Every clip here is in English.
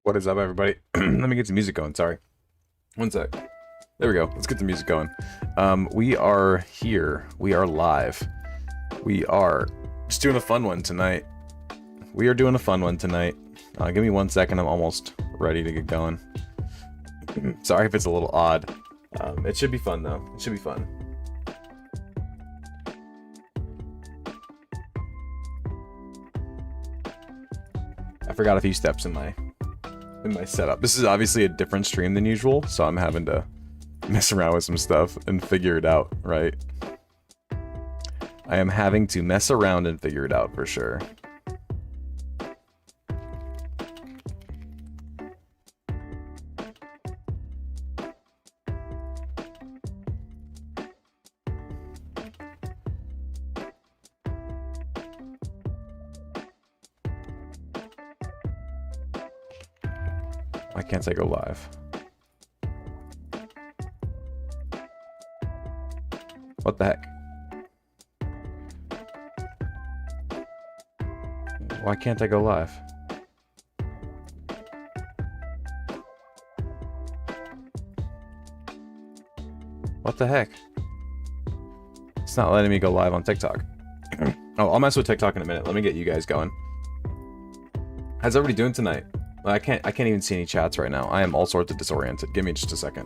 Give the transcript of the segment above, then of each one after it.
What is up, everybody? Let me get some music going. Sorry. One sec. There we go. Let's get the music going. We are here. We are live. We are just doing a fun one tonight. We are doing a fun one tonight. Give me 1 second. I'm almost ready to get going. Sorry if it's a little odd. It should be fun, though. It should be fun. I forgot a few steps in my setup. This is obviously a different stream than usual, so I'm having to mess around with some stuff and figure it out, right? I am having to mess around and figure it out for sure. Why can't I go live? What the heck? Why can't I go live? What the heck? It's not letting me go live on TikTok. Oh, I'll mess with TikTok in a minute. Let me get you guys going. How's everybody doing tonight? I can't even see any chats right now. I am all sorts of disoriented. Give me just a second.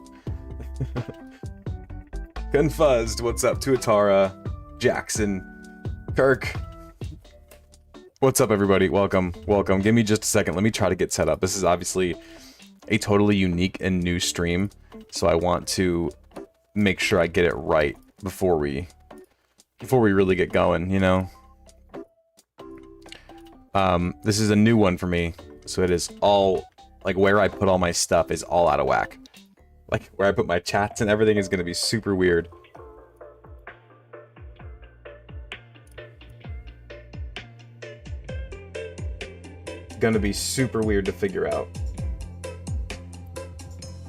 Confuzzed, what's up? Tuatara, Jackson, Kirk. What's up, everybody? Welcome, welcome. Give me just a second. Let me try to get set up. This is obviously a totally unique and new stream, so I want to make sure I get it right before we really get going, you know? This is a new one for me. So it is all, like, where I put all my stuff is all out of whack. Like, where I put my chats and everything is going to be super weird. It's going to be super weird to figure out.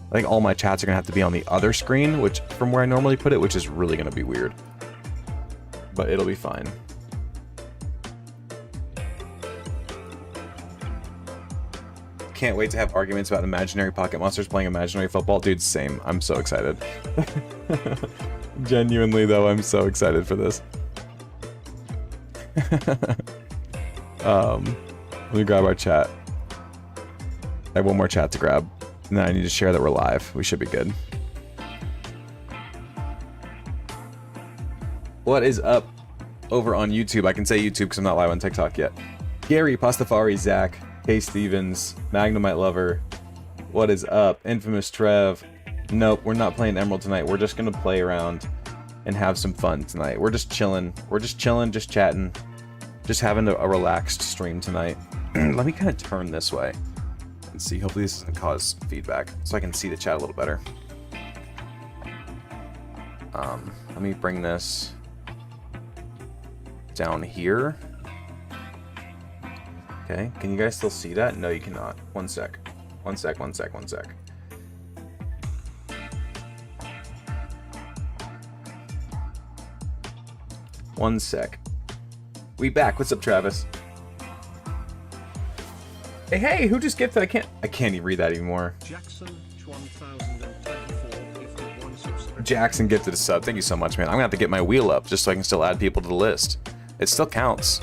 I think all my chats are going to have to be on the other screen, which, from where I normally put it, which is really going to be weird. But it'll be fine. Can't wait to have arguments about imaginary pocket monsters playing imaginary football. Dude, same. I'm so excited. Genuinely, though, I'm so excited for this. Let me grab our chat. I have one more chat to grab. And then I need to share that we're live. We should be good. What is up over on YouTube? I can say YouTube because I'm not live on TikTok yet. Gary, Pastafari, Zach, K. Stevens, Magnemite Lover, what is up? Infamous Trev. Nope, we're not playing Emerald tonight. We're just gonna play around and have some fun tonight. We're just chilling. We're just chilling, just chatting, just having a relaxed stream tonight. Let me kind of turn this way and see. Hopefully this doesn't cause feedback, so I can see the chat a little better. Let me bring this down here. Okay, can you guys still see that? No, you cannot. One sec. One sec. We back. What's up, Travis? Hey, who just gifted? I can't even read that anymore. Jackson gifted a sub. Thank you so much, man. I'm gonna have to get my wheel up just so I can still add people to the list. It still counts.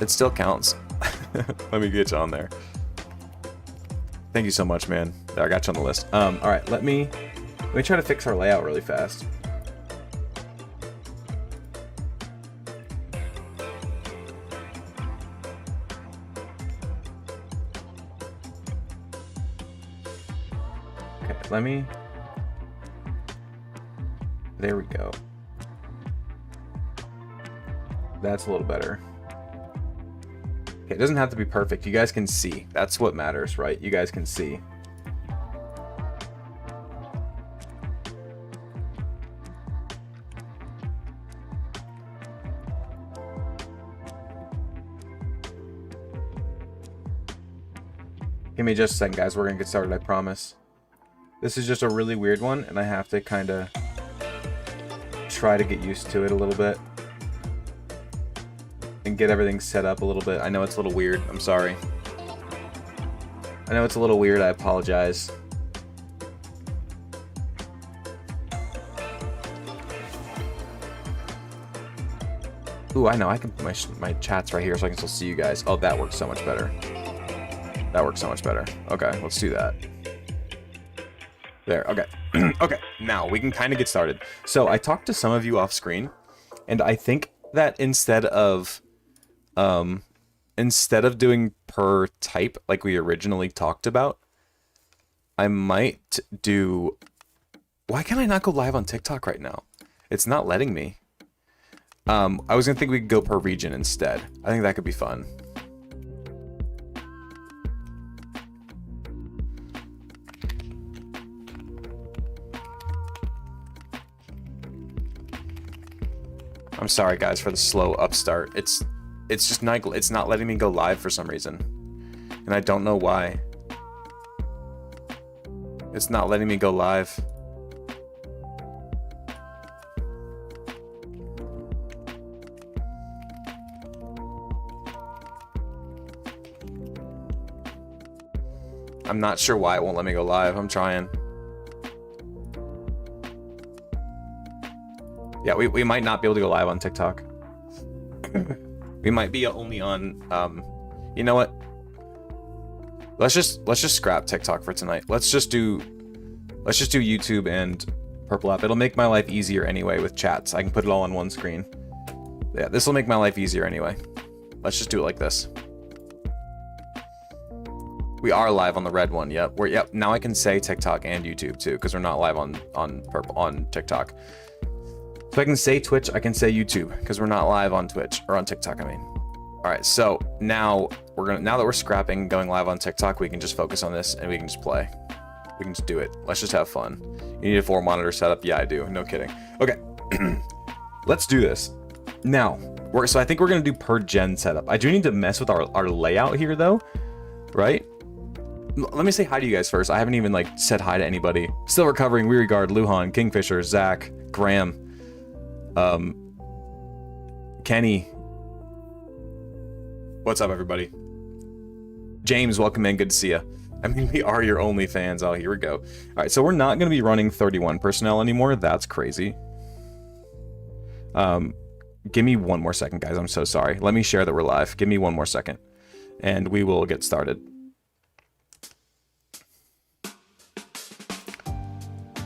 It still counts. Let me get you on there. Thank you so much, man. There, I got you on the list. All right, let me try to fix our layout really fast. Okay, there we go. That's a little better. Okay, it doesn't have to be perfect. You guys can see. That's what matters, right? You guys can see. Give me just a second, guys. We're gonna get started, I promise. This is just a really weird one, and I have to kind of try to get used to it a little bit. And get everything set up a little bit. I know it's a little weird. I'm sorry. I know it's a little weird, I apologize. Ooh, I know, I can put my chats right here so I can still see you guys. Oh, that works so much better. That works so much better. Okay, let's do that. There, okay. Okay, now we can kind of get started. So I talked to some of you off screen, and I think that instead of doing per type like we originally talked about, I might do... Why can I not go live on TikTok right now? It's not letting me. I was gonna think we could go per region instead. I think that could be fun. I'm sorry guys for the slow upstart. It's just not letting me go live for some reason. And I don't know why. It's not letting me go live. I'm not sure why it won't let me go live. I'm trying. Yeah, we might not be able to go live on TikTok. We might be only on, you know what? Let's just scrap TikTok for tonight. Let's just do YouTube and Purple App. It'll make my life easier anyway with chats. I can put it all on one screen. Yeah, this will make my life easier anyway. Let's just do it like this. We are live on the red one. Yep. Yep. Now I can say TikTok and YouTube too, because we're not live on TikTok. So I can say Twitch, I can say YouTube, because we're not live on Twitch or on TikTok. I mean, all right. So now now that we're scrapping going live on TikTok, we can just focus on this and we can just play. We can just do it. Let's just have fun. You need a 4-monitor setup? Yeah, I do. No kidding. Okay, let's do this now. So I think we're gonna do per gen setup. I do need to mess with our layout here though, right? Let me say hi to you guys first. I haven't even like said hi to anybody. Still recovering. Weary Guard, Luhan, Kingfisher, Zach, Graham, Kenny. What's up, everybody? James, welcome in. Good to see you. I mean, we are your only fans. Oh, here we go. All right, so we're not going to be running 31 personnel anymore. That's crazy. Give me one more second, guys. I'm so sorry. Let me share that we're live. Give me one more second, and we will get started.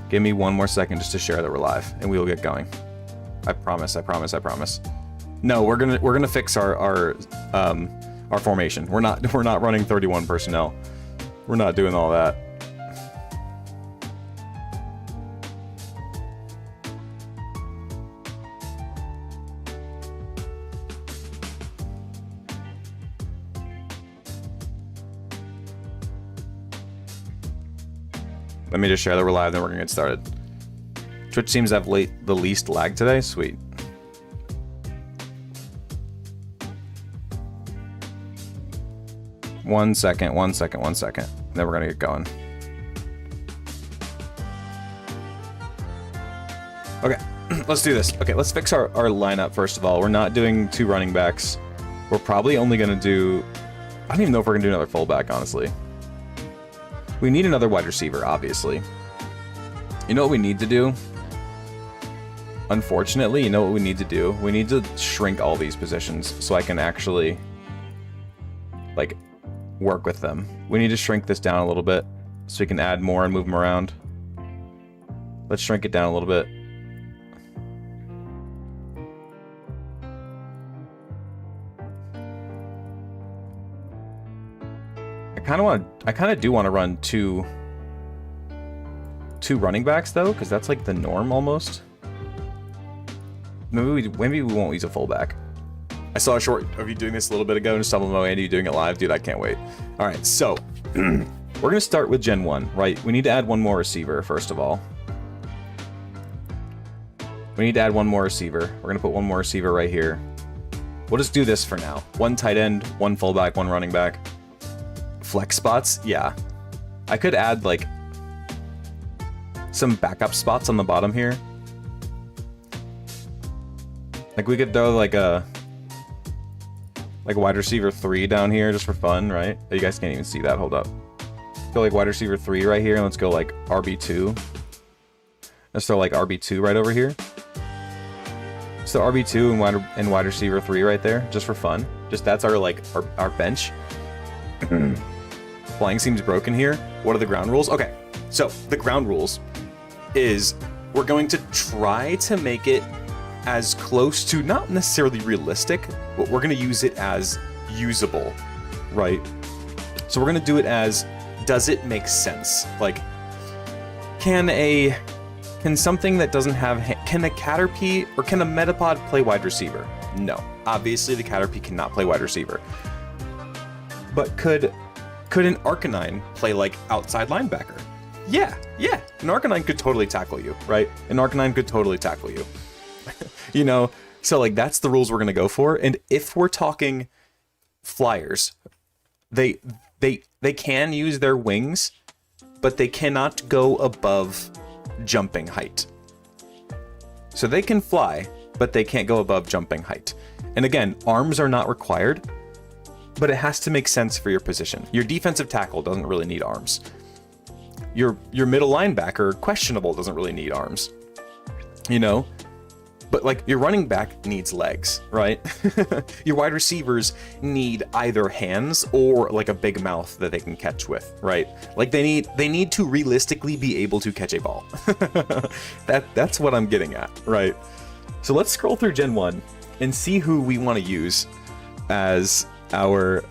Give me one more second just to share that we're live, and we will get going. I promise. I promise. I promise. No, we're gonna fix our formation. We're not running 31 personnel. We're not doing all that. Let me just share that we're live, then we're gonna get started. Twitch seems to have the least lag today. Sweet. One second. Then we're gonna get going. Okay, let's do this. Okay, let's fix our lineup first of all. We're not doing 2 running backs. We're probably only gonna do... I don't even know if we're gonna do another fullback, honestly. We need another wide receiver, obviously. You know what we need to do? Unfortunately, you know what we need to do? We need to shrink all these positions so I can actually, like, work with them. We need to shrink this down a little bit so we can add more and move them around. Let's shrink it down a little bit. I kind of do want to run two running backs though, because that's like the norm almost. Maybe we won't use a fullback. I saw a short of you doing this a little bit ago, and someone, oh, Andy, you doing it live, dude? I can't wait. All right, so we're gonna start with Gen 1, right? We need to add one more receiver first of all. We need to add one more receiver. We're gonna put one more receiver right here. We'll just do this for now. 1 tight end, 1 fullback, 1 running back. Flex spots, yeah. I could add like some backup spots on the bottom here. Like we could throw like a wide receiver 3 down here just for fun, right? You guys can't even see that. Hold up. Go like wide receiver 3 right here, and let's go like RB2. Let's throw like RB2 right over here. So RB2 and wide receiver 3 right there, just for fun. Just that's our like our bench. Flying seems broken here. What are the ground rules? Okay, so the ground rules is we're going to try to make it as close to, not necessarily realistic, but we're going to use it as usable, right? So we're going to do it as, does it make sense? Like, can something that doesn't have, can a Caterpie or can a Metapod play wide receiver? No. Obviously the Caterpie cannot play wide receiver. But could an Arcanine play like outside linebacker? Yeah. An Arcanine could totally tackle you, right? An Arcanine could totally tackle you. You know, so like that's the rules we're gonna go for. And if we're talking flyers, they can use their wings, but they cannot go above jumping height. So they can fly, but they can't go above jumping height. And again, arms are not required, but it has to make sense for your position. Your defensive tackle doesn't really need arms. Your middle linebacker, questionable, doesn't really need arms. You know? But like your running back needs legs, right? Your wide receivers need either hands or like a big mouth that they can catch with, right? Like they need to realistically be able to catch a ball. That's what I'm getting at, right? So let's scroll through Gen 1 and see who we want to use as our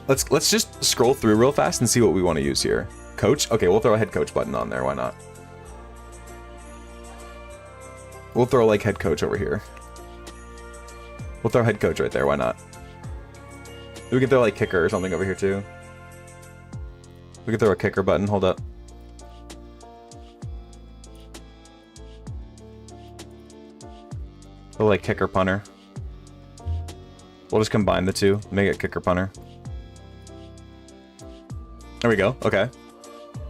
let's just scroll through real fast and see what we want to use here. Coach? Okay, we'll throw a head coach button on there, why not? We'll throw like head coach over here. We'll throw head coach right there, why not? We can throw like kicker or something over here too. We can throw a kicker button, hold up. Throw like kicker punter. We'll just combine the two, make it kicker punter. There we go, okay.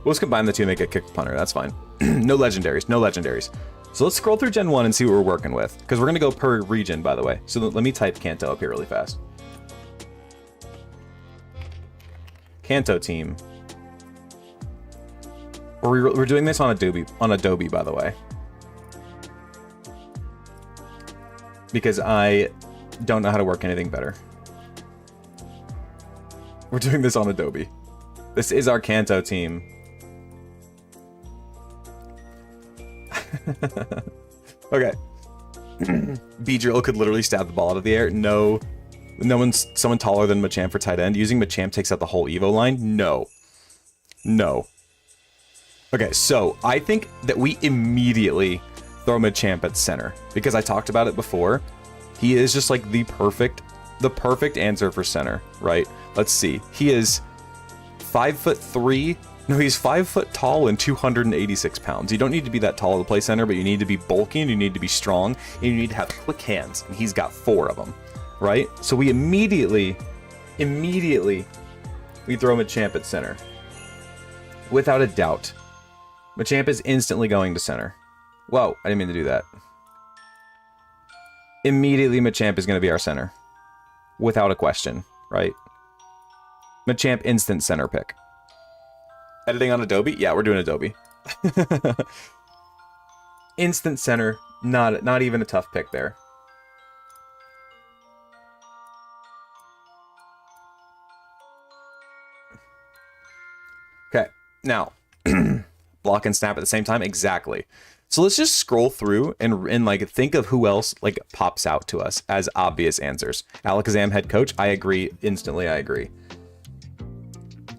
We'll just combine the two and make it kicker punter, that's fine. No legendaries, no legendaries. So let's scroll through Gen 1 and see what we're working with. Because we're going to go per region, by the way. So let me type Kanto up here really fast. Kanto team. We're doing this on Adobe, by the way. Because I don't know how to work anything better. We're doing this on Adobe. This is our Kanto team. Okay. Beedrill could literally stab the ball out of the air. No. Someone taller than Machamp for tight end. Using Machamp takes out the whole Evo line. No. Okay, so I think that we immediately throw Machamp at center. Because I talked about it before. He is just like the perfect answer for center, right? Let's see. He is 5'3". No, he's 5 foot tall and 286 pounds. You don't need to be that tall to play center, but you need to be bulky and you need to be strong and you need to have quick hands. And he's got 4 of them, right? So we immediately we throw Machamp at center. Without a doubt. Machamp is instantly going to center. Whoa, I didn't mean to do that. Immediately Machamp is going to be our center. Without a question, right? Machamp instant center pick. Editing on Adobe? Yeah, we're doing Adobe. Instant center, not even a tough pick there. Okay, now, block and snap at the same time? Exactly. So let's just scroll through and like think of who else like pops out to us as obvious answers. Alakazam head coach, I agree, instantly I agree.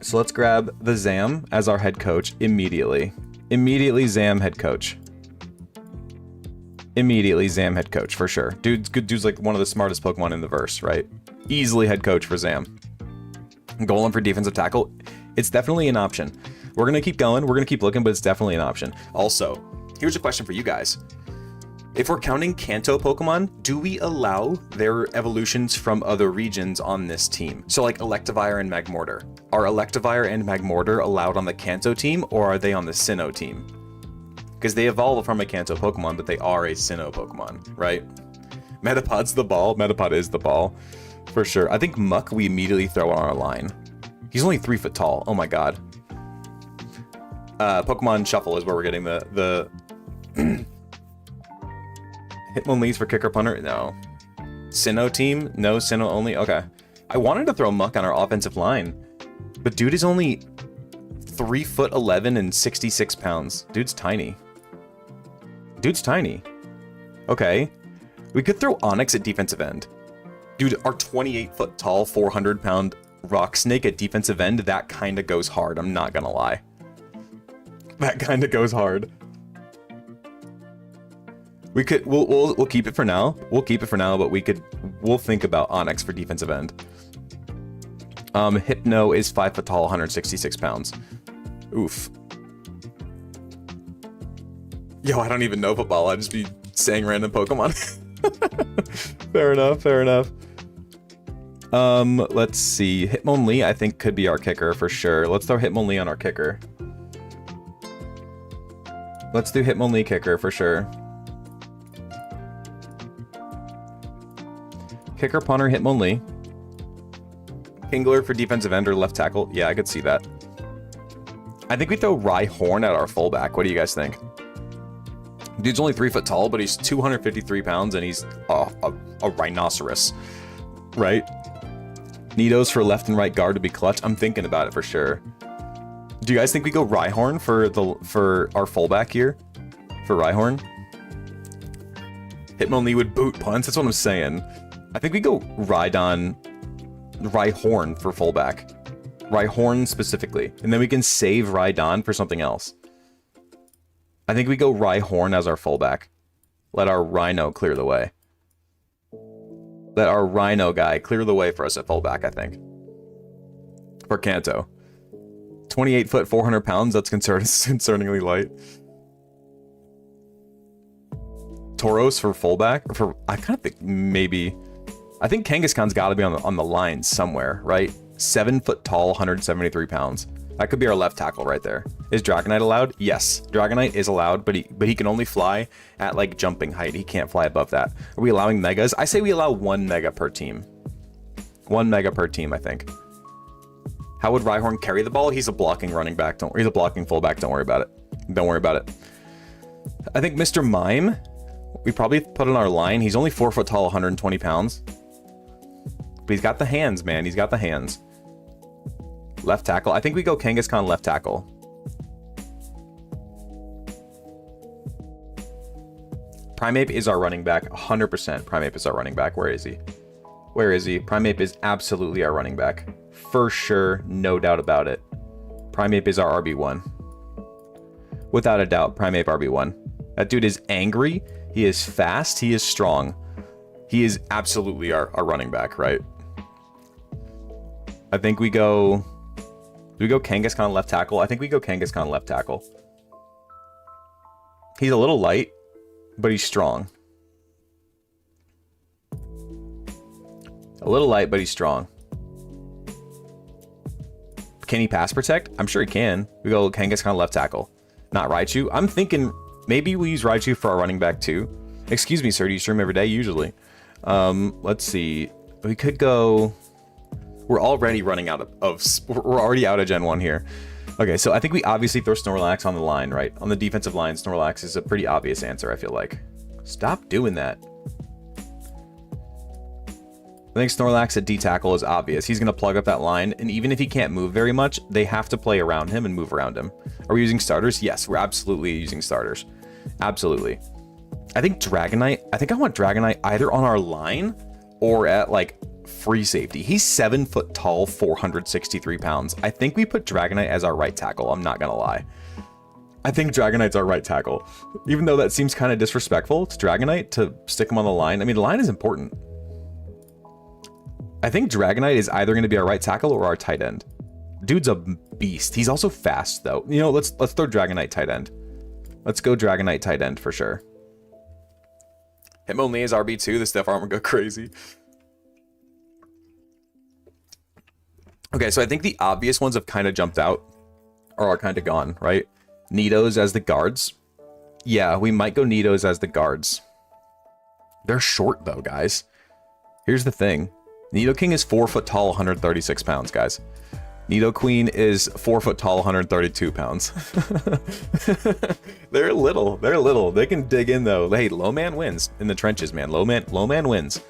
So let's grab the Zam as our head coach immediately. Immediately Zam head coach. Immediately Zam head coach for sure. Dude's like one of the smartest Pokemon in the verse, right? Easily head coach for Zam. Golem for defensive tackle. It's definitely an option. We're gonna keep going. We're gonna keep looking, but it's definitely an option. Also, here's a question for you guys. If we're counting Kanto Pokemon, do we allow their evolutions from other regions on this team? So like Electivire and Magmortar. Are Electivire and Magmortar allowed on the Kanto team, or are they on the Sinnoh team? Because they evolve from a Kanto Pokemon, but they are a Sinnoh Pokemon, right? Metapod's the ball. Metapod is the ball. For sure. I think Muck we immediately throw on our line. He's only 3 foot tall. Oh my god. Pokemon Shuffle is where we're getting the Hitmonlees for kicker punter? No. Sinnoh team? No, Sinnoh only? Okay. I wanted to throw Muck on our offensive line, but dude is only 3 foot 11 and 66 pounds. Dude's tiny. Dude's tiny. Okay. We could throw Onyx at defensive end. Dude, our 28 foot tall, 400 pound Rock Snake at defensive end, that kind of goes hard. I'm not gonna lie. That kind of goes hard. We could, we'll keep it for now. We'll keep it for now, but we'll think about Onyx for defensive end. Hypno is 5 foot tall, 166 pounds. Oof. Yo, I don't even know football. I'd just be saying random Pokemon. Fair enough, fair enough. Let's see. Hitmonlee, I think, could be our kicker for sure. Let's throw Hitmonlee on our kicker. Let's do Hitmonlee kicker for sure. Kicker, punter, Hitmonlee. Kingler for defensive end or left tackle. Yeah, I could see that. I think we throw Rhyhorn at our fullback. What do you guys think? Dude's only 3 foot tall, but he's 253 pounds, and he's a rhinoceros, right? Nidos for left and right guard to be clutch. I'm thinking about it for sure. Do you guys think we go Rhyhorn for our fullback here? For Rhyhorn? Hitmonlee would boot punts. That's what I'm saying. I think we go Rhyhorn for fullback. Rhyhorn specifically. And then we can save Rhydon for something else. I think we go Rhyhorn as our fullback. Let our Rhino clear the way. Let our Rhino guy clear the way for us at fullback, I think. For Kanto. 28 foot, 400 pounds. That's concerningly light. Tauros for fullback? I kind of think maybe... I think Kangaskhan's got to be on the line somewhere, right? 7 foot tall, 173 pounds. That could be our left tackle right there. Is Dragonite allowed? Yes, Dragonite is allowed, but he can only fly at like jumping height. He can't fly above that. Are we allowing megas? I say we allow 1 mega per team. 1 mega per team, I think. How would Rhyhorn carry the ball? He's a blocking running back. He's a blocking fullback. Don't worry about it. Don't worry about it. I think Mr. Mime, we probably put on our line. He's only 4 foot tall, 120 pounds. But he's got the hands, man. He's got the hands. Left tackle. I think we go Kangaskhan left tackle. Primeape is our running back. 100% Primeape is our running back. Where is he? Where is he? Primeape is absolutely our running back. For sure. No doubt about it. Primeape is our RB1. Without a doubt, Primeape RB1. That dude is angry. He is fast. He is strong. He is absolutely our running back, right? I think we go... Do we go Kangaskhan left tackle? I think we go Kangaskhan left tackle. He's a little light, but he's strong. A little light, but he's strong. Can he pass protect? I'm sure he can. We go Kangaskhan left tackle. Not Raichu. I'm thinking maybe we use Raichu for our running back too. Excuse me, sir. Do you stream every day? Usually. Let's see. We could go... We're already running out we're already out of Gen 1 here. Okay, so I think we obviously throw Snorlax on the line, right? On the defensive line, Snorlax is a pretty obvious answer, I feel like. Stop doing that. I think Snorlax at D-tackle is obvious. He's going to plug up that line, and even if he can't move very much, they have to play around him and move around him. Are we using starters? Yes, we're absolutely using starters. Absolutely. I think Dragonite... I think I want Dragonite either on our line or at, like... free safety. He's 7 foot tall, 463 pounds. I think we put Dragonite as our right tackle. I'm not gonna lie. I think Dragonite's our right tackle. Even though that seems kind of disrespectful to Dragonite to stick him on the line. I mean, the line is important. I think Dragonite is either going to be our right tackle or our tight end. Dude's a beast. He's also fast, though. You know, let's throw Dragonite tight end. Let's go Dragonite tight end for sure. Hitmonlee is RB2. The Steph armor go crazy. Okay, so I think the obvious ones have kind of jumped out, or are kind of gone, right? Nidos as the guards. Yeah, we might go Nidos as the guards. They're short, though, guys. Here's the thing. Nidoking is 4 foot tall, 136 pounds, guys. Nidoqueen is 4 foot tall, 132 pounds. They're little. They're little. They can dig in though. Hey, low man wins in the trenches, man. Low man wins.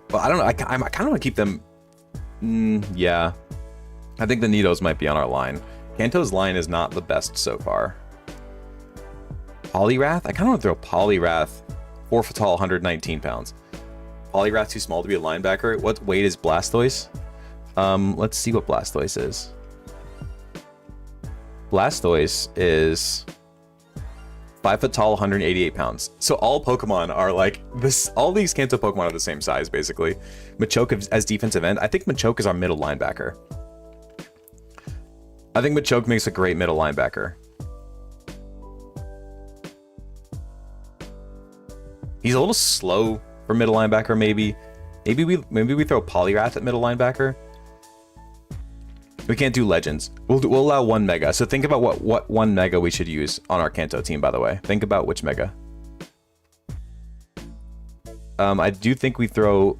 But I don't know. I kind of want to keep them. Yeah. I think the Nidos might be on our line. Kanto's line is not the best so far. Poliwrath? I kind of want to throw Poliwrath. 4 foot tall, 119 pounds. Poliwrath too small to be a linebacker. What weight is Blastoise? Let's see what Blastoise is. Blastoise is 5 foot tall, 188 pounds. So all Pokemon are like this. All these Kanto Pokemon are the same size, basically. Machoke as defensive end. I think Machoke is our middle linebacker. I think Machoke makes a great middle linebacker. He's a little slow for middle linebacker, maybe. Maybe we throw Poliwrath at middle linebacker. We can't do legends. We'll allow 1 mega. So think about what 1 mega we should use on our Kanto team, by the way. Think about which mega. I do think we throw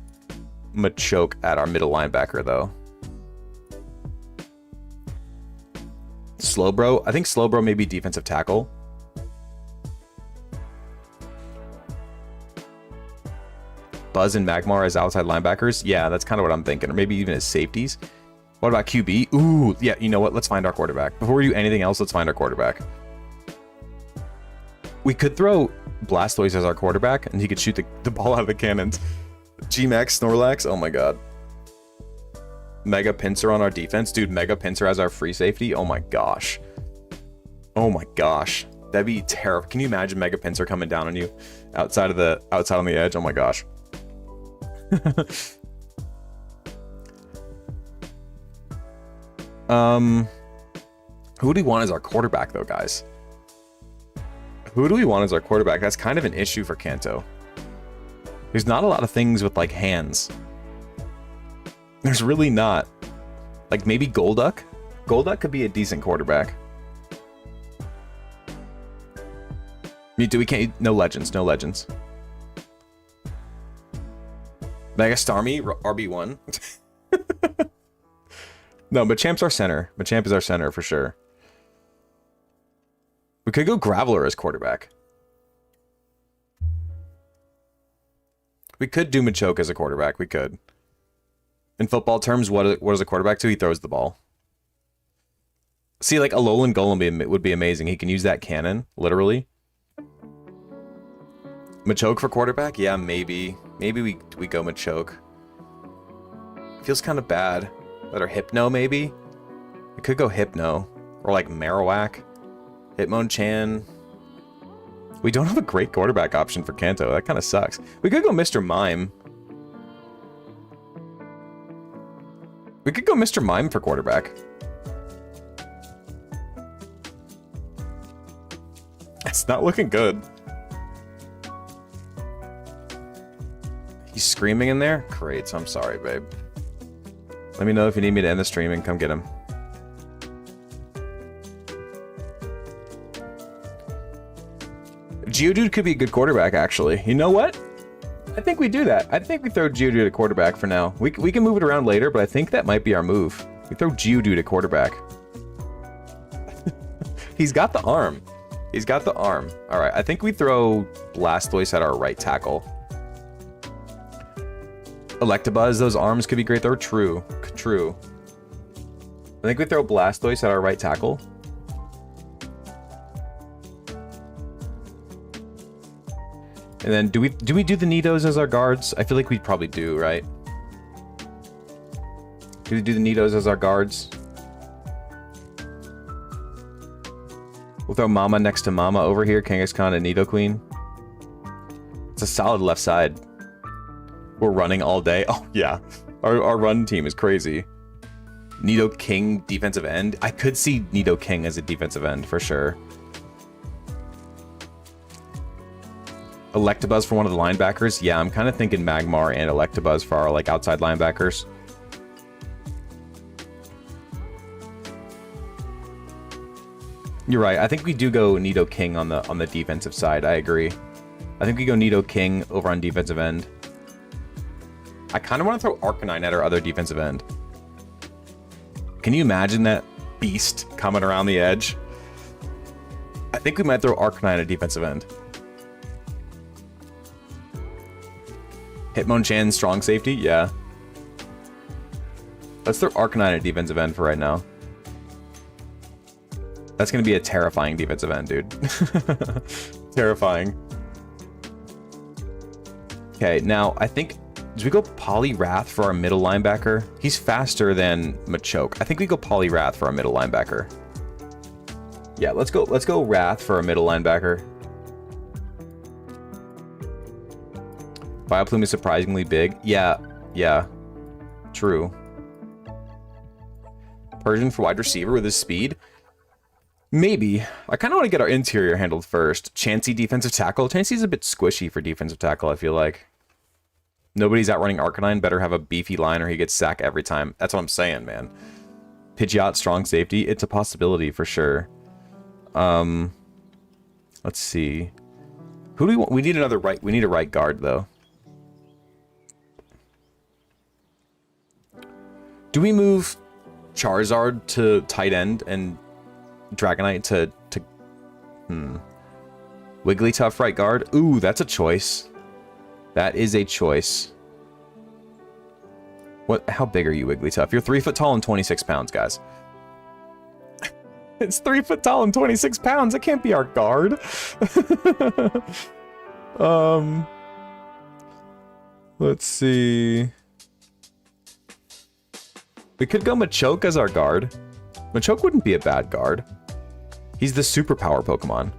Machoke at our middle linebacker, though. Slowbro. I think Slowbro may be defensive tackle. Buzz and Magmar as outside linebackers. Yeah, that's kind of what I'm thinking. Or maybe even as safeties. What about QB? Ooh, yeah, you know what? Let's find our quarterback. Before we do anything else, let's find our quarterback. We could throw Blastoise as our quarterback, and he could shoot the ball out of the cannons. G-Max, Snorlax, oh my god. Mega Pinsir on our defense. Dude, Mega Pinsir as our free safety. Oh my gosh. Oh my gosh. That'd be terrible. Can you imagine Mega Pinsir coming down on you outside on the edge? Oh my gosh. Who do we want as our quarterback though, guys? Who do we want as our quarterback? That's kind of an issue for Kanto. There's not a lot of things with like hands. There's really not. Like maybe Golduck? Golduck could be a decent quarterback. We can't, no legends, no legends. Mega Starmie, RB1. No, Machamp's our center. Machamp is our center for sure. We could go Graveler as quarterback. We could do Machoke as a quarterback. We could. In football terms, what does a quarterback do? He throws the ball. See, like Alolan Golem would be amazing. He can use that cannon, literally. Machoke for quarterback? Yeah, maybe. Maybe we go Machoke. Feels kind of bad. Or Hypno, maybe? We could go Hypno. Or like Marowak. Hitmonchan. We don't have a great quarterback option for Kanto. That kind of sucks. We could go Mr. Mime. We could go Mr. Mime for quarterback. It's not looking good. He's screaming in there? Great, so I'm sorry, babe. Let me know if you need me to end the stream and come get him. Geodude could be a good quarterback, actually. You know what? I think we do that. I think we throw Geodude at quarterback for now. We can move it around later, but I think that might be our move. We throw Geodude at quarterback. He's got the arm. He's got the arm. All right, I think we throw Blastoise at our right tackle. Electabuzz, those arms could be great. They're true. True. I think we throw Blastoise at our right tackle. And then do we do the Nidos as our guards? I feel like we probably do, right? Do we do the Nidos as our guards? We'll throw Mama next to Mama over here, Kangaskhan and Nidoqueen. It's a solid left side. We're running all day. Oh, yeah. Our run team is crazy. Nidoking defensive end. I could see Nidoking as a defensive end for sure. Electabuzz for one of the linebackers. Yeah, I'm kind of thinking Magmar and Electabuzz for our like outside linebackers. You're right. I think we do go Nidoking on the defensive side. I agree. I think we go Nido King over on defensive end. I kind of want to throw Arcanine at our other defensive end. Can you imagine that beast coming around the edge? I think we might throw Arcanine at defensive end. Hitmonchan, strong safety? Yeah. Let's throw Arcanine at defensive end for right now. That's going to be a terrifying defensive end, dude. Terrifying. Okay, now I think... Do we go Poliwrath for our middle linebacker? He's faster than Machoke. I think we go Poliwrath for our middle linebacker. Yeah, let's go Wrath for our middle linebacker. Vileplume is surprisingly big. Yeah. True. Persian for wide receiver with his speed? Maybe. I kind of want to get our interior handled first. Chansey defensive tackle. Chansey's a bit squishy for defensive tackle, I feel like. Nobody's outrunning Arcanine. Better have a beefy line or he gets sacked every time. That's what I'm saying, man. Pidgeot, strong safety. It's a possibility for sure. Let's see. Who do we want? We need another right. We need a right guard, though. Do we move Charizard to tight end and Dragonite to Wigglytuff right guard? Ooh, that's a choice. That is a choice. What? How big are you, Wigglytuff? You're 3 foot tall and 26 pounds, guys. It's 3 foot tall and 26 pounds. It can't be our guard. Let's see. We could go Machoke as our guard. Machoke wouldn't be a bad guard. He's the superpower Pokemon.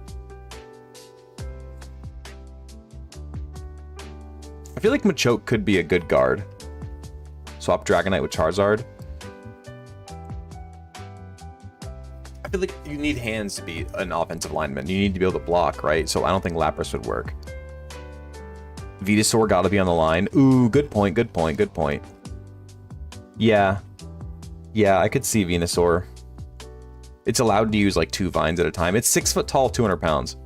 I feel like Machoke could be a good guard. Swap Dragonite with Charizard. I feel like you need hands to be an offensive lineman. You need to be able to block, right? So I don't think Lapras would work. Venusaur gotta be on the line. Ooh, good point, good point, good point. Yeah. Yeah, I could see Venusaur. It's allowed to use like 2 vines at a time. It's 6 foot tall, 200 pounds.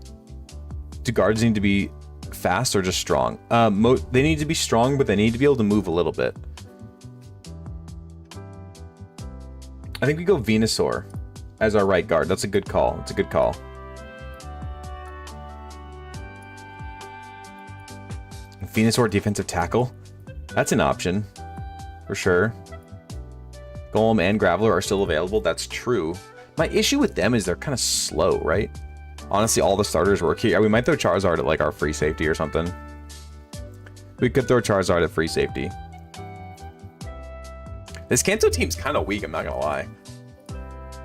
Do guards need to be fast or just strong? They need to be strong, but they need to be able to move a little bit. I think we go Venusaur as our right guard. That's a good call. It's a good call. Venusaur defensive tackle. That's an option. For sure. Golem and Graveler are still available. That's true. My issue with them is they're kind of slow, right? Honestly, all the starters work here. We might throw Charizard at like our free safety or something. We could throw Charizard at free safety. This Kanto team's kind of weak, I'm not gonna lie.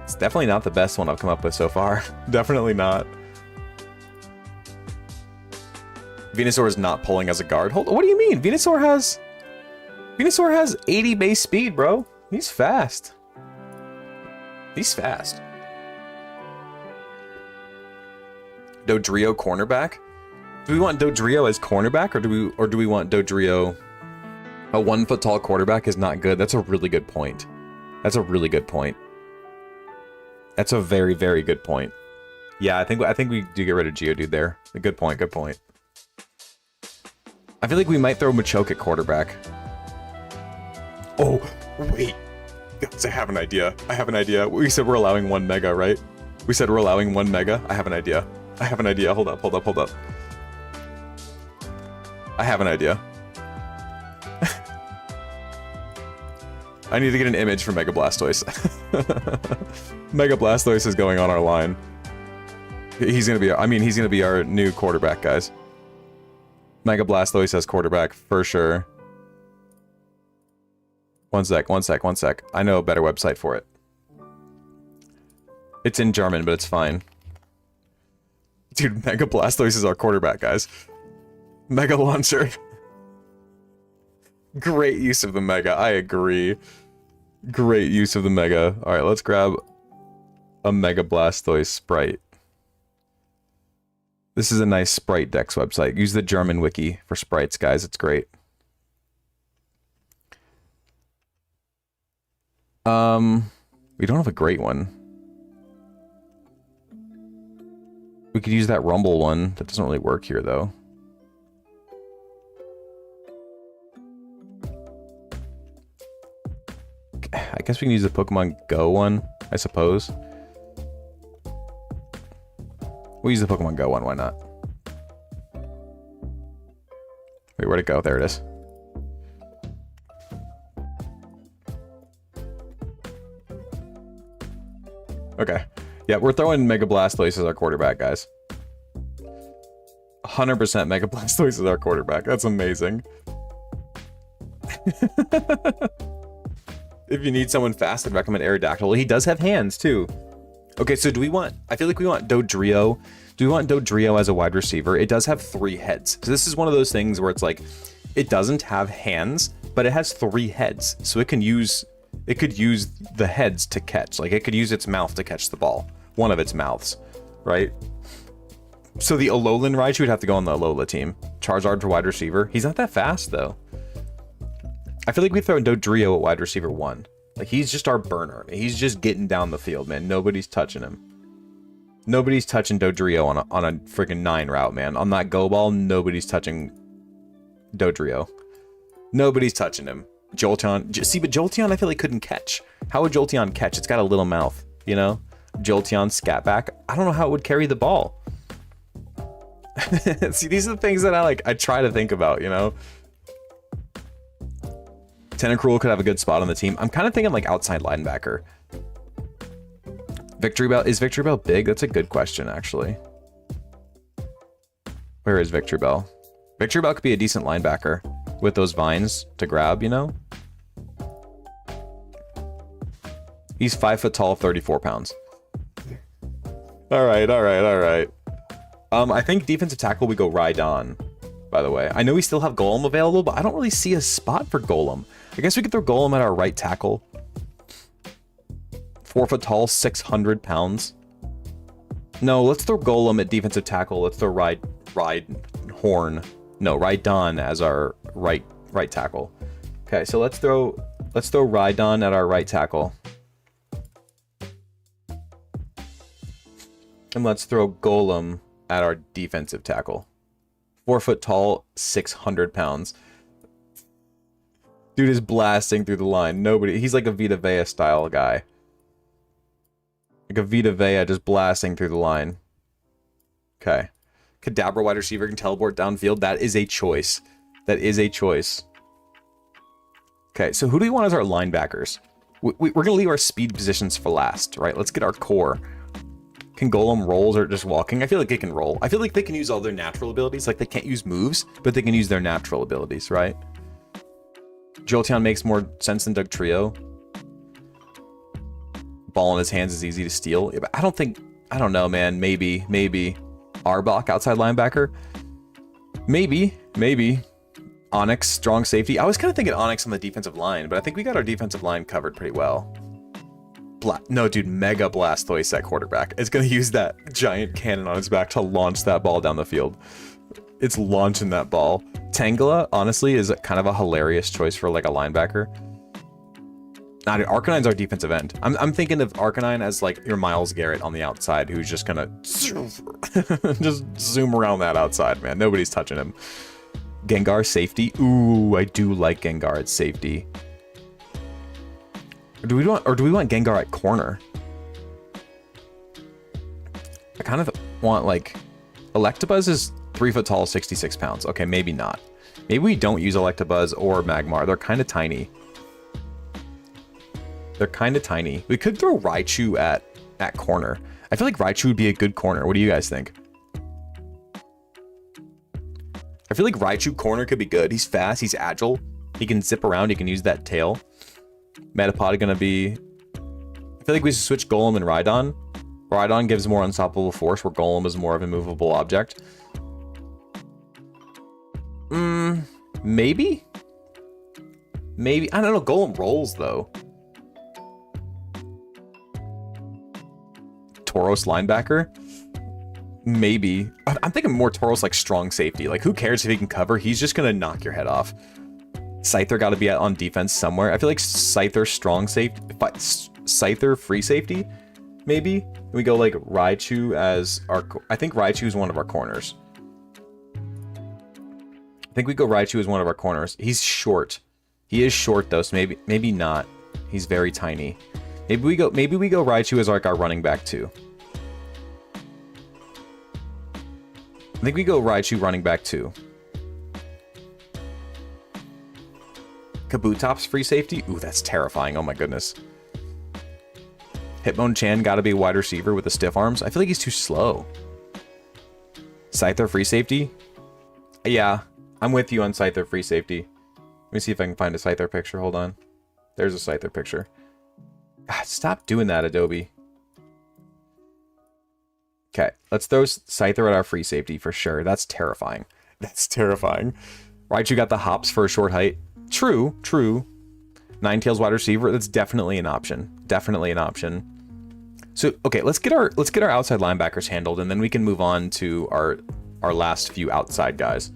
It's definitely not the best one I've come up with so far. Definitely not. Venusaur is not pulling as a guard. Hold on, what do you mean? Venusaur has 80 base speed, bro. He's fast. He's fast. Dodrio cornerback? Do we want Dodrio as cornerback, or do we want Dodrio? A 1 foot tall quarterback is not good. That's a really good point. That's a really good point. That's a very, very good point. Yeah, I think we do get rid of Geodude there. A good point, good point. I feel like we might throw Machoke at quarterback. Oh, wait. Guys, I have an idea. I have an idea. We said we're allowing 1 mega, right? We said we're allowing 1 mega. I have an idea. I have an idea. Hold up, hold up, hold up. I have an idea. I need to get an image for Mega Blastoise. Mega Blastoise is going on our line. He's gonna be, he's gonna be our new quarterback, guys. Mega Blastoise as quarterback, for sure. One sec. I know a better website for it. It's in German, but it's fine. Dude, Mega Blastoise is our quarterback, guys. Mega Launcher. Great use of the Mega, I agree. Great use of the Mega. Alright, let's grab a Mega Blastoise sprite. This is a nice sprite dex website. Use the German wiki for sprites, guys. It's great. We don't have a great one. We could use that Rumble one. That doesn't really work here, though. I guess we can use the Pokemon Go one, I suppose. We'll use the Pokemon Go one, why not? Wait, where'd it go? There it is. Okay. Yeah, we're throwing Mega Blastoise as our quarterback, guys. 100% Mega Blastoise as our quarterback. That's amazing. If you need someone fast, I'd recommend Aerodactyl. He does have hands, too. Okay, so do we want... I feel like we want Dodrio. Do we want Dodrio as a wide receiver? It does have 3 heads. So this is one of those things where it's like, it doesn't have hands, but it has 3 heads. So it can use... It could use the heads to catch. Like, it could use its mouth to catch the ball. One of its mouths, right? So the Alolan Raichu would have to go on the Alola team. Charizard for wide receiver. He's not that fast, though. I feel like we throw Dodrio at wide receiver 1. Like, he's just our burner. He's just getting down the field, man. Nobody's touching him. Nobody's touching Dodrio on a freaking 9 route, man. On that go ball, nobody's touching Dodrio. Nobody's touching him. Jolteon. See, but Jolteon I feel like couldn't catch. How would Jolteon catch? It's got a little mouth, you know? Jolteon scat back. I don't know how it would carry the ball. See, these are the things that I try to think about, you know? Tentacruel could have a good spot on the team. I'm kind of thinking like outside linebacker. Victory Bell. Is Victory Bell big? That's a good question, actually. Where is Victory Bell? Victory Bell could be a decent linebacker with those vines to grab, you know? He's 5 foot tall, 34 pounds. All right. I think defensive tackle, we go Rhydon, by the way. I know we still have Golem available, but I don't really see a spot for Golem. I guess we could throw Golem at our right tackle. 4 foot tall, 600 pounds. No, let's throw Golem at defensive tackle. Let's throw Rhydon as our right tackle. Okay, so let's throw Rhydon at our right tackle. And let's throw Golem at our defensive tackle. 4 foot tall, 600 pounds. Dude is blasting through the line. He's like a Vita Vea style guy. Like a Vita Vea just blasting through the line. Okay. Kadabra wide receiver can teleport downfield. That is a choice. That is a choice. Okay, so who do we want as our linebackers? We're going to leave our speed positions for last, right? Let's get our core. Can Golem rolls or just walking? I feel like they can roll. I feel like they can use all their natural abilities. Like, they can't use moves, but they can use their natural abilities, right? Jolteon makes more sense than Dugtrio. Ball in his hands is easy to steal. But I don't know, man. Maybe. Arbok, outside linebacker. Maybe. Onyx, strong safety. I was kind of thinking Onyx on the defensive line, but I think we got our defensive line covered pretty well. No, dude, Mega Blastoise at quarterback. It's going to use that giant cannon on its back to launch that ball down the field. It's launching that ball. Tangela, honestly, is kind of a hilarious choice for like a linebacker. Nah, dude, Arcanine's our defensive end. I'm thinking of Arcanine as like your Myles Garrett on the outside, who's just gonna just zoom around that outside, man. Nobody's touching him. Gengar safety. Ooh, I do like Gengar at safety. Do we want Gengar at corner? I kind of want like Electabuzz is 3 foot tall, 66 pounds. Okay, maybe not. Maybe we don't use Electabuzz or Magmar. They're kind of tiny. We could throw Raichu at corner. I feel like Raichu would be a good corner. What do you guys think? I feel like Raichu corner could be good. He's fast. He's agile. He can zip around. He can use that tail. Metapod gonna be... I feel like we should switch Golem and Rhydon. Rhydon gives more unstoppable force, where Golem is more of a movable object. Maybe? Maybe. I don't know. Golem rolls, though. Tauros linebacker? Maybe. I'm thinking more Tauros like strong safety. Like, who cares if he can cover? He's just gonna knock your head off. Scyther got to be on defense somewhere. I feel like Scyther strong safety. Scyther free safety, maybe? We go like Raichu as our... I think Raichu is one of our corners. I think we go Raichu as one of our corners. He's short. He is short, though, so maybe not. He's very tiny. Maybe we go Raichu as like our running back too. I think we go Raichu running back too. Kabutops free safety? Ooh, that's terrifying. Oh my goodness. Hitmonchan gotta be a wide receiver with the stiff arms. I feel like he's too slow. Scyther free safety? Yeah, I'm with you on Scyther free safety. Let me see if I can find a Scyther picture. Hold on. There's a Scyther picture. God, stop doing that, Adobe. Okay, let's throw Scyther at our free safety for sure. That's terrifying. That's terrifying. Raichu got the hops for a short height. True, true. Ninetales wide receiver, that's definitely an option. Definitely an option. So, okay, let's get our outside linebackers handled, and then we can move on to our last few outside guys.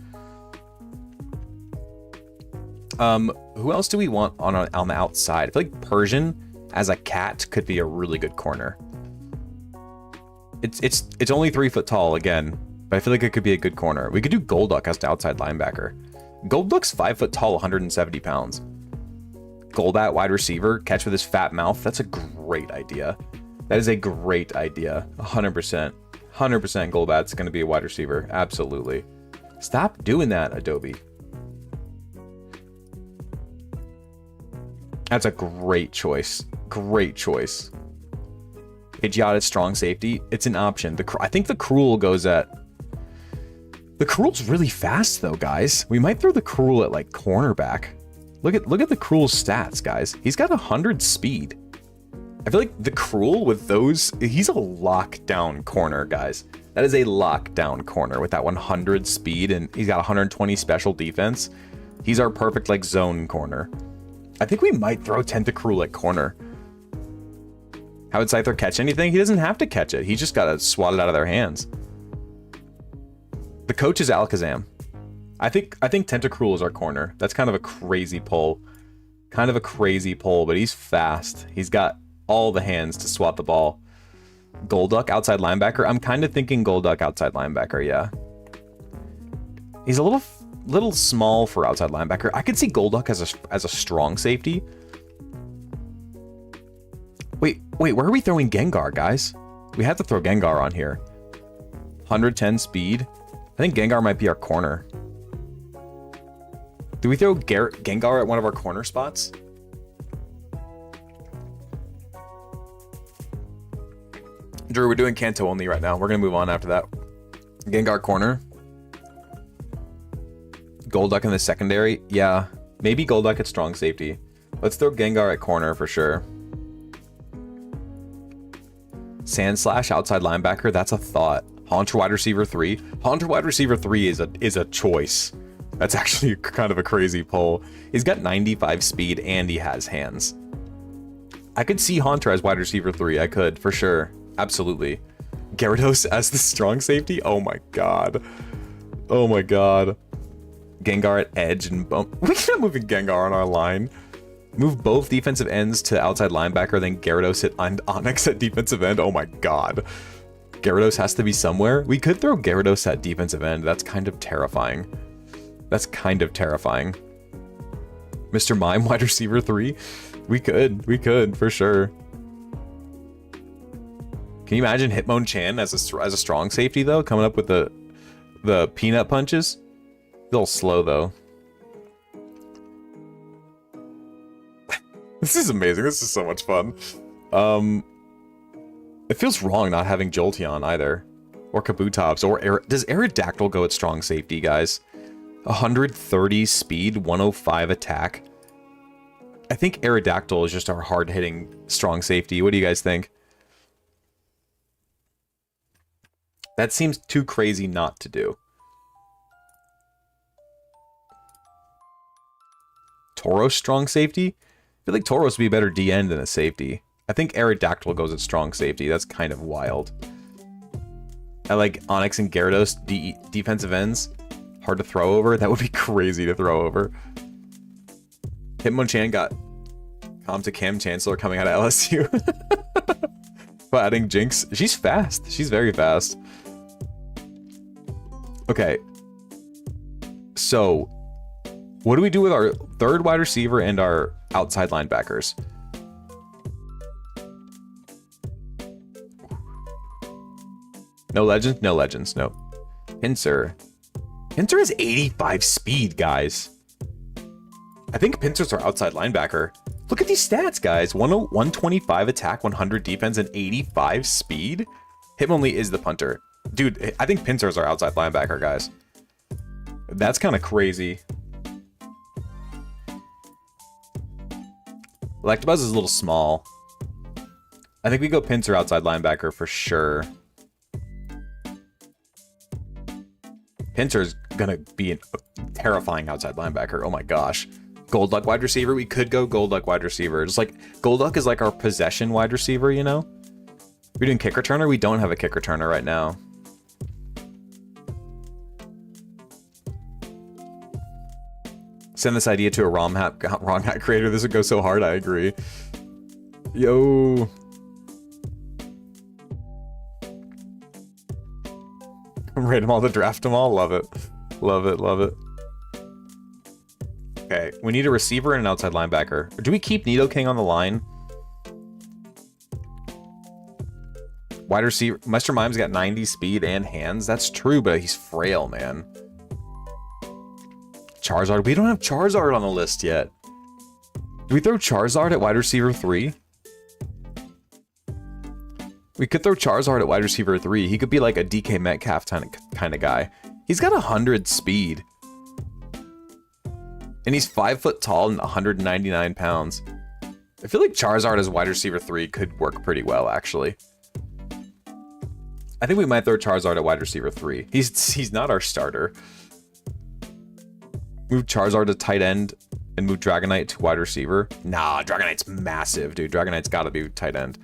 Who else do we want on the outside? I feel like Persian as a cat could be a really good corner. It's only 3 foot tall again, but I feel like it could be a good corner. We could do Golduck as the outside linebacker. Golduck's 5 foot tall, 170 pounds. Golbat wide receiver, catch with his fat mouth. That's a great idea. That is a great idea. 100%. 100% Golbat's going to be a wide receiver. Absolutely. Stop doing that, Adobe. That's a great choice. Great choice. Pidgeot strong safety. It's an option. I think the Cruel goes at... The Cruel's really fast though, guys. We might throw the Cruel at like cornerback. Look at the Cruel's stats, guys. He's got 100 speed. I feel like the Cruel with those, he's a lockdown corner, guys. That is a lockdown corner with that 100 speed, and he's got 120 special defense. He's our perfect like zone corner. I think we might throw Tentacruel at corner. How would Scyther catch anything? He doesn't have to catch it. He just got to swat it out of their hands. The coach is Alakazam. I think Tentacruel is our corner. That's kind of a crazy pull. Kind of a crazy pull, but he's fast. He's got all the hands to swat the ball. Golduck outside linebacker. I'm kind of thinking Golduck outside linebacker, yeah. He's a little small for outside linebacker. I could see Golduck as a strong safety. Wait, where are we throwing Gengar, guys? We have to throw Gengar on here. 110 speed. I think Gengar might be our corner. Do we throw Gengar at one of our corner spots? Drew, we're doing Kanto only right now. We're going to move on after that. Gengar corner. Golduck in the secondary. Yeah, maybe Golduck at strong safety. Let's throw Gengar at corner for sure. Sandslash outside linebacker. That's a thought. Haunter wide receiver 3. Haunter wide receiver 3 is a choice. That's actually kind of a crazy pull. He's got 95 speed and he has hands. I could see Haunter as wide receiver 3. I could, for sure. Absolutely. Gyarados as the strong safety? Oh my god. Oh my god. Gengar at edge and bump. We can't move Gengar on our line. Move both defensive ends to outside linebacker, then Gyarados at Onix at defensive end. Oh my god. Gyarados has to be somewhere. We could throw Gyarados at defensive end. That's kind of terrifying. That's kind of terrifying. Mr. Mime, wide receiver 3. We could, for sure. Can you imagine Hitmonchan as a strong safety, though? Coming up with the peanut punches? A little slow, though. This is amazing. This is so much fun. It feels wrong not having Jolteon either. Or Kabutops. Or does Aerodactyl go at strong safety, guys? 130 speed, 105 attack. I think Aerodactyl is just our hard-hitting strong safety. What do you guys think? That seems too crazy not to do. Tauros strong safety? I feel like Tauros would be a better DN than a safety. I think Aerodactyl goes at strong safety. That's kind of wild. I like Onix and Gyarados defensive ends. Hard to throw over. That would be crazy to throw over. Hitmonchan got Comp to Cam Chancellor coming out of LSU. But adding Jinx. She's fast. She's very fast. Okay. So, what do we do with our third wide receiver and our outside linebackers? No legends? No legends, no. Pinsir. Pinsir is 85 speed, guys. I think Pinsir's our outside linebacker. Look at these stats, guys. 125 attack, 100 defense, and 85 speed. Hitmonlee is the punter. Dude, I think Pinsir's our outside linebacker, guys. That's kind of crazy. Electabuzz is a little small. I think we go Pinsir outside linebacker for sure. Pinsir's gonna be a terrifying outside linebacker. Oh my gosh. Golduck wide receiver. We could go Golduck wide receiver. Just like Golduck is like our possession wide receiver, you know? We're doing kick returner. We don't have a kick returner right now. Send this idea to a ROM hack creator. This would go so hard. I agree. Yo. Rate them all to draft them all. Love it. Love it. Love it. Okay. We need a receiver and an outside linebacker. Or do we keep Nidoking on the line? Wide receiver. Mr. Mime's got 90 speed and hands. That's true, but he's frail, man. Charizard. We don't have Charizard on the list yet. Do we throw Charizard at wide receiver 3? We could throw Charizard at wide receiver 3. He could be like a DK Metcalf kind of guy. He's got 100 speed. And he's 5 foot tall and 199 pounds. I feel like Charizard as wide receiver 3 could work pretty well, actually. I think we might throw Charizard at wide receiver 3. He's not our starter. Move Charizard to tight end and move Dragonite to wide receiver. Nah, Dragonite's massive, dude. Dragonite's got to be tight end.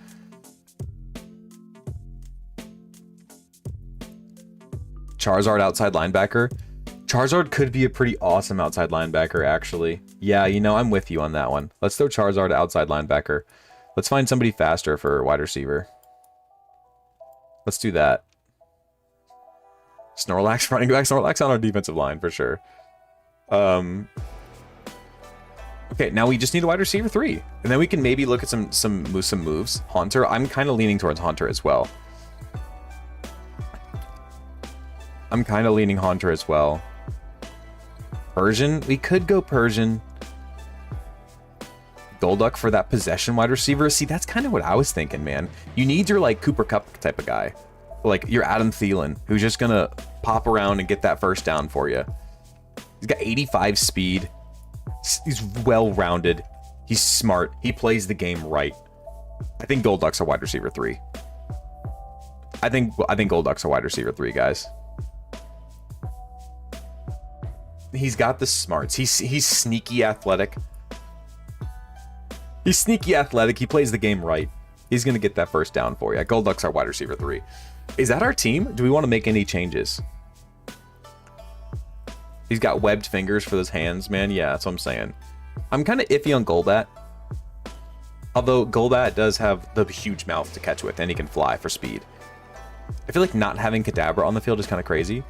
Charizard outside linebacker. Charizard could be a pretty awesome outside linebacker, actually. Yeah, you know, I'm with you on that one. Let's throw Charizard outside linebacker. Let's find somebody faster for wide receiver. Let's do that. Snorlax running back. Snorlax on our defensive line for sure. Okay, now we just need a wide receiver 3. And then we can maybe look at some moves. Haunter. I'm kind of leaning towards Haunter as well. Persian. We could go Persian. Golduck for that possession wide receiver. See, that's kind of what I was thinking, man. You need your, like, Cooper Kupp type of guy. Like, your Adam Thielen, who's just going to pop around and get that first down for you. He's got 85 speed. He's well-rounded. He's smart. He plays the game right. I think Golduck's a wide receiver 3. I think Golduck's a wide receiver 3, guys. He's got the smarts. He's sneaky athletic. He's sneaky athletic. He plays the game right. He's going to get that first down for you. Golduck's our wide receiver 3. Is that our team? Do we want to make any changes? He's got webbed fingers for those hands, man. Yeah, that's what I'm saying. I'm kind of iffy on Golbat. Although Golbat does have the huge mouth to catch with, and he can fly for speed. I feel like not having Kadabra on the field is kind of crazy.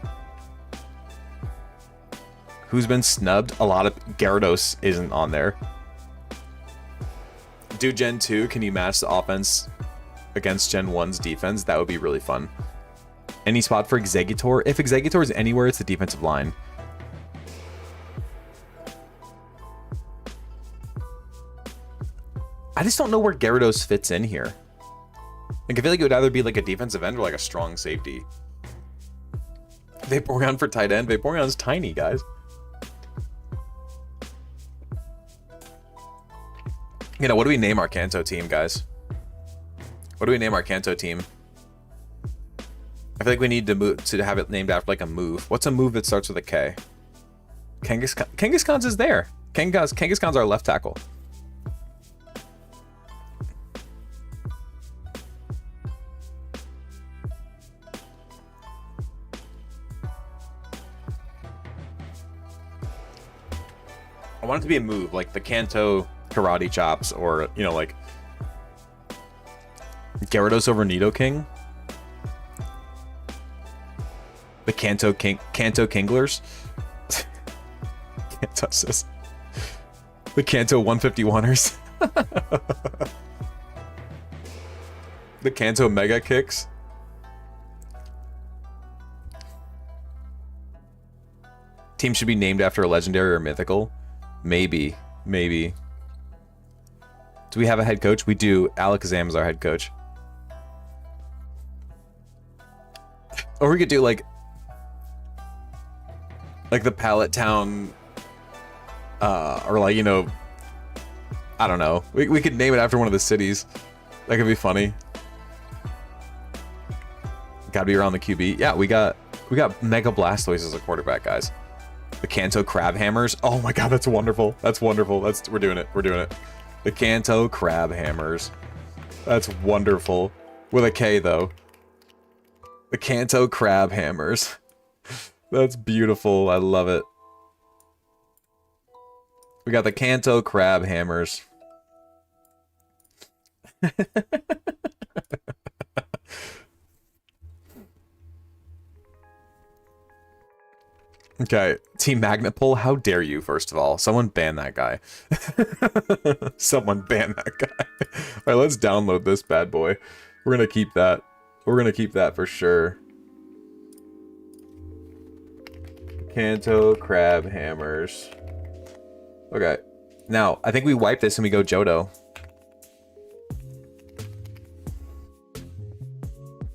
Who's been snubbed? A lot of... Gyarados isn't on there. Do Gen 2, can you match the offense against Gen 1's defense? That would be really fun. Any spot for Exeggutor? If Exeggutor is anywhere, it's the defensive line. I just don't know where Gyarados fits in here. Like, I feel like it would either be like a defensive end or like a strong safety. Vaporeon for tight end. Vaporeon's tiny, guys. You know, what do we name our Kanto team, guys? What do we name our Kanto team? I feel like we need to have it named after like a move. What's a move that starts with a K? Kangaskhan's is there. Kangaskhan's our left tackle. I want it to be a move, like the Kanto karate chops, or, you know, like Gyarados over Nidoking. The Kanto Kinglers. Can't touch this. The Kanto 151ers. The Kanto Mega Kicks. Team should be named after a legendary or mythical. Maybe. Maybe. Do we have a head coach? We do. Alakazam is our head coach. Or we could do like the Pallet Town, or like, you know, I don't know. We could name it after one of the cities. That could be funny. Gotta be around the QB. Yeah, we got Mega Blastoise as a quarterback, guys. The Kanto Crab Hammers. Oh my god, that's wonderful. That's wonderful. We're doing it. We're doing it. The Kanto Crab Hammers. That's wonderful. With a K though. The Kanto Crab Hammers. That's beautiful. I love it. We got the Kanto Crab Hammers. Okay, Team Magnet Pull, how dare you, first of all. Someone ban that guy. Someone ban that guy. Alright, let's download this bad boy. We're gonna keep that. We're gonna keep that for sure. Kanto Crab Hammers. Okay. Now, I think we wipe this and we go Johto.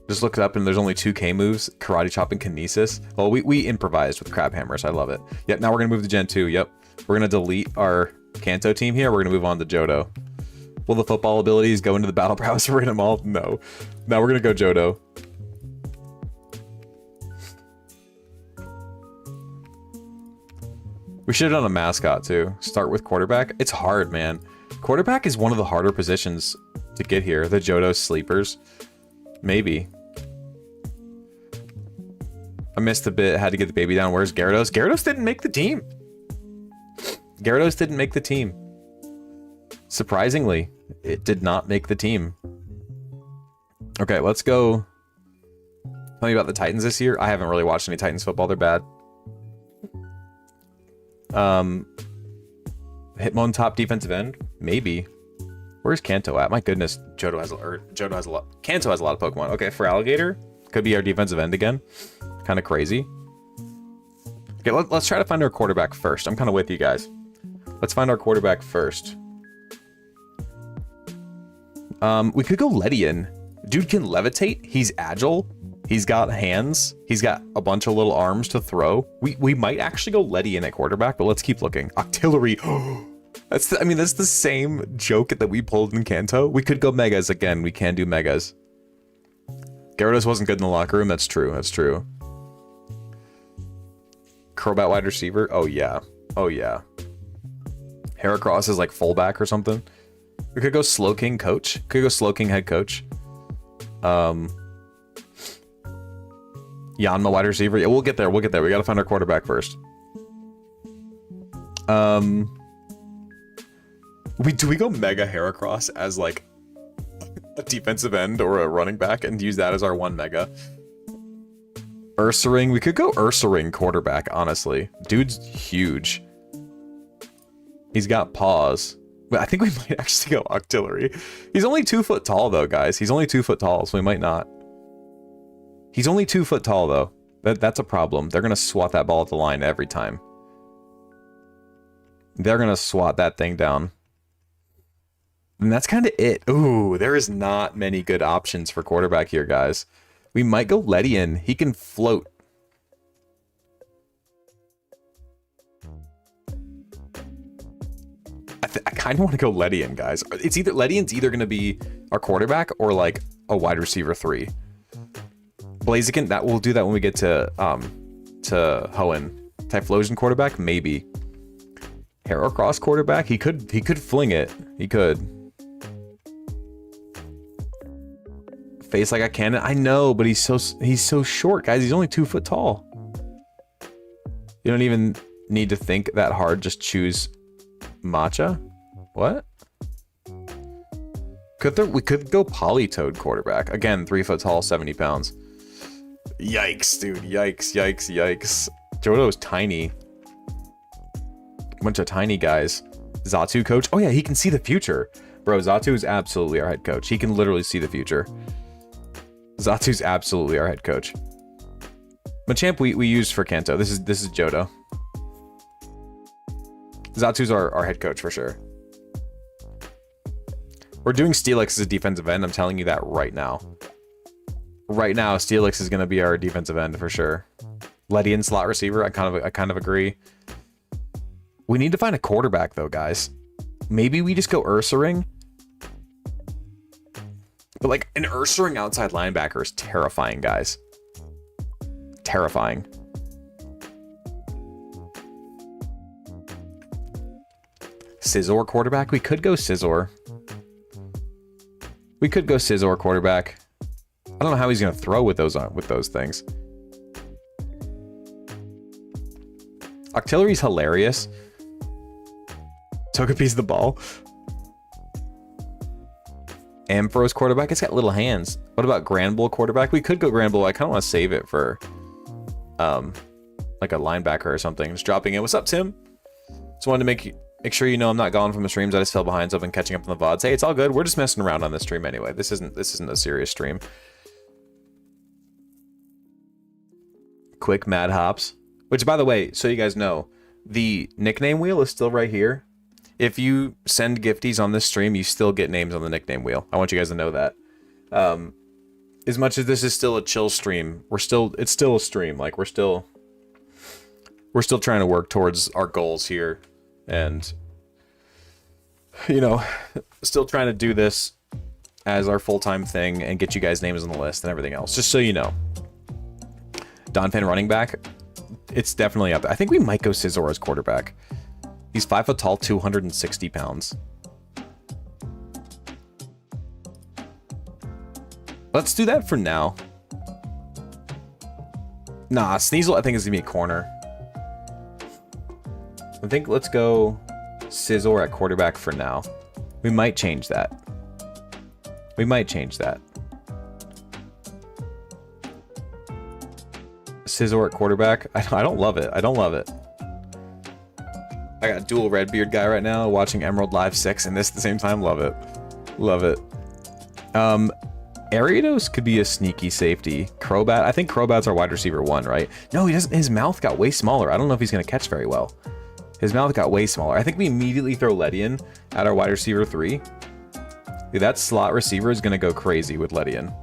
Just look it up and there's only 2K moves, Karate Chop and Kinesis. Well, we improvised with Crab Hammers. I love it. Yep, now we're going to move to Gen 2. Yep. We're going to delete our Kanto team here. We're going to move on to Johto. Will the football abilities go into the Battle Prowess Arena Mall? No. Now we're going to go Johto. We should have done a mascot too. Start with quarterback. It's hard, man. Quarterback is one of the harder positions to get here. The Johto sleepers. Maybe. I missed a bit. Had to get the baby down. Where's Gyarados? Gyarados didn't make the team. Gyarados didn't make the team. Surprisingly, it did not make the team. Okay, let's go. Tell me about the Titans this year. I haven't really watched any Titans football. They're bad. Hitmon top defensive end? Maybe. Where's Kanto at? My goodness, Johto has a lot. Kanto has a lot of Pokemon. Okay, for Alligator, could be our defensive end again. Kind of crazy. Okay, let's try to find our quarterback first. I'm kind of with you guys. Let's find our quarterback first. We could go Ledian. Dude can levitate. He's agile. He's got hands. He's got a bunch of little arms to throw. We might actually go Ledian at quarterback, but let's keep looking. Octillery. That's the same joke that we pulled in Kanto. We could go Megas again. We can do Megas. Gyarados wasn't good in the locker room. That's true. That's true. Crobat wide receiver. Oh yeah. Oh yeah. Heracross is like fullback or something. We could go Slowking coach. Could go Slowking head coach. Yanma wide receiver. Yeah, we'll get there. We'll get there. We gotta find our quarterback first. Do we go Mega Heracross as like a defensive end or a running back and use that as our one Mega? Ursaring. We could go Ursaring quarterback, honestly. Dude's huge. He's got paws. But I think we might actually go Octillery. He's only 2 foot tall though, guys. He's only 2 foot tall, so we might not. He's only 2 foot tall though. That's a problem. They're gonna swat that ball at the line every time. They're gonna swat that thing down. And that's kind of it. Ooh, there is not many good options for quarterback here, guys. We might go Ledian. He can float. I kind of want to go Ledian, guys. It's either Ledian's either going to be our quarterback or like a wide receiver 3. Blaziken, that we'll do that when we get to Hoenn. Typhlosion quarterback, maybe. Heracross quarterback, he could fling it. He could. Face like a cannon. I know, but he's so short, guys. He's only 2 foot tall. You don't even need to think that hard. Just choose Matcha. What? We could go Politoed quarterback again. 3 foot tall, 70 pounds. Yikes, dude. Yikes, yikes, yikes. Johto's tiny. Bunch of tiny guys. Xatu coach. Oh yeah, he can see the future. Bro, Xatu is absolutely our head coach. He can literally see the future. Xatu's absolutely our head coach. Machamp we used for Kanto. This is Johto. Zatsu's our head coach for sure. We're doing Steelix as a defensive end. I'm telling you that right now. Right now, Steelix is going to be our defensive end for sure. Letty in slot receiver. I kind of agree. We need to find a quarterback though, guys. Maybe we just go Ursaring. But like an Ursaring outside linebacker is terrifying, guys. Terrifying. Scizor quarterback. We could go Scizor. We could go Scizor quarterback. I don't know how he's going to throw with those things. Octillery's hilarious. Took a piece of the ball. Ampharos quarterback. It's got little hands. What about Granbull quarterback? We could go Granbull. I kind of want to save it for like a linebacker or something. Just dropping in. What's up, Tim? Just wanted to make sure you know I'm not gone from the streams. I just fell behind, so I've been catching up on the VODs. Hey, it's all good. We're just messing around on this stream anyway. This isn't a serious stream. Quick Mad Hops. Which, by the way, so you guys know, the nickname wheel is still right here. If you send gifties on this stream, you still get names on the nickname wheel. I want you guys to know that. As much as this is still a chill stream, it's still a stream. Like we're still trying to work towards our goals here, and you know, still trying to do this as our full-time thing and get you guys names on the list and everything else. Just so you know, Donphan running back, it's definitely up there. I think we might go Scizor as quarterback. He's 5 foot tall, 260 pounds. Let's do that for now. Nah, Sneasel I think is gonna be a corner. I think let's go Scizor at quarterback for now. We might change that. We might change that. Scizor at quarterback. I don't love it. I don't love it. I got dual Redbeard guy right now watching Emerald Live 6 and this at the same time. Love it. Love it. Ariados could be a sneaky safety. Crobat. I think Crobat's our wide receiver 1, right? No, he doesn't. His mouth got way smaller. I don't know if he's going to catch very well. His mouth got way smaller. I think we immediately throw Ledian at our wide receiver 3. Dude, that slot receiver is going to go crazy with Ledian.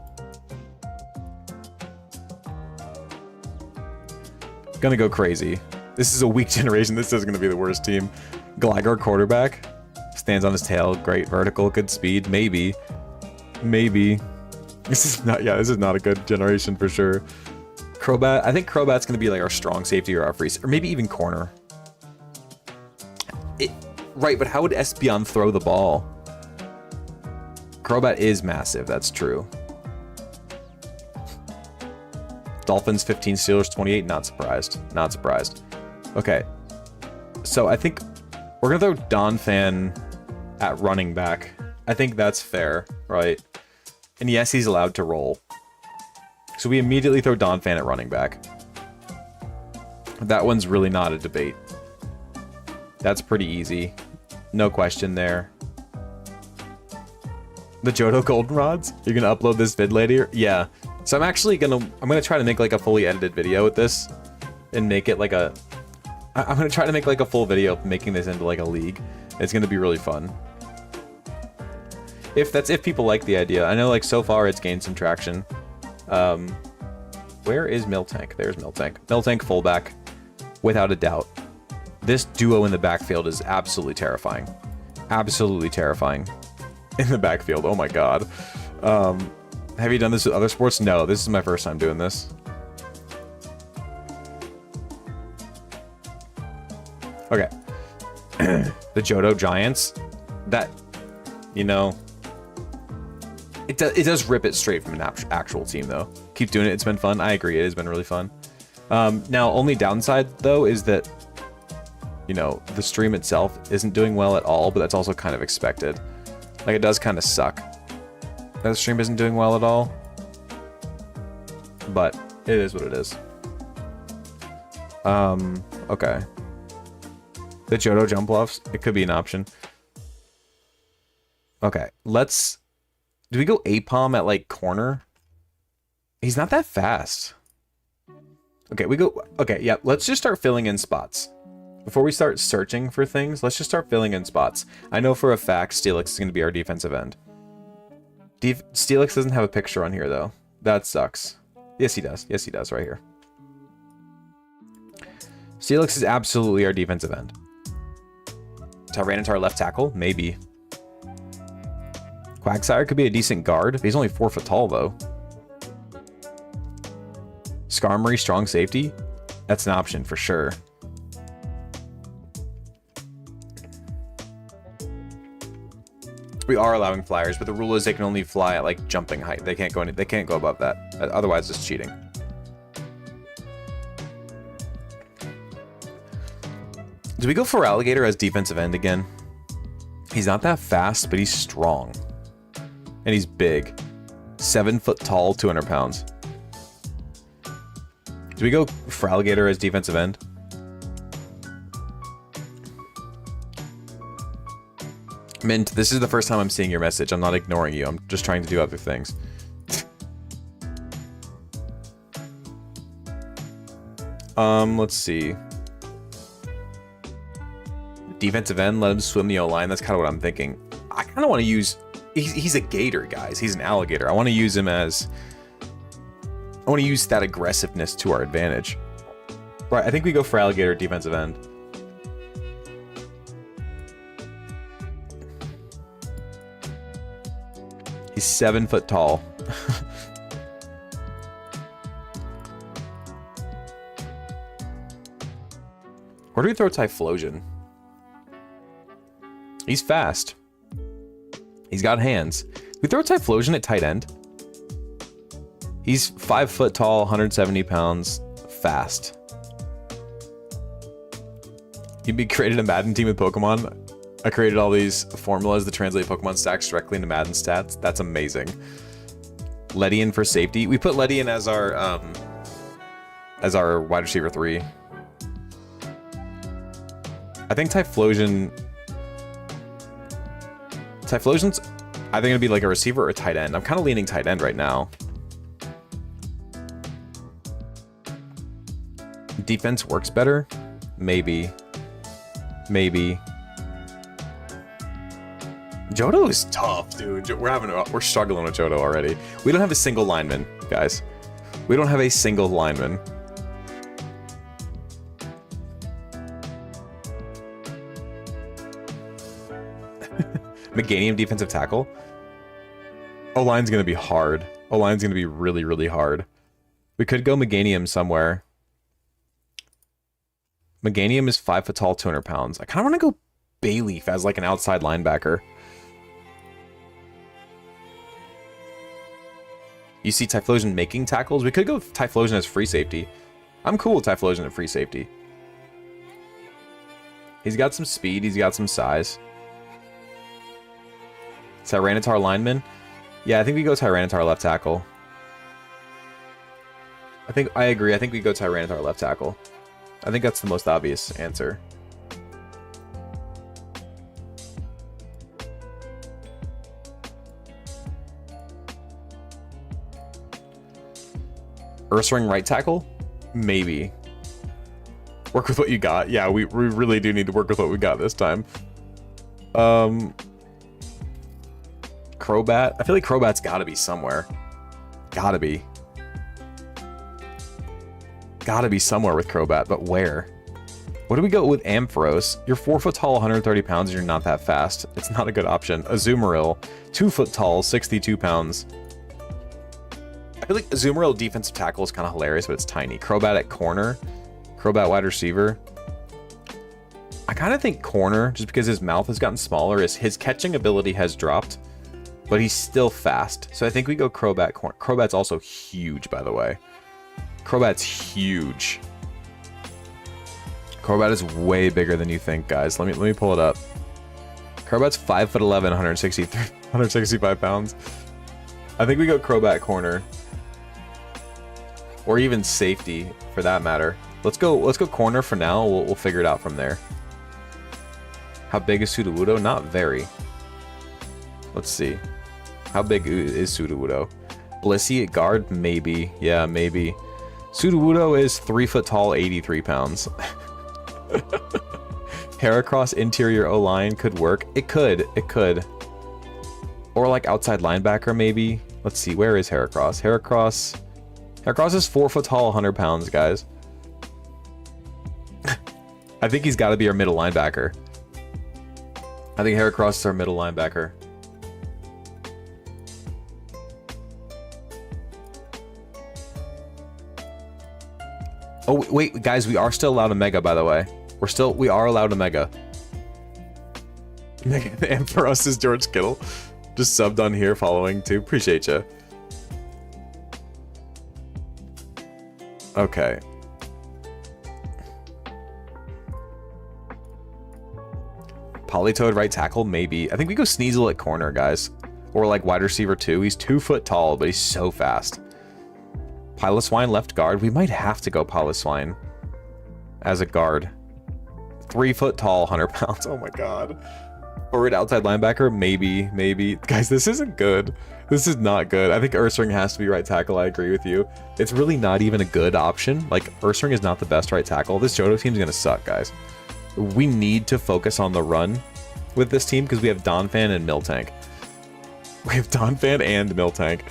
Gonna go crazy. This is a weak generation. This is going to be the worst team. Gligar quarterback. Stands on his tail. Great vertical. Good speed. Maybe. Maybe. This is not, yeah, this is not a good generation for sure. Crobat. I think Crobat's going to be like our strong safety or our free, or maybe even corner. Right, but how would Espeon throw the ball? Crobat is massive. That's true. Dolphins 15, Steelers 28. Not surprised. Not surprised. Okay. So I think we're going to throw Donphan at running back. I think that's fair, right? And yes, he's allowed to roll. So we immediately throw Donphan at running back. That one's really not a debate. That's pretty easy. No question there. The Johto Goldenrods? You're going to upload this vid later? Yeah. So I'm actually I'm gonna try to make like a fully edited video with this and make it like I'm gonna try to make like a full video of making this into like a league. It's gonna be really fun. If people like the idea. I know like so far it's gained some traction. Where is Miltank? There's Miltank. Miltank fullback, without a doubt. This duo in the backfield is absolutely terrifying. Absolutely terrifying. In the backfield, oh my god. Have you done this with other sports? No, this is my first time doing this. Okay. The Johto Giants. That, you know, it does rip it straight from an actual team, though. Keep doing it. It's been fun. I agree. It has been really fun. Now, only downside, though, is that, you know, the stream itself isn't doing well at all, but that's also kind of expected. Like, it does kind of suck that the stream isn't doing well at all. But it is what it is. Okay. The Johto jump offs, it could be an option. Okay, do we go Apom at like corner? He's not that fast. Okay, okay, yeah, let's just start filling in spots. Before we start searching for things, let's just start filling in spots. I know for a fact Steelix is going to be our defensive end. Steelix doesn't have a picture on here, though. That sucks. Yes, he does. Yes, he does, right here. Steelix is absolutely our defensive end. Tyranitar left tackle? Maybe. Quagsire could be a decent guard. He's only 4 foot tall, though. Skarmory, strong safety? That's an option for sure. We are allowing flyers, but the rule is they can only fly at like jumping height. They can't go above that. Otherwise, it's cheating. Do we go for Alligator as defensive end again? He's not that fast, but he's strong. And he's big. 7 foot tall, 200 pounds. Do we go for Alligator as defensive end? Mint, this is the first time I'm seeing your message. I'm not ignoring you. I'm just trying to do other things. Let's see. Defensive end, let him swim the O-line. That's kind of what I'm thinking. I kind of want to use... He's a gator, guys. He's an alligator. I want to use him as... I want to use that aggressiveness to our advantage. Right, I think we go for alligator defensive end. He's 7 foot tall. Where do we throw Typhlosion? He's fast. He's got hands. We throw Typhlosion at tight end. He's 5 foot tall, 170 pounds, fast. You'd be created a Madden team with Pokemon. I created all these formulas that translate Pokemon stacks directly into Madden stats. That's amazing. Ledian for safety. We put Ledian as our wide receiver 3. I think Typhlosion's either going to be like a receiver or a tight end. I'm kind of leaning tight end right now. Defense works better? Maybe. Maybe. Johto is tough, dude. We're struggling with Johto already. We don't have a single lineman, guys. We don't have a single lineman. Meganium defensive tackle. O-line's gonna be hard. O-line's gonna be really, really hard. We could go Meganium somewhere. Meganium is 5 foot tall, 200 pounds. I kind of want to go Bayleaf as like an outside linebacker. You see Typhlosion making tackles? We could go Typhlosion as free safety. I'm cool with Typhlosion at free safety. He's got some speed. He's got some size. Tyranitar lineman? Yeah, I think we go Tyranitar left tackle. I agree. I think we go Tyranitar left tackle. I think that's the most obvious answer. Ursaring right tackle? Maybe. Work with what you got. Yeah, we really do need to work with what we got this time. Crobat? I feel like Crobat's gotta be somewhere. Gotta be. Gotta be somewhere with Crobat, but where? What do we go with Ampharos? You're 4 foot tall, 130 pounds, and you're not that fast. It's not a good option. Azumarill, 2 foot tall, 62 pounds. I feel like Azumarill defensive tackle is kind of hilarious, but it's tiny. Crobat at corner. Crobat wide receiver. I kind of think corner, just because his mouth has gotten smaller, his catching ability has dropped, but he's still fast. So I think we go Crobat corner. Crobat's also huge, by the way. Crobat's huge. Crobat is way bigger than you think, guys. Let me pull it up. Crobat's 5'11", 165 pounds. I think we go Crobat corner. Or even safety, for that matter. Let's go corner for now. We'll figure it out from there. How big is Sudowoodo? Not very. Let's see. How big is Sudowoodo? Blissey at guard? Maybe. Yeah, maybe. Sudowoodo is 3 foot tall, 83 pounds. Heracross interior O-line could work. It could. It could. Or like outside linebacker maybe. Let's see. Where is Heracross? Heracross is 4 foot tall, 100 pounds, guys. I think he's got to be our middle linebacker. I think Heracross is our middle linebacker. Oh, wait, guys, we are still allowed a mega, by the way. We are allowed a mega. And for us is George Kittle. Just subbed on here following too. Appreciate you. Okay. Polytoad right tackle, maybe. I think we go Sneasel at corner, guys. Or like wide receiver 2. He's 2 foot tall, but he's so fast. Piloswine left guard. We might have to go Piloswine as a guard. 3 foot tall, 100 pounds. Oh my god. Forward outside linebacker, maybe. Guys, this isn't good. This is not good. I think Ursaring has to be right tackle. I agree with you. It's really not even a good option. Like, Ursaring is not the best right tackle. This Johto team's gonna suck, guys. We need to focus on the run with this team because we have Donphan and Miltank. We have Donphan and Miltank.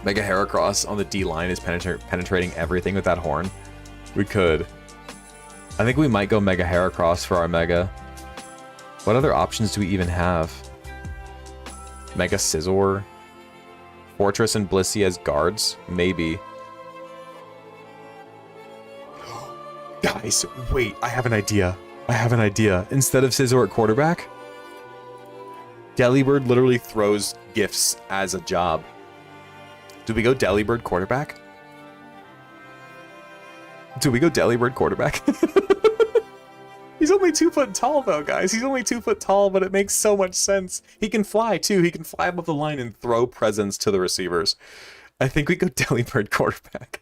Mega Heracross on the D line is penetrating everything with that horn. We could. I think we might go Mega Heracross for our Mega. What other options do we even have? Mega Scizor? Fortress and Blissey as guards? Maybe. Guys, wait, I have an idea. Instead of Scizor at quarterback, Delibird literally throws gifts as a job. Do we go Delibird quarterback? He's only 2 foot tall though, guys. He's only 2 foot tall, but it makes so much sense. He can fly too. He can fly above the line and throw presents to the receivers. I think we go Delibird quarterback.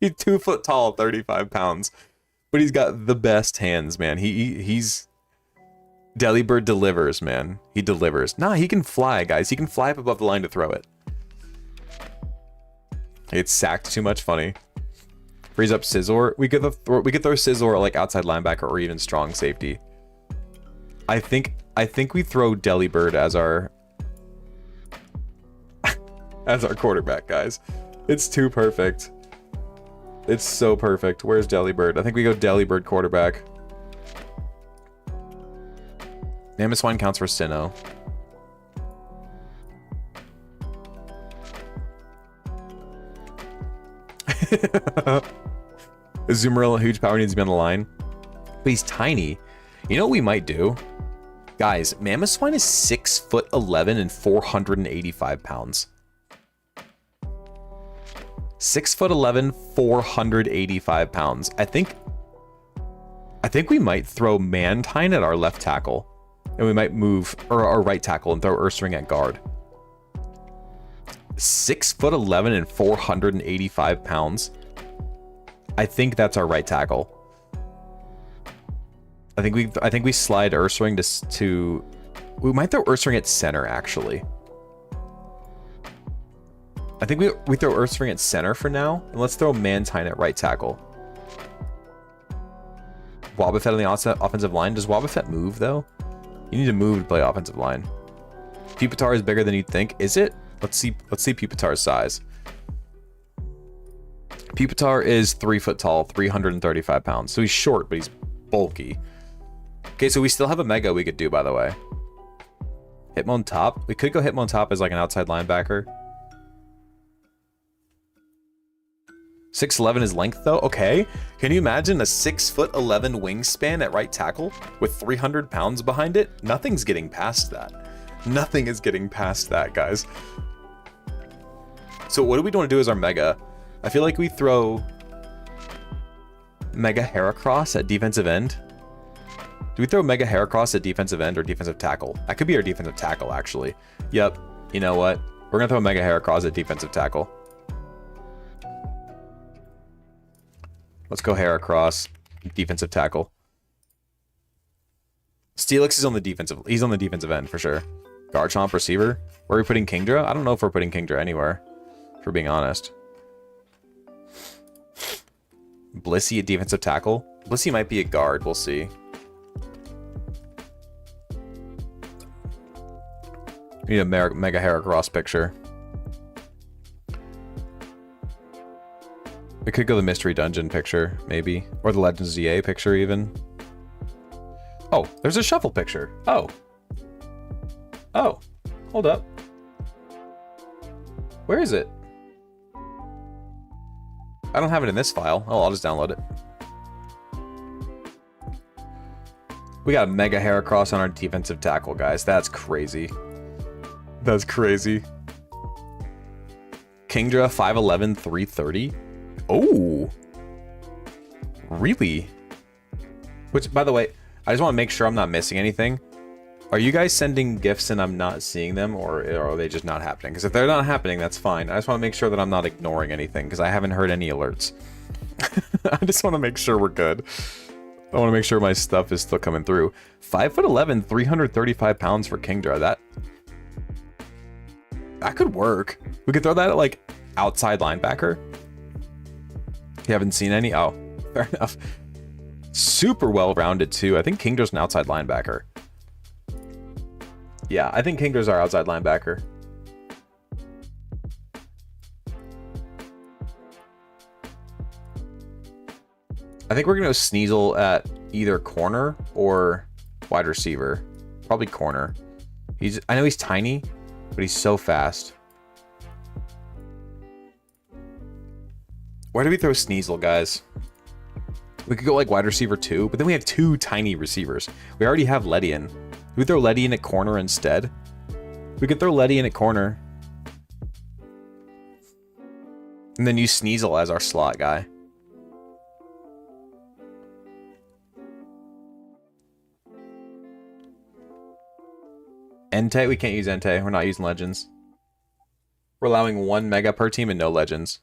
He's 2 foot tall, 35 pounds. But he's got the best hands, man. He's... Delibird delivers, man. He delivers. Nah, he can fly, guys. He can fly up above the line to throw it. It's sacked too much. Funny. Frees up Scizor. We could throw Scizor like outside linebacker or even strong safety. I think we throw Delibird as our quarterback, guys. It's too perfect. It's so perfect. Where's Delibird? I think we go Delibird quarterback. Mamoswine counts for Sinnoh. Azumarill, huge power, needs to be on the line. But he's tiny. You know what we might do? Guys, Mamoswine is 6'11" and 485 pounds. 6'11", 485 pounds. I think we might throw Mantine at our left tackle. And we might move our right tackle and throw Ursaring at guard. 6'11" and 485 pounds. I think that's our right tackle. I think we slide Ursaring to we might throw Ursaring at center actually. I think we throw Ursaring at center for now, and let's throw Mantine at right tackle. Wobbuffet on the offensive line. Does Wobbuffet move though? You need to move to play offensive line. Pupitar is bigger than you'd think. Is it? Let's see Pupitar's size. Pupitar is 3 foot tall, 335 pounds. So he's short, but he's bulky. Okay, so we still have a Mega we could do, by the way. Hitmontop. We could go Hitmontop as like an outside linebacker. 6'11" is length though. Okay. Can you imagine a 6'11" wingspan at right tackle with 300 pounds behind it? Nothing's getting past that. Nothing is getting past that, guys. So what do we want to do as our Mega? I feel like we throw Mega Heracross at defensive end. Do we throw Mega Heracross at defensive end or defensive tackle? That could be our defensive tackle, actually. Yep. You know what? We're going to throw Mega Heracross at defensive tackle. Let's go Heracross, defensive tackle. Steelix is on the defensive. He's on the defensive end for sure. Garchomp receiver. Where are we putting Kingdra? I don't know if we're putting Kingdra anywhere, if we're being honest. Blissey at defensive tackle. Blissey might be a guard. We'll see. We need a Mega Heracross picture. We could go the Mystery Dungeon picture, maybe. Or the Legends of ZA picture, even. Oh, there's a shuffle picture. Oh. Oh. Hold up. Where is it? I don't have it in this file. Oh, I'll just download it. We got a Mega Heracross on our defensive tackle, guys. That's crazy. That's crazy. Kingdra, 5'11", 330. Oh. Really? Which, by the way, I just want to make sure I'm not missing anything. Are you guys sending gifts and I'm not seeing them, or are they just not happening? Because if they're not happening, that's fine. I just want to make sure that I'm not ignoring anything, because I haven't heard any alerts. I just want to make sure we're good. I want to make sure my stuff is still coming through. 5'11", 335 pounds for Kingdra. That could work. We could throw that at, like, outside linebacker. You haven't seen any? Oh, fair enough. Super well-rounded, too. I think Kingdra's an outside linebacker. Yeah, I think Kingdra's our outside linebacker. I think we're going to Sneasel at either corner or wide receiver. Probably corner. I know he's tiny, but he's so fast. Where do we throw Sneasel, guys? We could go like wide receiver 2, but then we have 2 tiny receivers. We already have Letty in. We throw Letty in at corner instead. We could throw Letty in at corner. And then use Sneasel as our slot guy. Entei? We can't use Entei. We're not using Legends. We're allowing 1 Mega per team and no Legends.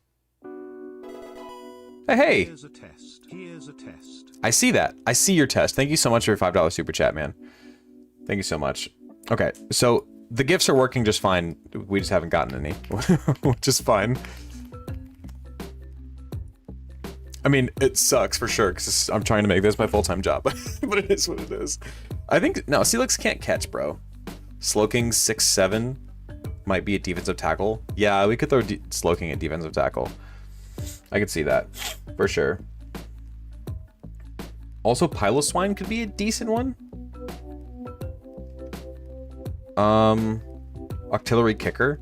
Hey! Here's a test. Here's a test. I see that. I see your test. Thank you so much for your $5 super chat, man. Thank you so much. Okay, so the gifts are working just fine. We just haven't gotten any, which is fine. I mean, it sucks for sure, because I'm trying to make this my full-time job, but it is what it is. I think, no, Celix can't catch, bro. Slowking 6'7" might be a defensive tackle. Yeah, we could throw Slowking at defensive tackle. I could see that, for sure. Also, Piloswine could be a decent one. Artillery Kicker.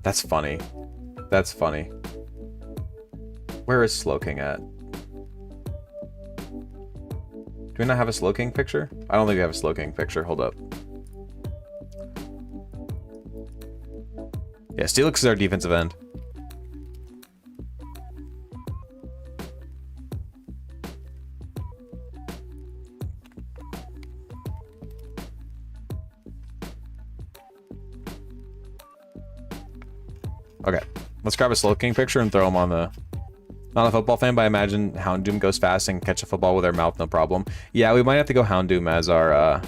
That's funny. That's funny. Where is Slowking at? Do we not have a Slowking picture? I don't think we have a Slowking picture. Hold up. Yeah, Steelix is our defensive end. Okay, let's grab a Slowking picture and throw him on the... Not a football fan, but I imagine Houndoom goes fast and catch a football with their mouth, no problem. Yeah, we might have to go Houndoom as our,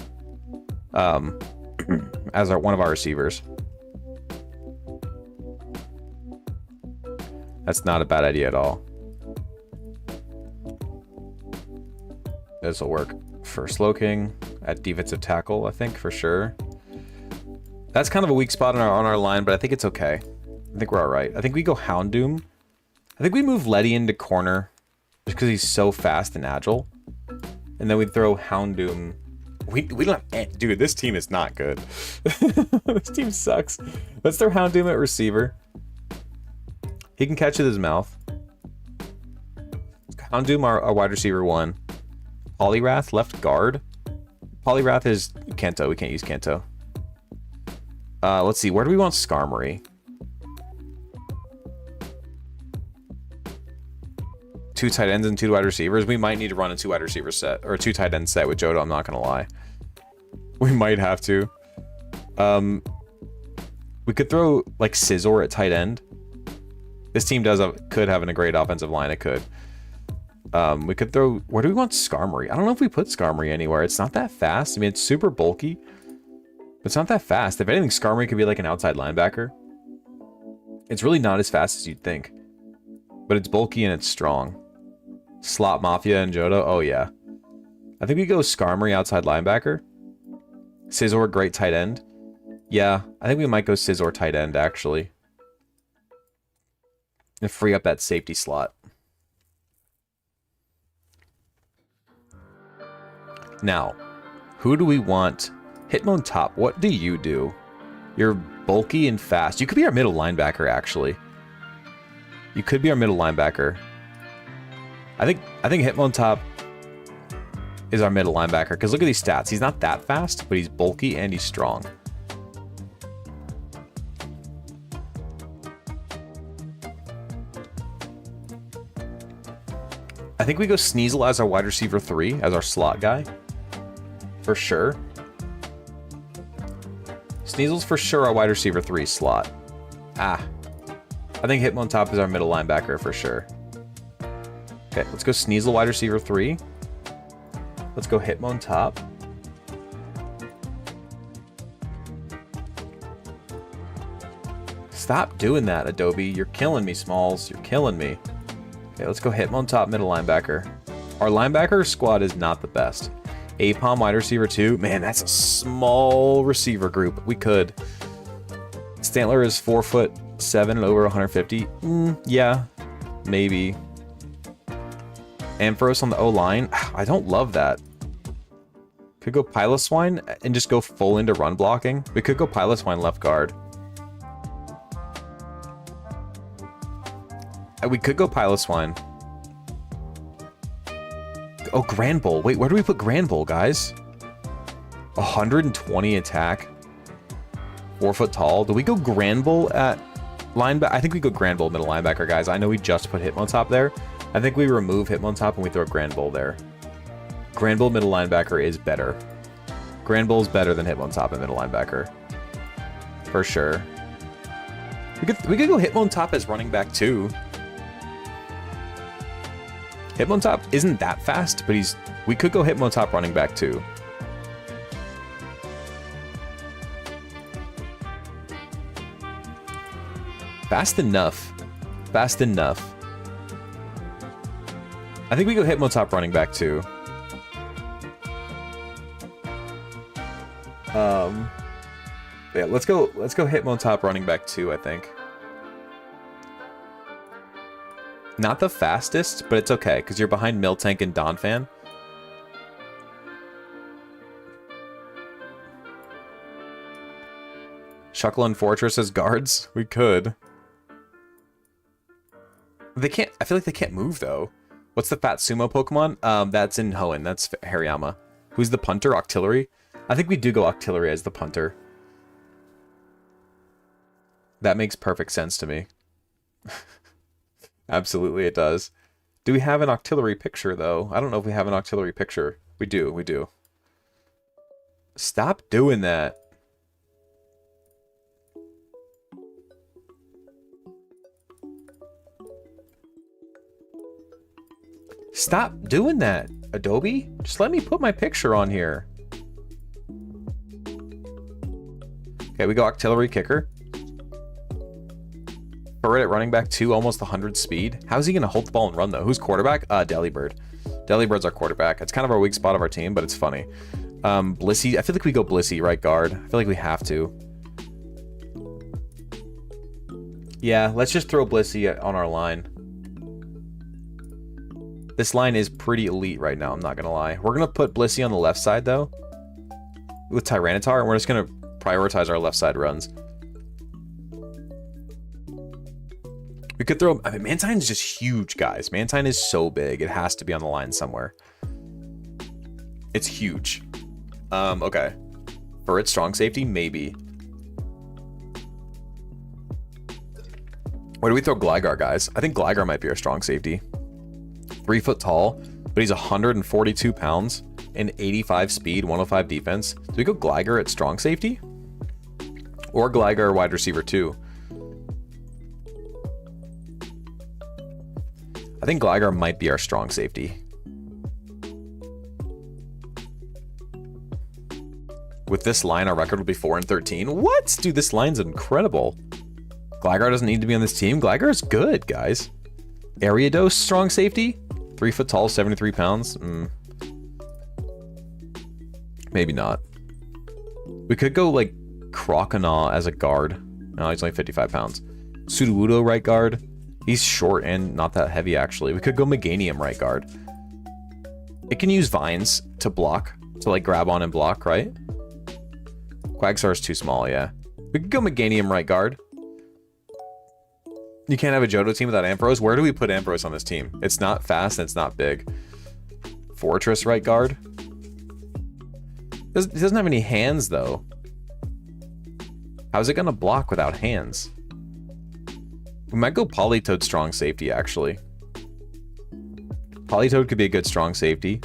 as one of our receivers. That's not a bad idea at all. This will work for Slowking at defensive tackle, I think, for sure. That's kind of a weak spot on our line, but I think it's okay. I think we're all right. I think we go Houndoom. I think we move Letty into corner just because he's so fast and agile. And then we throw Houndoom. We don't have... Dude, this team is not good. This team sucks. Let's throw Houndoom at receiver. He can catch with his mouth. Houndoom, our wide receiver 1. Poliwrath, left guard. Poliwrath is Kanto. We can't use Kanto. Let's see. Where do we want Skarmory? 2 tight ends and 2 wide receivers. We might need to run a 2 wide receiver set. Or a 2 tight end set with Johto, I'm not going to lie. We might have to. We could throw, like, Scizor at tight end. This team could have a great offensive line. It could. We could throw... Where do we want Skarmory? I don't know if we put Skarmory anywhere. It's not that fast. I mean, it's super bulky. But it's not that fast. If anything, Skarmory could be like an outside linebacker. It's really not as fast as you'd think. But it's bulky and it's strong. Slot Mafia and Jodo. Oh, yeah. I think we go Skarmory outside linebacker. Scizor, great tight end. Yeah, I think we might go Scizor tight end, actually. And free up that safety slot. Now, who do we want? Hitmontop, what do you do? You're bulky and fast. You could be our middle linebacker, actually. You could be our middle linebacker. I think Hitmontop is our middle linebacker, because look at these stats. He's not that fast, but he's bulky and he's strong. I think we go Sneasel as our wide receiver 3, as our slot guy. For sure. Sneasel's for sure our wide receiver 3 slot. I think Hitmontop is our middle linebacker for sure. Okay, let's go Sneasel wide receiver 3. Let's go Hitmontop. Stop doing that, Adobe. You're killing me, Smalls. You're killing me. Okay, let's go Hitmontop middle linebacker. Our linebacker squad is not the best. Apom wide receiver 2. Man, that's a small receiver group. We could. Stantler is 4'7" and over 150. Yeah, maybe. Ampharos on the O-line. I don't love that. Could go Piloswine and just go full into run blocking. We could go Piloswine left guard. We could go Piloswine. Oh, Granbull. Wait, where do we put Granbull, guys? 120 attack. 4 foot tall. Do we go Granbull at linebacker? I think we go Granbull middle linebacker, guys. I know we just put Hitmontop there. I think we remove Hitmontop and we throw Granbull there. Granbull middle linebacker is better. Granbull is better than Hitmontop and middle linebacker. For sure. We could go Hitmontop as running back too. Hitmontop isn't that fast, but we could go Hitmontop running back too. Fast enough. Fast enough. I think we go Hitmontop running back too. Yeah, let's go Hitmontop running back too, I think. Not the fastest, but it's okay, because you're behind Miltank and Donphan. Shuckle and Fortress as guards? We could. They can't... I feel like they can't move, though. What's the fat sumo Pokemon? That's in Hoenn. That's Hariyama. Who's the punter? Octillery? I think we do go Octillery as the punter. That makes perfect sense to me. Absolutely it does. Do we have an Octillery picture, though? I don't know if we have an Octillery picture. We do, we do. Stop doing that. Stop doing that, Adobe. Just let me put my picture on here. Okay, we go Octillery kicker. Burrit at running back 2, almost 100 speed. How's he going to hold the ball and run, though? Who's quarterback? Delibird. Delibird's our quarterback. It's kind of our weak spot of our team, but it's funny. Blissey. I feel like we go Blissey, right guard. I feel like we have to. Yeah, let's just throw Blissey on our line. This line is pretty elite right now, I'm not going to lie. We're going to put Blissey on the left side, though, with Tyranitar, and we're just going to prioritize our left side runs. We could throw... I mean, Mantine's just huge, guys. Mantine is so big. It has to be on the line somewhere. It's huge. Okay. For its strong safety, maybe. Where do we throw Gligar, guys? I think Gligar might be our strong safety. 3 foot tall, but he's 142 pounds and 85 speed, 105 defense. Do we go Gligar at strong safety? Or Gligar wide receiver 2? I think Gligar might be our strong safety. With this line, our record will be 4-13. What? Dude, this line's incredible. Gligar doesn't need to be on this team. Gligar is good, guys. Ariados, strong safety? 3 foot tall, 73 pounds? Maybe not. We could go, like, Croconaw as a guard. No, he's only 55 pounds. Sudowoodo right guard. He's short and not that heavy, actually. We could go Meganium right guard. It can use vines to block, to, like, grab on and block, right? Quagsar's too small, yeah. We could go Meganium right guard. You can't have a Johto team without Ampharos. Where do we put Ampharos on this team? It's not fast and it's not big. Fortress right guard. He doesn't have any hands, though. How's it gonna block without hands? We might go Politoed strong safety, actually. Politoed could be a good strong safety.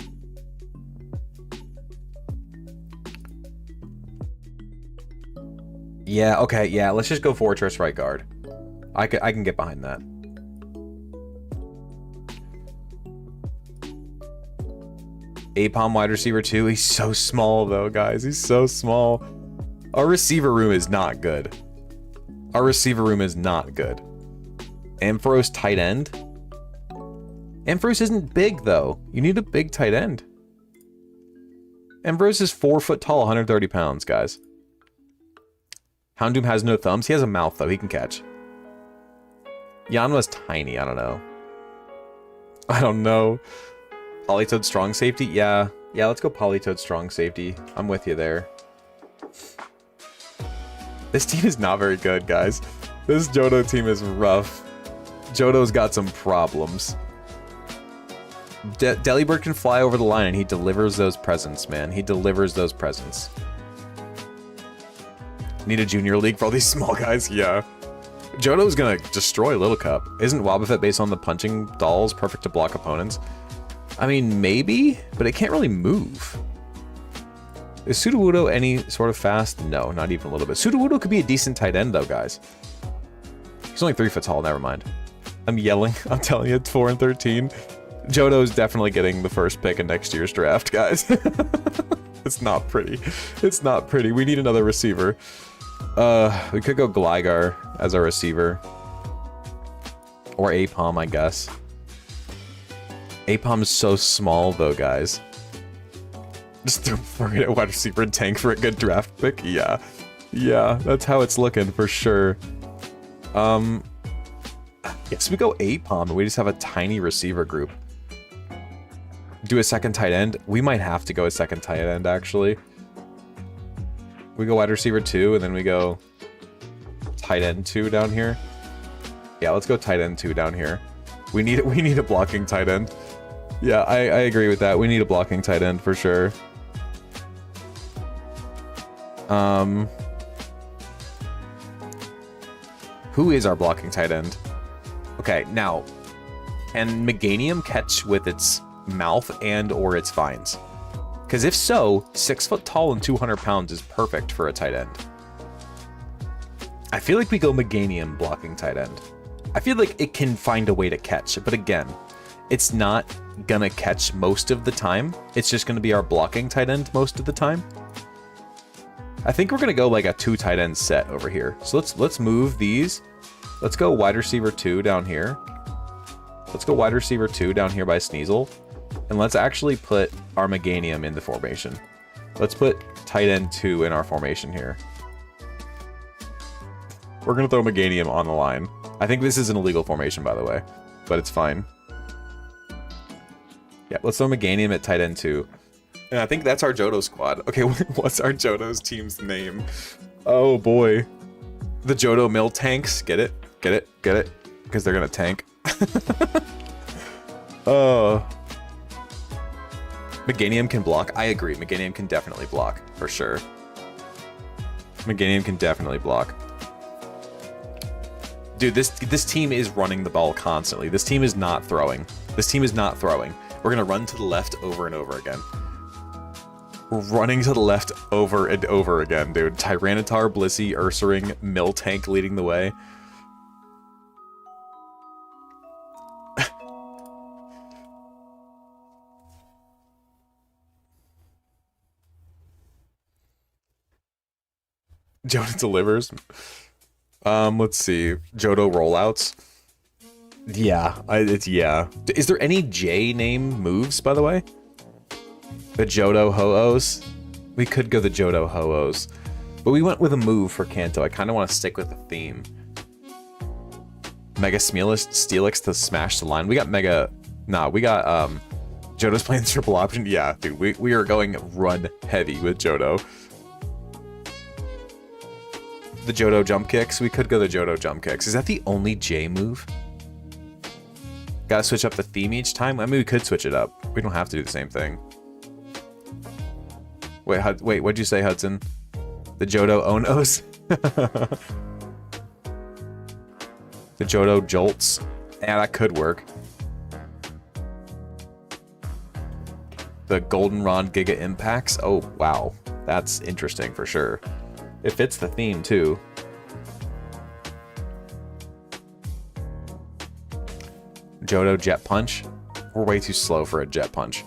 Yeah, okay, yeah, let's just go Fortress right guard. I can get behind that. Apom wide receiver 2. He's so small, though, guys. He's so small. Our receiver room is not good. Our receiver room is not good. Ampharos tight end. Ampharos isn't big, though. You need a big tight end. Ampharos is 4 foot tall, 130 pounds, guys. Houndoom has no thumbs. He has a mouth, though. He can catch. Yanma's tiny. I don't know. I don't know. Politoed strong safety? Yeah. Yeah, let's go Politoed strong safety. I'm with you there. This team is not very good, guys. This Johto team is rough. Johto's got some problems. Delibird can fly over the line and he delivers those presents, man. He delivers those presents. Need a junior league for all these small guys? Yeah. Johto's gonna destroy Little Cup. Isn't Wobbuffet based on the punching dolls perfect to block opponents? I mean, maybe, but it can't really move. Is Sudowoodo any sort of fast? No, not even a little bit. Sudowoodo could be a decent tight end, though, guys. He's only 3 foot tall, never mind. I'm yelling. I'm telling you, it's 4 and 13. Johto's definitely getting the first pick in next year's draft, guys. It's not pretty. It's not pretty. We need another receiver. We could go Gligar as our receiver. Or Apom, I guess. Apom is so small, though, guys. Just throw it at wide receiver and tank for a good draft pick? Yeah. Yeah, that's how it's looking, for sure. Yes, we go Apom, and we just have a tiny receiver group. Do a second tight end? We might have to go a second tight end, actually. We go wide receiver 2, and then we go tight end 2 down here. Yeah, let's go tight end 2 down here. We need a blocking tight end. Yeah, I agree with that. We need a blocking tight end for sure. Who is our blocking tight end? Okay, now, can Meganium catch with its mouth and or its vines? Because if so, 6 foot tall and 200 pounds is perfect for a tight end. I feel like we go Meganium blocking tight end. I feel like it can find a way to catch, but again, it's not gonna catch most of the time. It's just gonna be our blocking tight end most of the time. I think we're gonna go like a 2 tight end set over here. So let's move these. Let's go wide receiver 2 down here. Let's go wide receiver 2 down here by Sneasel. And let's actually put our Meganium in the formation. Let's put tight end 2 in our formation here. We're gonna throw Meganium on the line. I think this is an illegal formation, by the way, but it's fine. Yeah, let's throw Meganium at tight end 2. And I think that's our Johto squad. Okay, what's our Johto's team's name? Oh boy. The Johto Mill Tanks. Get it? Get it? Get it? Because they're gonna tank. Oh. Meganium can block. I agree. Meganium can definitely block, for sure. Meganium can definitely block. Dude, this team is running the ball constantly. This team is not throwing. This team is not throwing. We're gonna run to the left over and over again. We're running to the left over and over again, dude. Tyranitar, Blissey, Ursaring, Miltank leading the way. Johto delivers. Let's see. Johto rollouts. Yeah, it's yeah. Is there any J name moves, by the way? The Johto Ho-Ohs? We could go the Johto Ho-Ohs. But we went with a move for Kanto. I kind of want to stick with the theme. Mega Steelix to smash the line. We got Mega... Nah, we got Johto's playing triple option. Yeah, dude, we are going run heavy with Johto. The Johto jump kicks. We could go the Johto jump kicks. Is that the only J move? Gotta switch up the theme each time? I mean, we could switch it up. We don't have to do the same thing. Wait, what'd you say, Hudson? The Johto Onos? The Johto Jolts? Yeah, that could work. The Goldenrod Giga Impacts? Oh, wow. That's interesting for sure. It fits the theme, too. Johto Jet Punch? We're way too slow for a Jet Punch.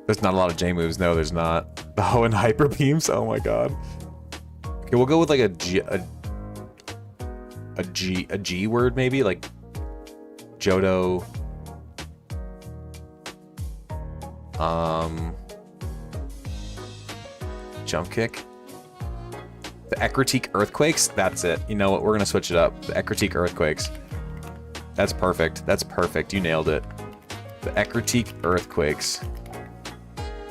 There's not a lot of J moves. No, there's not. The Hoenn Hyper Beams? Oh my god. Okay, we'll go with like a G word maybe? Like Johto... Jump kick. The Ekritique Earthquakes? That's it. You know what? We're gonna switch it up. The Ekritique Earthquakes. That's perfect. That's perfect. You nailed it. The Ekritique Earthquakes.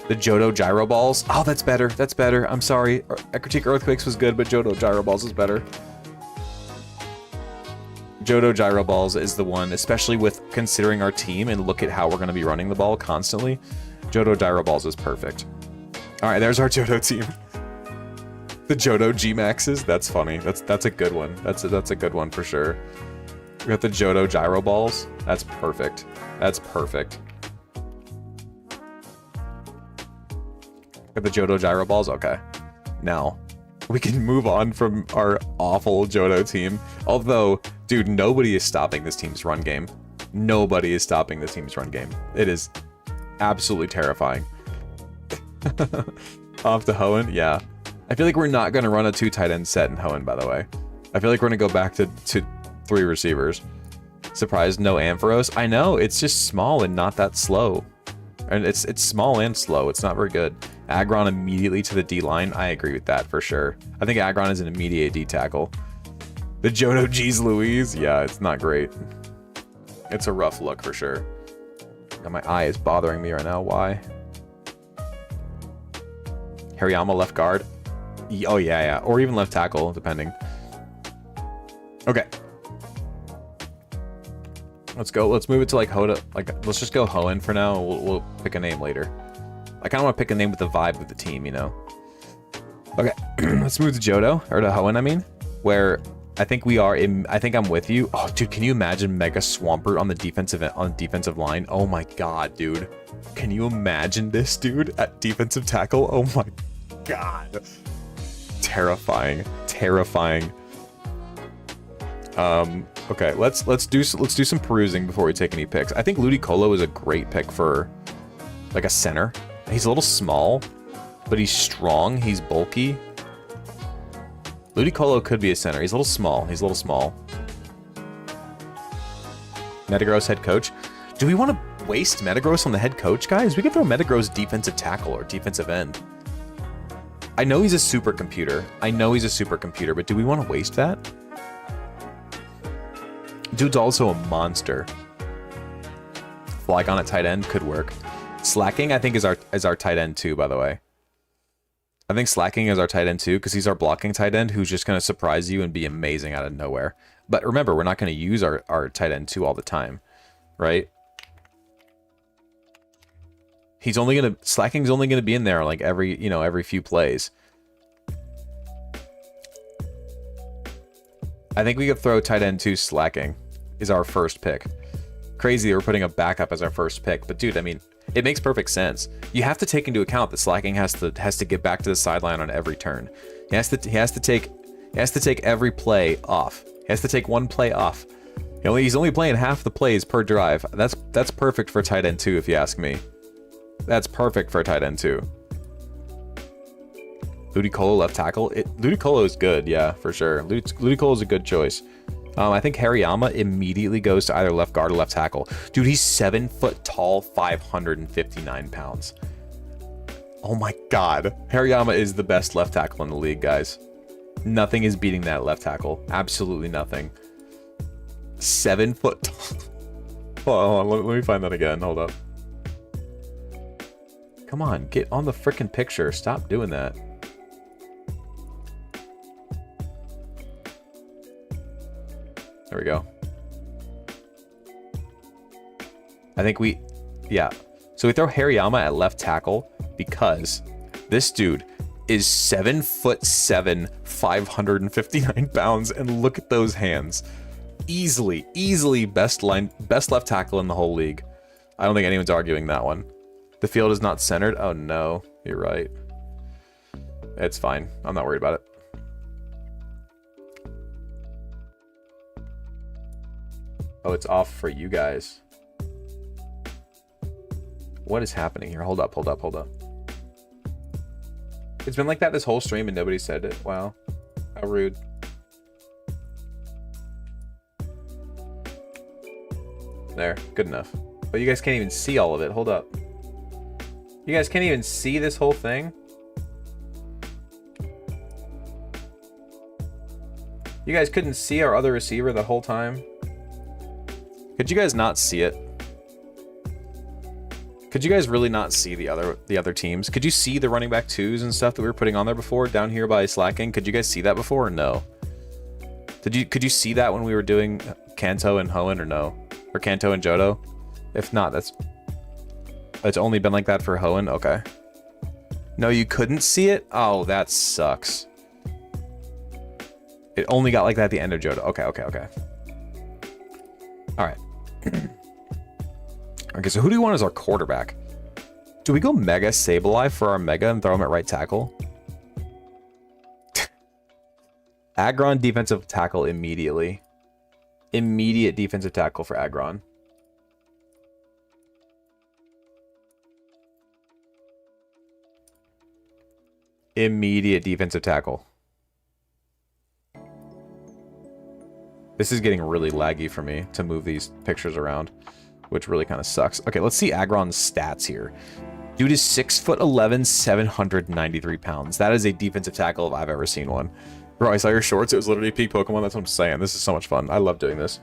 The Johto Gyro Balls. Oh, that's better. That's better. I'm sorry. Ekritique Earthquakes was good, but Johto Gyro Balls is better. Johto Gyro Balls is the one, especially with considering our team and look at how we're going to be running the ball constantly. Johto Gyro Balls is perfect. All right, there's our Johto team. The Johto G-Maxes. That's funny. That's a good one. That's a good one for sure. We got the Johto Gyro Balls. That's perfect. That's perfect. Got the Johto Gyro Balls? Okay. Now, we can move on from our awful Johto team. Although, dude, nobody is stopping this team's run game. Nobody is stopping this team's run game. It is absolutely terrifying. Off to Hoenn? Yeah. I feel like we're not going to run a 2 tight end set in Hoenn, by the way. I feel like we're going to go back to 3 receivers. Surprised no Ampharos? I know, it's just small and not that slow. And it's small and slow. It's not very good. Aggron immediately to the D-line. I agree with that for sure. I think Aggron is an immediate D-tackle. The Johto G's Louise? Yeah, it's not great. It's a rough look for sure. And my eye is bothering me right now. Why? Hariyama left guard? Oh, yeah. Or even left tackle, depending. Okay. Let's go. Let's move it to like Hoda. Like, let's just go Hoenn for now. We'll pick a name later. I kind of want to pick a name with the vibe of the team, you know. Okay, let's move to Johto or to Hoenn. I mean, where I think we are. I think I'm with you. Oh, dude, can you imagine Mega Swampert on the defensive line? Oh my god, dude. Can you imagine this, dude, at defensive tackle? Oh my god. Terrifying. Terrifying. Okay, let's do some perusing before we take any picks. I think Ludicolo is a great pick for like a center. He's a little small, but he's strong. He's bulky. Ludicolo could be a center. He's a little small. Metagross head coach. Do we want to waste Metagross on the head coach, guys? We could throw Metagross defensive tackle or defensive end. I know he's a supercomputer. But do we want to waste that? Dude's also a monster. Flygon at tight end could work. Slacking, I think, is our tight end too, by the way. I think Slacking is our tight end too, because he's our blocking tight end who's just going to surprise you and be amazing out of nowhere. But remember, we're not going to use our tight end too all the time, right? Slacking's only going to be in there like every few plays. I think we could throw tight end 2 Slacking is our first pick. Crazy that we're putting a backup as our first pick, but dude, I mean, it makes perfect sense. You have to take into account that Slacking has to get back to the sideline on every turn. He has to take every play off. He has to take one play off. He's only playing half the plays per drive. That's perfect for tight end 2, if you ask me. That's perfect for tight end 2. Ludicolo left tackle. Ludicolo is good, yeah, for sure. Ludicolo is a good choice. I think Hariyama immediately goes to either left guard or left tackle. Dude, he's 7 foot tall, 559 pounds. Oh my god. Hariyama is the best left tackle in the league, guys. Nothing is beating that left tackle. Absolutely nothing. 7 foot tall. Hold on, let me find that again. Hold up. Come on, get on the frickin' picture. Stop doing that. There we go. I think yeah. So we throw Hariyama at left tackle because this dude is 7'7", 559 pounds, and look at those hands. Easily best left tackle in the whole league. I don't think anyone's arguing that one. The field is not centered. Oh no, you're right. It's fine. I'm not worried about it. Oh, it's off for you guys. What is happening here? Hold up. It's been like that this whole stream and nobody said it. Wow. How rude. There. Good enough. But you guys can't even see all of it. Hold up. You guys can't even see this whole thing? You guys couldn't see our other receiver the whole time? Could you guys not see it? Could you guys really not see the other teams? Could you see the running back twos and stuff that we were putting on there before down here by slacking? Could you guys see that before or no? Could you see that when we were doing Kanto and Hoenn or no? Or Kanto and Johto? If not, it's only been like that for Hoenn? Okay. No, you couldn't see it? Oh, that sucks. It only got like that at the end of Johto. Okay. Alright. Okay, so who do we want as our quarterback? Do we go Mega Sableye for our Mega and throw him at right tackle? Aggron defensive tackle immediately. Immediate defensive tackle for Aggron. Immediate defensive tackle. This is getting really laggy for me to move these pictures around, which really kind of sucks. Okay, let's see Aggron's stats here. Dude is 6'11", 793 pounds. That is a defensive tackle if I've ever seen one. Bro, I saw your shorts. It was literally peak Pokemon. That's what I'm saying. This is so much fun. I love doing this.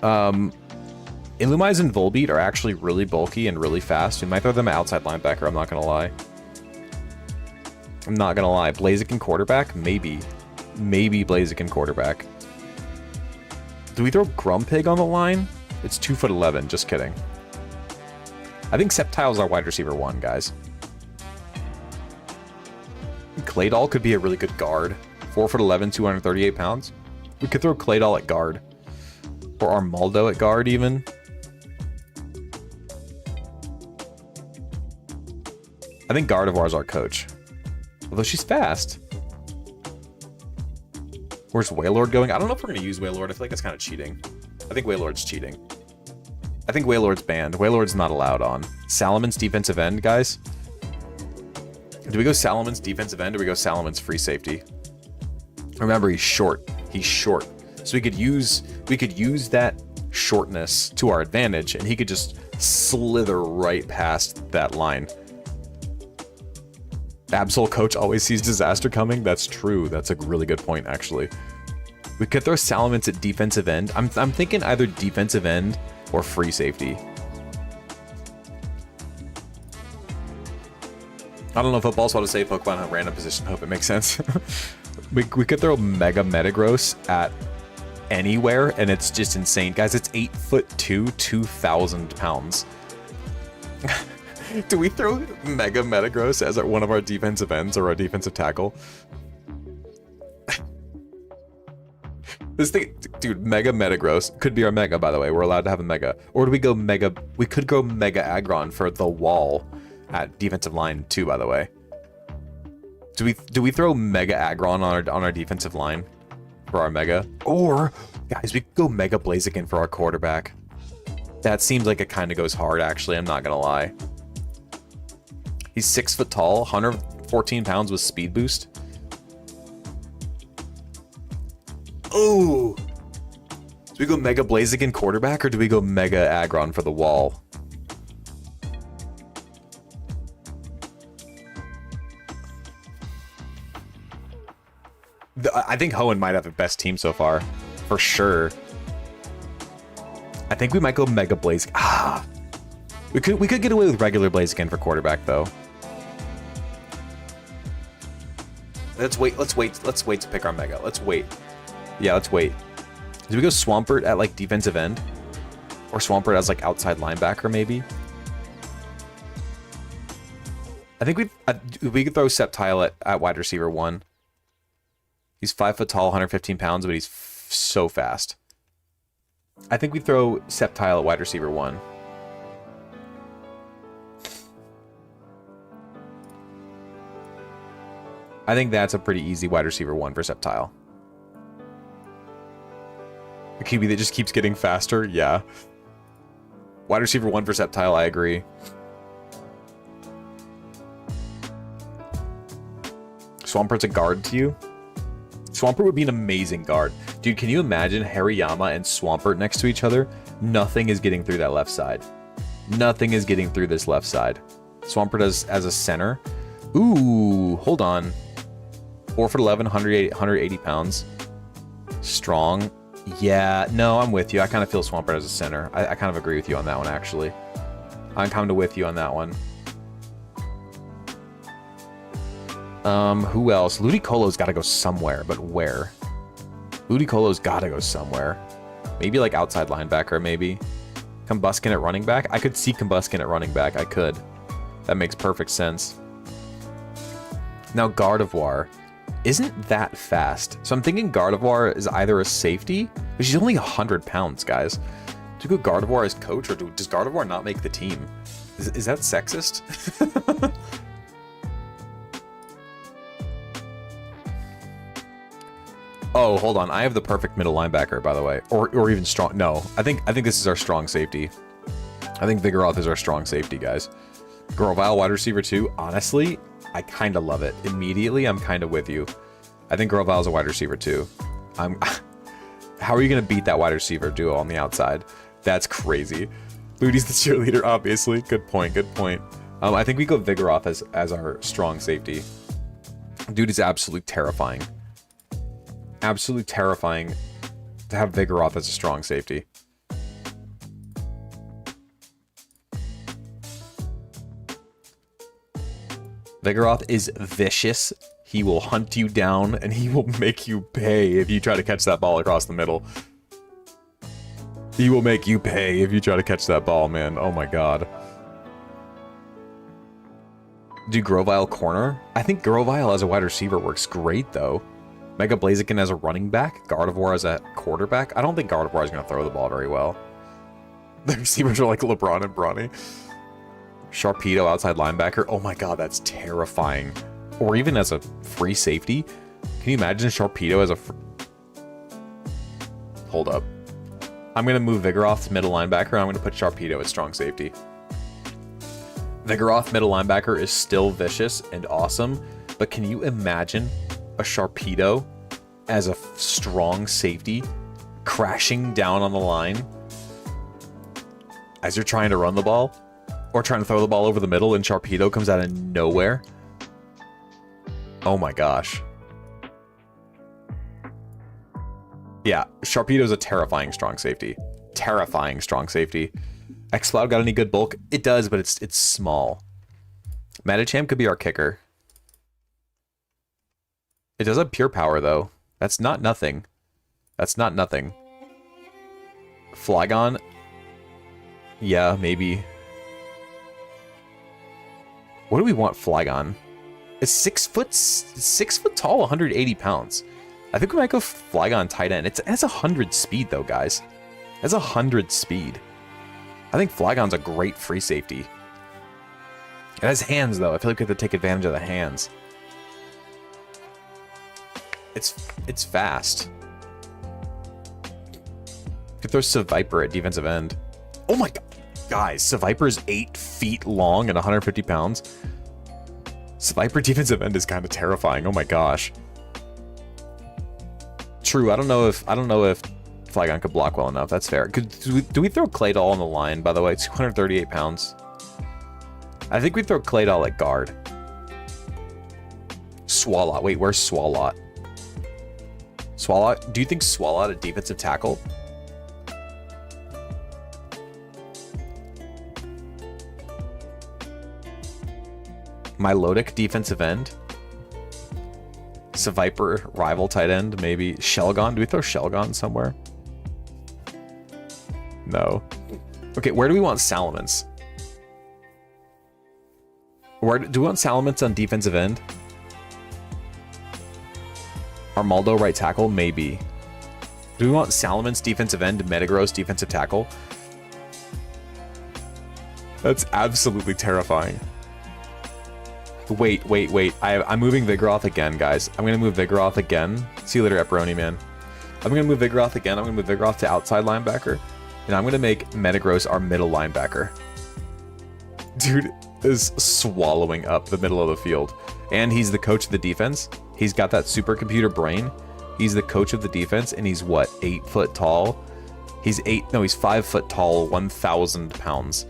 Illumise and Volbeat are actually really bulky and really fast. We might throw them at outside linebacker. I'm not going to lie. Blaziken quarterback? Maybe. Maybe Blaziken quarterback. Do we throw Grumpig on the line? It's 2'11". Just kidding. I think Sceptile's our wide receiver 1, guys. Claydol could be a really good guard. 4'11", 238 pounds. We could throw Claydol at guard. Or Armaldo at guard, even. I think Gardevoir's our coach. Although she's fast. Where's Wailord going? I don't know if we're going to use Wailord. I feel like that's kind of cheating. I think Wailord's cheating. I think Wailord's banned. Wailord's not allowed on. Salamon's defensive end, guys. Do we go Salamon's defensive end or we go Salamon's free safety? Remember, he's short. He's short. So we could use that shortness to our advantage, and he could just slither right past that line. Absol coach always sees disaster coming. That's true. That's a really good point, actually. We could throw Salamence at defensive end. I'm thinking either defensive end or free safety. I don't know football's what to say Pokemon in a random position. Hope it makes sense. we could throw Mega Metagross at anywhere, and it's just insane. Guys, it's 8'2", 2,000 pounds. Do we throw Mega Metagross as one of our defensive ends or our defensive tackle? This thing, dude, Mega Metagross could be our Mega, by the way. We're allowed to have a Mega. Or do we go Mega? We could go Mega Aggron for the wall at defensive line too, by the way. Do we throw Mega Aggron on our defensive line for our Mega? Or, guys, we could go Mega Blaziken for our quarterback. That seems like it kind of goes hard, actually. I'm not gonna lie. He's 6 foot tall, 114 pounds with speed boost. Oh! Do we go Mega Blaziken quarterback, or do we go Mega Aggron for the wall? I think Hoenn might have the best team so far. For sure. I think we might go Mega Blaziken. Ah! We could get away with regular Blaziken for quarterback, though. Let's wait to pick our Mega. Let's wait. Yeah, let's wait. Do we go Swampert at, like, defensive end? Or Swampert as, like, outside linebacker, maybe? I think we could throw Sceptile at wide receiver 1. He's 5 foot tall, 115 pounds, but he's so fast. I think we throw Sceptile at wide receiver 1. I think that's a pretty easy wide receiver 1 for Sceptile. The QB that just keeps getting faster, yeah. Wide receiver 1 for Sceptile, I agree. Swampert's a guard to you? Swampert would be an amazing guard. Dude, can you imagine Hariyama and Swampert next to each other? Nothing is getting through that left side. Nothing is getting through this left side. Swampert as a center. Ooh, hold on. 4 foot 11, 180 pounds. Strong. Yeah, no, I'm with you. I kind of feel Swampert as a center. I kind of agree with you on that one, actually. I'm kind of with you on that one. Who else? Ludicolo's got to go somewhere, but where? Ludicolo's got to go somewhere. Maybe like outside linebacker, maybe. Combuskin at running back? I could see Combuskin at running back. I could. That makes perfect sense. Now, Gardevoir isn't that fast. So I'm thinking Gardevoir is either a safety, but she's only 100 pounds, guys. Do you go Gardevoir as coach, or does Gardevoir not make the team? Is that sexist? Oh, hold on. I have the perfect middle linebacker, by the way. Or even strong. No, I think this is our strong safety. I think Vigoroth is our strong safety, guys. Grovyle, wide receiver 2. Honestly, I kind of love it. Immediately, I'm kind of with you. I think Grovyle is a wide receiver 2. How are you going to beat that wide receiver duo on the outside? That's crazy. Ludi's the cheerleader, obviously. Good point, good point. I think we go Vigoroth as our strong safety. Dude is absolutely terrifying. Absolutely terrifying to have Vigoroth as a strong safety. Vigoroth is vicious. He will hunt you down, and he will make you pay if you try to catch that ball across the middle. He will make you pay if you try to catch that ball, man. Oh my god. Do Grovyle corner? I think Grovyle as a wide receiver works great, though. Mega Blaziken as a running back, Gardevoir as a quarterback. I don't think Gardevoir is going to throw the ball very well. The receivers are like LeBron and Bronny. Sharpedo outside linebacker. Oh my god, that's terrifying. Or even as a free safety. Can you imagine Sharpedo as a... Hold up. I'm going to move Vigoroth to middle linebacker. I'm going to put Sharpedo at strong safety. Vigoroth middle linebacker is still vicious and awesome, but can you imagine a Sharpedo as a strong safety crashing down on the line as you're trying to run the ball or trying to throw the ball over the middle and Sharpedo comes out of nowhere? Oh my gosh. Yeah, Sharpedo's a terrifying strong safety. Terrifying strong safety. X-Cloud got any good bulk? It does, but it's small. Medicham could be our kicker. It does have pure power, though. That's not nothing. That's not nothing. Flygon? Yeah, maybe. What do we want Flygon? It's 6 foot tall, 180 pounds. I think we might go Flygon tight end. It has 100 speed, though, guys. It has 100 speed. I think Flygon's a great free safety. It has hands, though. I feel like we have to take advantage of the hands. It's fast. Could throw Seviper at defensive end. Oh my god. Guys, Seviper is 8 feet long and 150 pounds. Seviper defensive end is kind of terrifying. Oh my gosh. True. I don't know if Flygon could block well enough. That's fair. Do we throw Claydol on the line, by the way? 238 pounds. I think we throw Claydol at guard. Swalot. Wait, where's Swalot? Swalot? Do you think Swalot at defensive tackle? Milotic defensive end? Seviper rival tight end, maybe. Shelgon? Do we throw Shelgon somewhere? No. Okay, where do we want Salamence? Where do we want Salamence on defensive end? Armaldo right tackle? Maybe. Do we want Salamence defensive end, Metagross defensive tackle? That's absolutely terrifying. Wait. I'm moving Vigoroth again, guys. I'm going to move Vigoroth again. See you later, Epperoni, man. I'm going to move Vigoroth again. I'm going to move Vigoroth to outside linebacker. And I'm going to make Metagross our middle linebacker. Dude is swallowing up the middle of the field. And he's the coach of the defense. He's got that supercomputer brain. He's the coach of the defense. And he's what, 8 foot tall? He's 5 foot tall, 1,000 pounds.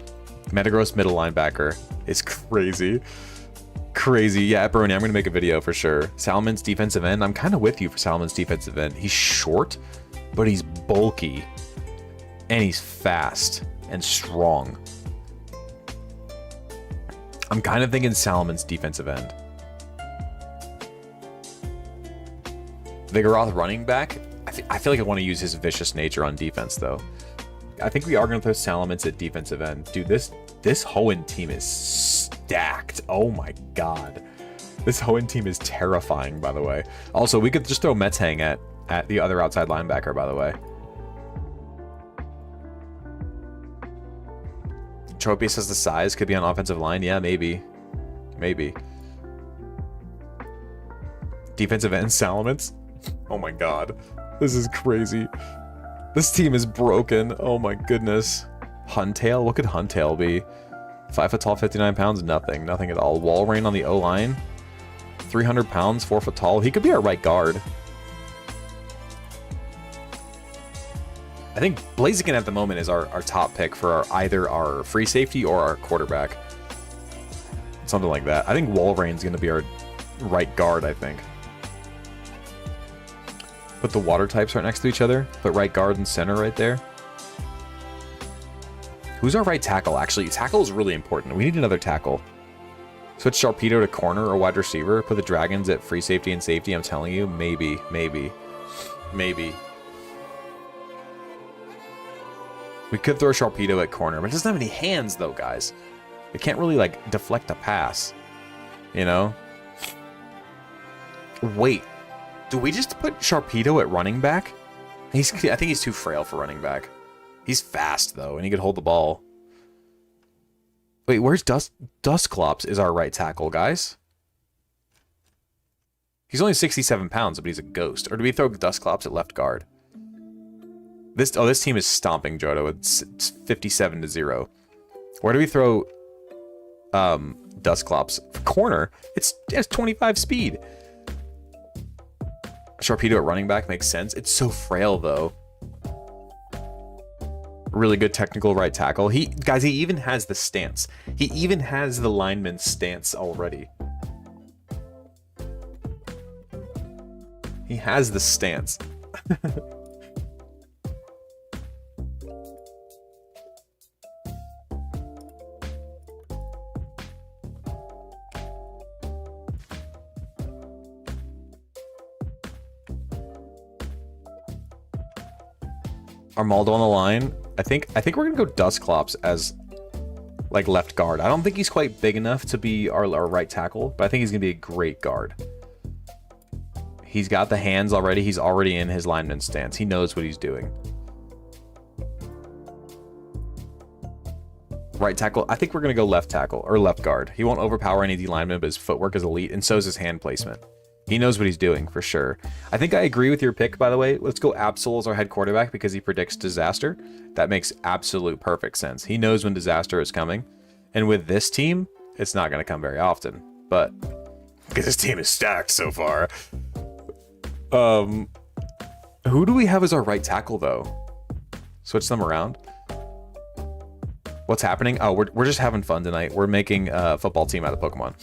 Metagross middle linebacker is crazy. Crazy. Yeah, Epperoni, I'm going to make a video for sure. Salamence defensive end. I'm kind of with you for Salamence defensive end. He's short, but he's bulky. And he's fast and strong. I'm kind of thinking Salamence defensive end. Vigoroth running back. I feel like I want to use his vicious nature on defense, though. I think we are going to throw Salamence at defensive end. Dude, this Hoenn team is stacked. Oh my god. This Hoenn team is terrifying, by the way. Also, we could just throw Metang at the other outside linebacker, by the way. Tropius has the size, could be on offensive line. Yeah, maybe. Maybe. Defensive end, Salamence. Oh my god. This is crazy. This team is broken. Oh my goodness. Huntail? What could Huntail be? 5 foot tall, 59 pounds? Nothing. Nothing at all. Walrein on the O-line? 300 pounds, 4 foot tall. He could be our right guard. I think Blaziken at the moment is our top pick for either our free safety or our quarterback. Something like that. I think Walrein's going to be our right guard, I think. Put the water types right next to each other. Put right guard and center right there. Who's our right tackle? Actually, tackle is really important. We need another tackle. Switch Sharpedo to corner or wide receiver. Put the Dragons at free safety and safety. I'm telling you, maybe. We could throw Sharpedo at corner, but it doesn't have any hands, though, guys. It can't really, like, deflect a pass. You know? Wait. Do we just put Sharpedo at running back? I think he's too frail for running back. He's fast, though, and he could hold the ball. Wait, where's Dusclops is our right tackle, guys? He's only 67 pounds, but he's a ghost. Or do we throw Dusclops at left guard? This team is stomping Johto. It's 57-0. Where do we throw Dusclops? Corner. It has 25 speed. Sharpedo at running back makes sense. It's so frail, though. Really good technical right tackle. He even has the stance. He even has the lineman's stance already. He has the stance. Armaldo on the line. I think we're gonna go Dusclops as like left guard. I don't think he's quite big enough to be our right tackle, but I think he's gonna be a great guard. He's got the hands already. He's already in his lineman stance. He knows what he's doing. Right tackle. I think we're gonna go left tackle or left guard. He won't overpower any D lineman, but his footwork is elite, and so is his hand placement. He knows what he's doing, for sure. I think I agree with your pick, by the way. Let's go Absol as our head quarterback because he predicts disaster. That makes absolute perfect sense. He knows when disaster is coming. And with this team, it's not going to come very often. But, because this team is stacked so far. Who do we have as our right tackle, though? Switch them around. What's happening? Oh, we're just having fun tonight. We're making a football team out of Pokemon.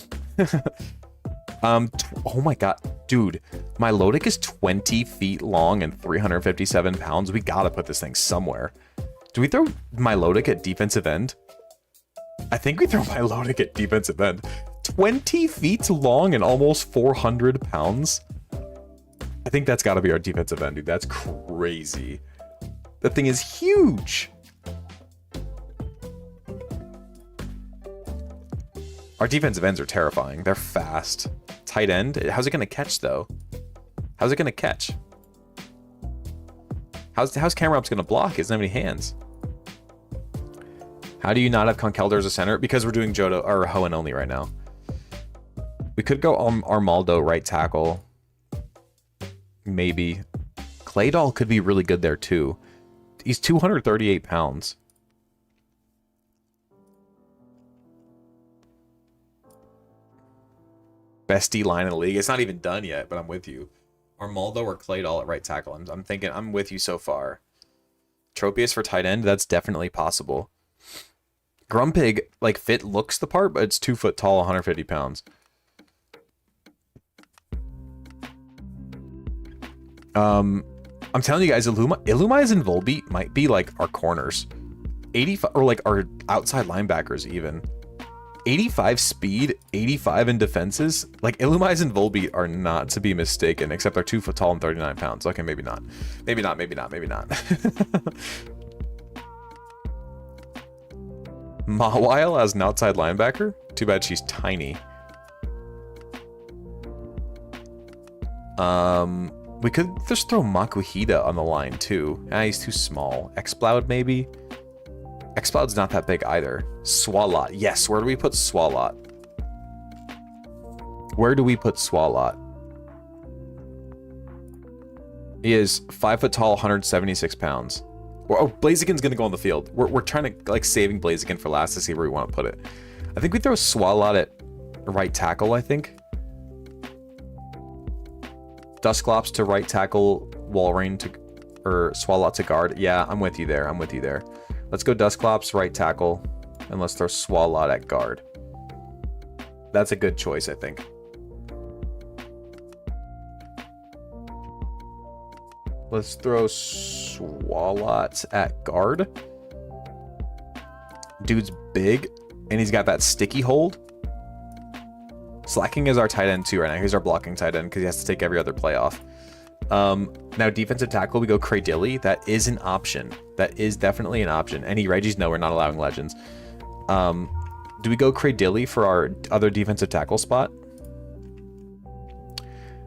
Oh my god. Dude, my Milotic is 20 feet long and 357 pounds. We gotta put this thing somewhere. Do we throw Milotic at defensive end? I think we throw Milotic at defensive end. 20 feet long and almost 400 pounds? I think that's gotta be our defensive end, dude. That's crazy. That thing is huge. Our defensive ends are terrifying. They're fast. Tight end? How's it gonna catch, though? How's it gonna catch? How's Camerups gonna block? He doesn't have any hands. How do you not have Conkeldurr as a center? Because we're doing Johto or Hoenn only right now. We could go Armaldo right tackle. Maybe. Claydol could be really good there too. He's 238 pounds. Best D line in the league. It's not even done yet, but I'm with you. Armaldo or Claydol at right tackle. I'm thinking I'm with you so far. Tropius for tight end. That's definitely possible. Grumpig, like, fit looks the part, but it's 2 foot tall, 150 pounds. I'm telling you guys, Illumise and Volbeat might be like our corners. 85, or like our outside linebackers even. 85 speed, 85 in defenses. Like, Illumise and Volbeat are not to be mistaken, except they're 2 foot tall and 39 pounds. Okay, maybe not. Maybe not, maybe not, maybe not. Mawile as an outside linebacker? Too bad she's tiny. We could just throw Makuhita on the line too. Ah, he's too small. Exploud maybe? Exploud's not that big either. Swalot. Yes, where do we put Swalot? Where do we put Swalot? He is 5 foot tall, 176 pounds. Oh, Blaziken's gonna go on the field. We're trying to, like, saving Blaziken for last to see where we want to put it. I think we throw Swalot at right tackle, I think. Dusclops to right tackle, Walrein to, or Swalot to guard. Yeah, I'm with you there. I'm with you there. Let's go Dusclops right tackle, and let's throw Swalot at guard. That's a good choice, I think. Let's throw Swalot at guard. Dude's big, and he's got that sticky hold. Slacking is our tight end too right now. He's our blocking tight end because he has to take every other play off. Now defensive tackle, we go Cradilly. That is an option. That is definitely an option. Any Regis? No, we're not allowing legends. Do we go Cradilly for our other defensive tackle spot?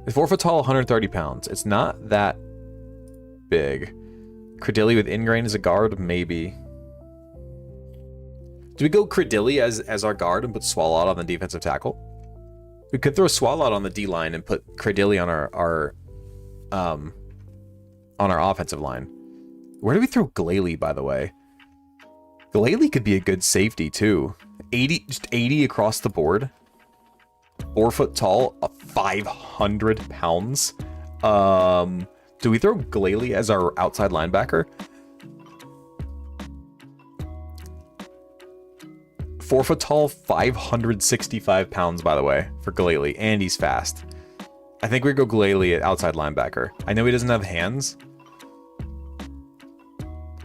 It's 4 foot tall, 130 pounds. It's not that big. Cradilly with Ingrain as a guard? Maybe. Do we go Cradilly as our guard and put Swalot on the defensive tackle? We could throw Swalot on the D line and put Cradilly on our offensive line. Where do we throw Glalie, by the way? Glalie could be a good safety too. 80, just 80 across the board. 4 foot tall, 500 pounds. Do we throw Glalie as our outside linebacker? 4 foot tall, 565 pounds, by the way, for Glalie, and he's fast. I think we go Glalie at outside linebacker. I know he doesn't have hands,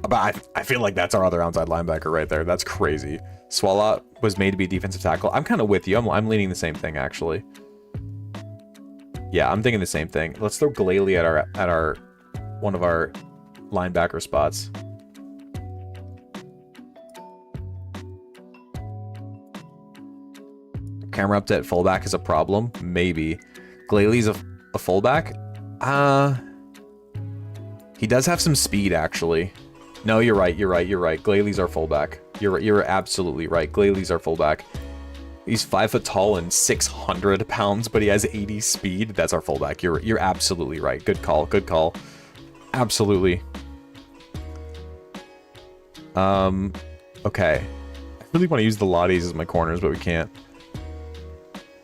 but I feel like that's our other outside linebacker right there. That's crazy. Swalot was made to be defensive tackle. I'm kind of with you. I'm leaning the same thing, actually. Yeah, I'm thinking the same thing. Let's throw Glalie at our one of our linebacker spots. Camera up at fullback is a problem. Maybe. Glalie's a fullback? He does have some speed, actually. No, you're right. Glalie's our fullback. You're absolutely right. Glalie's our fullback. He's 5 foot tall and 600 pounds, but he has 80 speed. That's our fullback. You're absolutely right. Good call. Good call. Absolutely. Okay. I really want to use the Lotties as my corners, but we can't.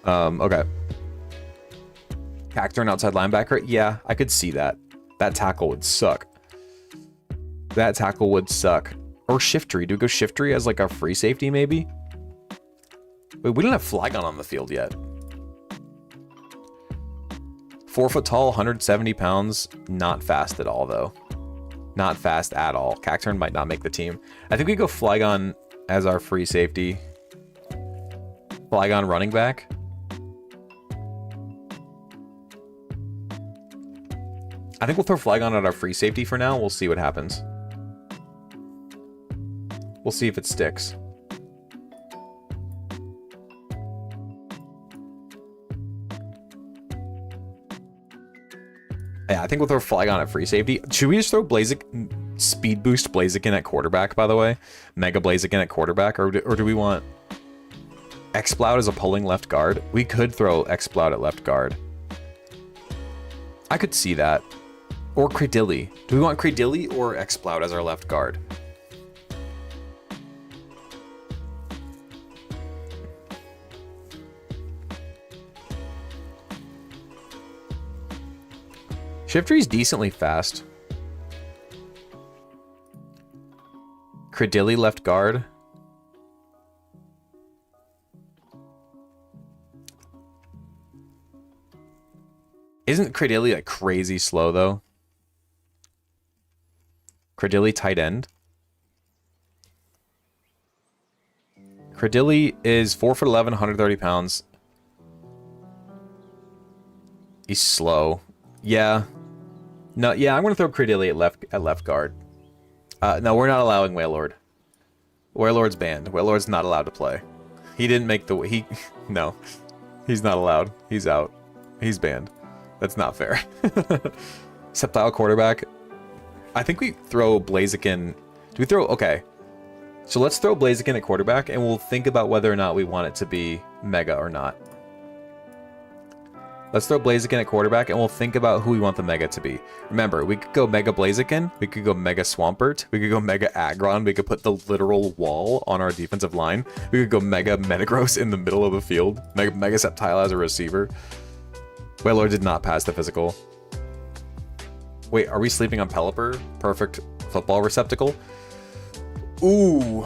Okay. Cacturne outside linebacker? Yeah, I could see that. That tackle would suck. That tackle would suck. Or Shiftry. Do we go Shiftry as like our free safety maybe? Wait, we don't have Flygon on the field yet. 4 foot tall, 170 pounds. Not fast at all though. Not fast at all. Cacturn might not make the team. I think we go Flygon as our free safety. Flygon running back. I think we'll throw Flygon at our free safety for now. We'll see what happens. We'll see if it sticks. Yeah, I think we'll throw Flygon at free safety. Should we just throw Speed Boost Blaziken at quarterback, by the way? Mega Blaziken at quarterback? Or do we want Exploud as a pulling left guard? We could throw Exploud at left guard. I could see that. Or Credilli. Do we want Credilli or Exploud as our left guard? Shiftry's decently fast. Credilli left guard. Isn't Credilli like crazy slow though? Credilli tight end. Credilli is 4'11", 130 pounds. He's slow. Yeah. No, yeah, I'm gonna throw Credilli at left guard. No, we're not allowing Wailord. Wailord's banned. Wailord's not allowed to play. He didn't make the no. He's not allowed. He's out. He's banned. That's not fair. Sceptile quarterback. I think we throw Blaziken. Do we throw okay. So let's throw Blaziken at quarterback and we'll think about whether or not we want it to be Mega or not. Let's throw Blaziken at quarterback, and we'll think about who we want the Mega to be. Remember, we could go Mega Blaziken, we could go Mega Swampert, we could go Mega Aggron, we could put the literal wall on our defensive line, we could go Mega Metagross in the middle of the field, Mega Sceptile as a receiver. Wailord did not pass the physical. Wait, are we sleeping on Pelipper? Perfect football receptacle? Ooh.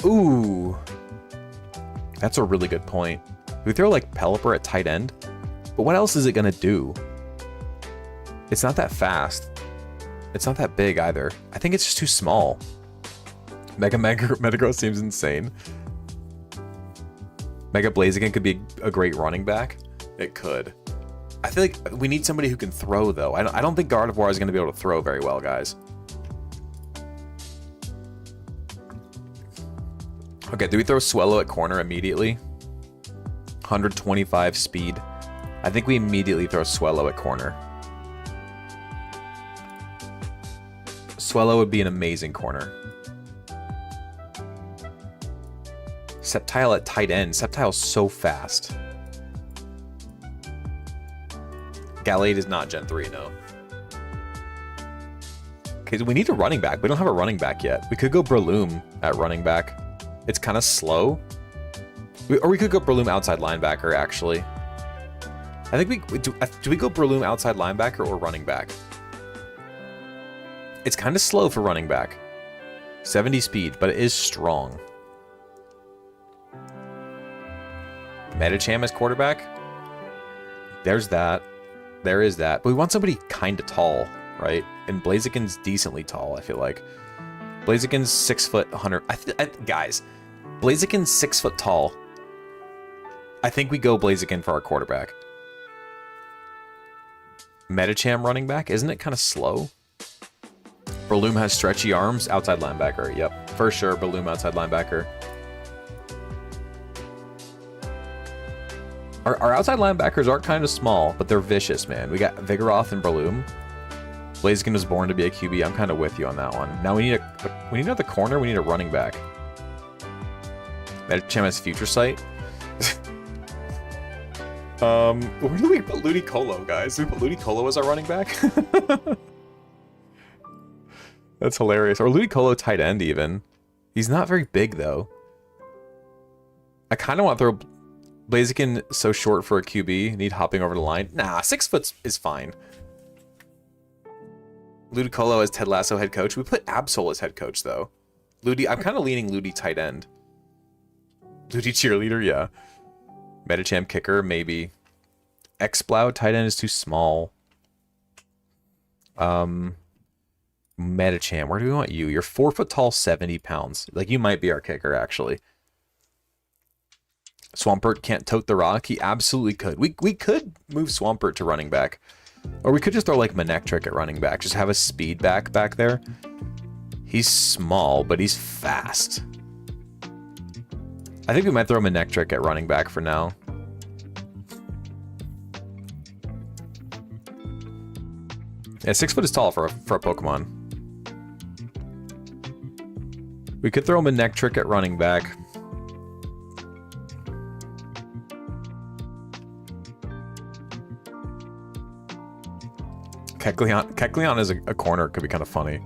Ooh. That's a really good point. Do we throw, like, Pelipper at tight end? But what else is it gonna do? It's not that fast. It's not that big either. I think it's just too small. Metagross seems insane. Mega Blaziken could be a great running back. It could. I feel like we need somebody who can throw though. I don't think Gardevoir is gonna be able to throw very well, guys. Okay, do we throw Swellow at corner immediately? 125 speed. I think we immediately throw Swellow at corner. Swellow would be an amazing corner. Sceptile at tight end. Sceptile's so fast. Gallade is not Gen 3, no. Okay, we need a running back. We don't have a running back yet. We could go Breloom at running back. It's kind of slow. Or we could go Breloom outside linebacker, actually. I think do we go Breloom outside linebacker or running back? It's kind of slow for running back. 70 speed, but it is strong. Medicham as quarterback? There's that. There is that. But we want somebody kind of tall, right? And Blaziken's decently tall, I feel like. Blaziken's 6 foot 100. Guys, Blaziken's 6 foot tall. I think we go Blaziken for our quarterback. Medicham running back? Isn't it kind of slow? Breloom has stretchy arms. Outside linebacker. Yep. For sure, Breloom outside linebacker. Our outside linebackers are kind of small, but they're vicious, man. We got Vigoroth and Breloom. Blaziken was born to be a QB. I'm kind of with you on that one. Now we need another corner. We need a running back. Medicham has Future Sight. Where do we put Ludicolo, guys? Do we put Ludicolo as our running back? That's hilarious. Or Ludicolo tight end, even. He's not very big, though. I kind of want to throw Blaziken so short for a QB. Need hopping over the line. Nah, 6 foot is fine. Ludicolo as Ted Lasso head coach. We put Absol as head coach, though. Ludi, I'm kind of leaning Ludi tight end. Ludi cheerleader, yeah. Metacham kicker, maybe. Xplow tight end is too small. Metacham, where do we want you? You're 4 foot tall, 70 pounds. Like, you might be our kicker, actually. Swampert can't tote the rock. He absolutely could. We could move Swampert to running back. Or we could just throw, like, Manectric at running back. Just have a speed back there. He's small, but he's fast. I think we might throw Manectric at running back for now. Yeah, 6 foot is tall for a Pokemon. We could throw Manectric at running back. Kecleon as a corner could be kind of funny.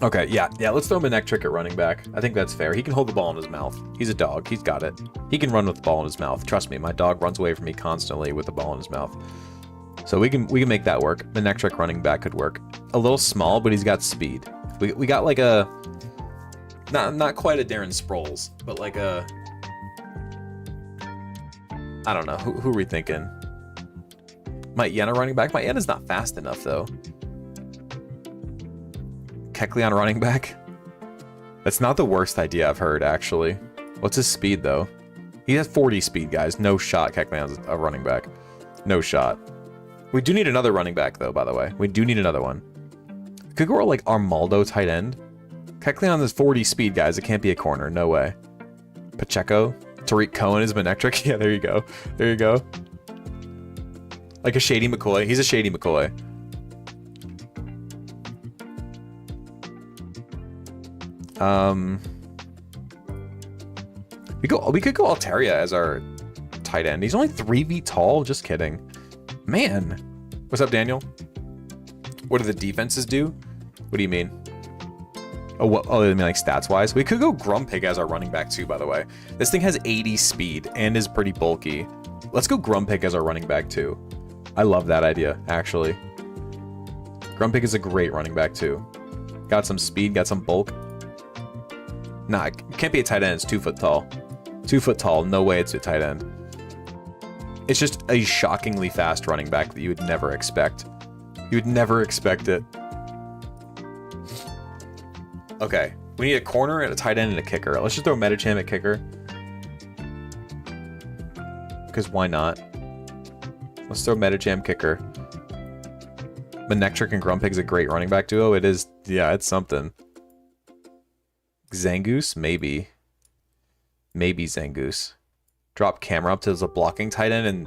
Okay, yeah, let's throw Manectric at running back. I think that's fair. He can hold the ball in his mouth. He's a dog. He's got it. He can run with the ball in his mouth. Trust me, my dog runs away from me constantly with the ball in his mouth. So we can make that work. Manectric running back could work. A little small, but he's got speed. We got like a not quite a Darren Sproles, but like a I don't know. Who are we thinking? Might Yenna running back? My Yenna's not fast enough though. Kecleon running back? That's not the worst idea I've heard, actually. What's his speed, though? He has 40 speed, guys. No shot Kecleon's a running back. No shot. We do need another running back, though, by the way. We do need another one. Could go like Armaldo tight end. Kecleon has 40 speed, guys. It can't be a corner. No way. Pacheco. Tariq Cohen is Manectric. Yeah, there you go. There you go. Like a Shady McCoy. He's a Shady McCoy. We could go Altaria as our tight end. He's only 3 feet tall. Just kidding. Man. What's up, Daniel? What do the defenses do? What do you mean? Oh, I mean like stats-wise? We could go Grumpig as our running back too, by the way. This thing has 80 speed and is pretty bulky. Let's go Grumpig as our running back too. I love that idea, actually. Grumpig is a great running back too. Got some speed, got some bulk. Nah, it can't be a tight end. It's 2 foot tall. 2 foot tall. No way it's a tight end. It's just a shockingly fast running back that you would never expect. You would never expect it. Okay. We need a corner and a tight end and a kicker. Let's just throw Metacham at kicker. Because why not? Let's throw Metacham kicker. Manectric and Grumpig's a great running back duo. It is. Yeah, it's something. Zangoose? Maybe. Maybe Zangoose. Drop camera up to the blocking tight end and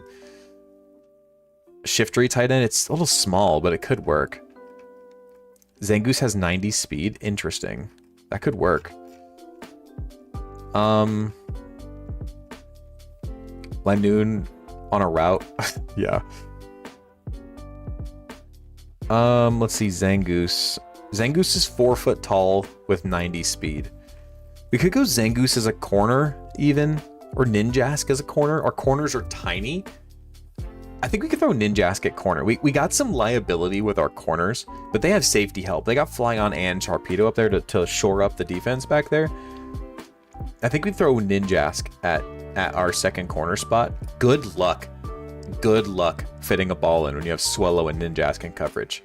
Shiftry tight end. It's a little small, but it could work. Zangoose has 90 speed. Interesting. That could work. Lanoon on a route. Yeah. Let's see. Zangoose. Zangoose is 4 foot tall with 90 speed. We could go Zangoose as a corner, even, or Ninjask as a corner. Our corners are tiny. I think we could throw Ninjask at corner. We got some liability with our corners, but they have safety help. They got Flygon and Sharpedo up there to shore up the defense back there. I think we throw Ninjask at our second corner spot. Good luck. Good luck fitting a ball in when you have Swellow and Ninjask in coverage.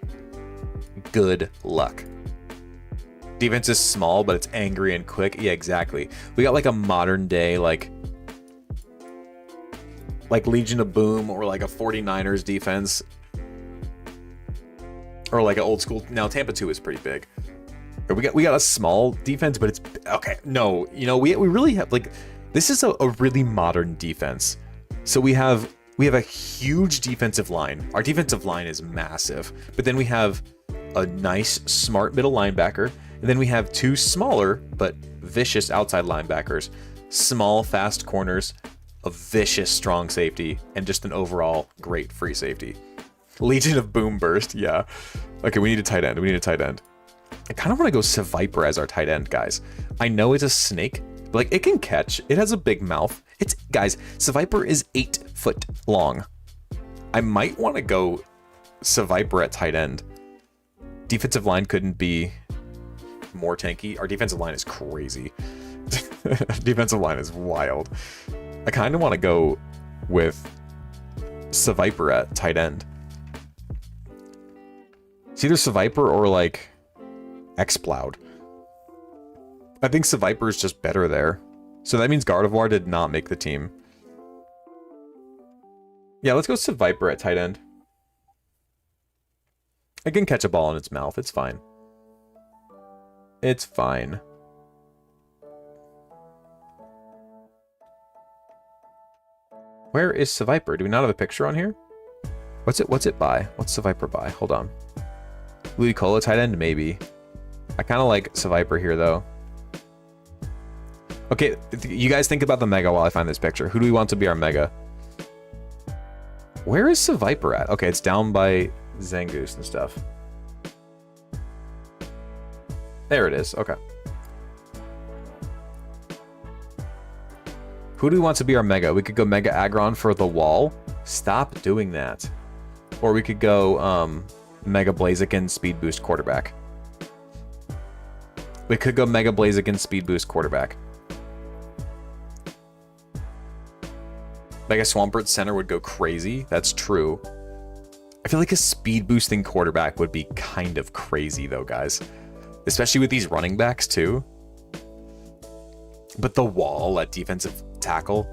Good luck. Defense is small, but it's angry and quick. Yeah, exactly. We got like a modern day, like Legion of Boom or like a 49ers defense. Or like an old school. Now, Tampa 2 is pretty big. We got a small defense, but it's okay. No, you know, we really have like this is a really modern defense. So we have a huge defensive line. Our defensive line is massive, but then we have a nice, smart middle linebacker, and then we have 2 smaller but vicious outside linebackers, small, fast corners, a vicious, strong safety, and just an overall great free safety. Legion of Boom Burst, yeah. Okay, we need a tight end. I kind of want to go Seviper as our tight end, guys. I know it's a snake, but like it can catch. It has a big mouth. Guys, Seviper is 8 foot long. I might want to go Seviper at tight end. Defensive line couldn't be more tanky. Our defensive line is crazy. Defensive line is wild. I kind of want to go with Seviper at tight end. It's either Seviper or like Exploud. I think Seviper is just better there. So that means Gardevoir did not make the team. Yeah, let's go Seviper at tight end. It can catch a ball in its mouth. It's fine. It's fine. Where is Seviper? Do we not have a picture on here? What's it by? What's Seviper by? Hold on. Ludicolo tight end? Maybe. I kind of like Seviper here, though. Okay, you guys think about the Mega while I find this picture. Who do we want to be our Mega? Where is Seviper at? Okay, it's down by Zangoose and stuff. There it is. Okay. Who do we want to be our Mega? We could go Mega Aggron for the wall. Stop doing that. Or we could go Mega Blaziken Speed Boost quarterback. We could go Mega Blaziken Speed Boost quarterback. Mega Swampert center would go crazy. That's true. I feel like a speed boosting quarterback would be kind of crazy though, guys. Especially with these running backs too. But the wall at defensive tackle.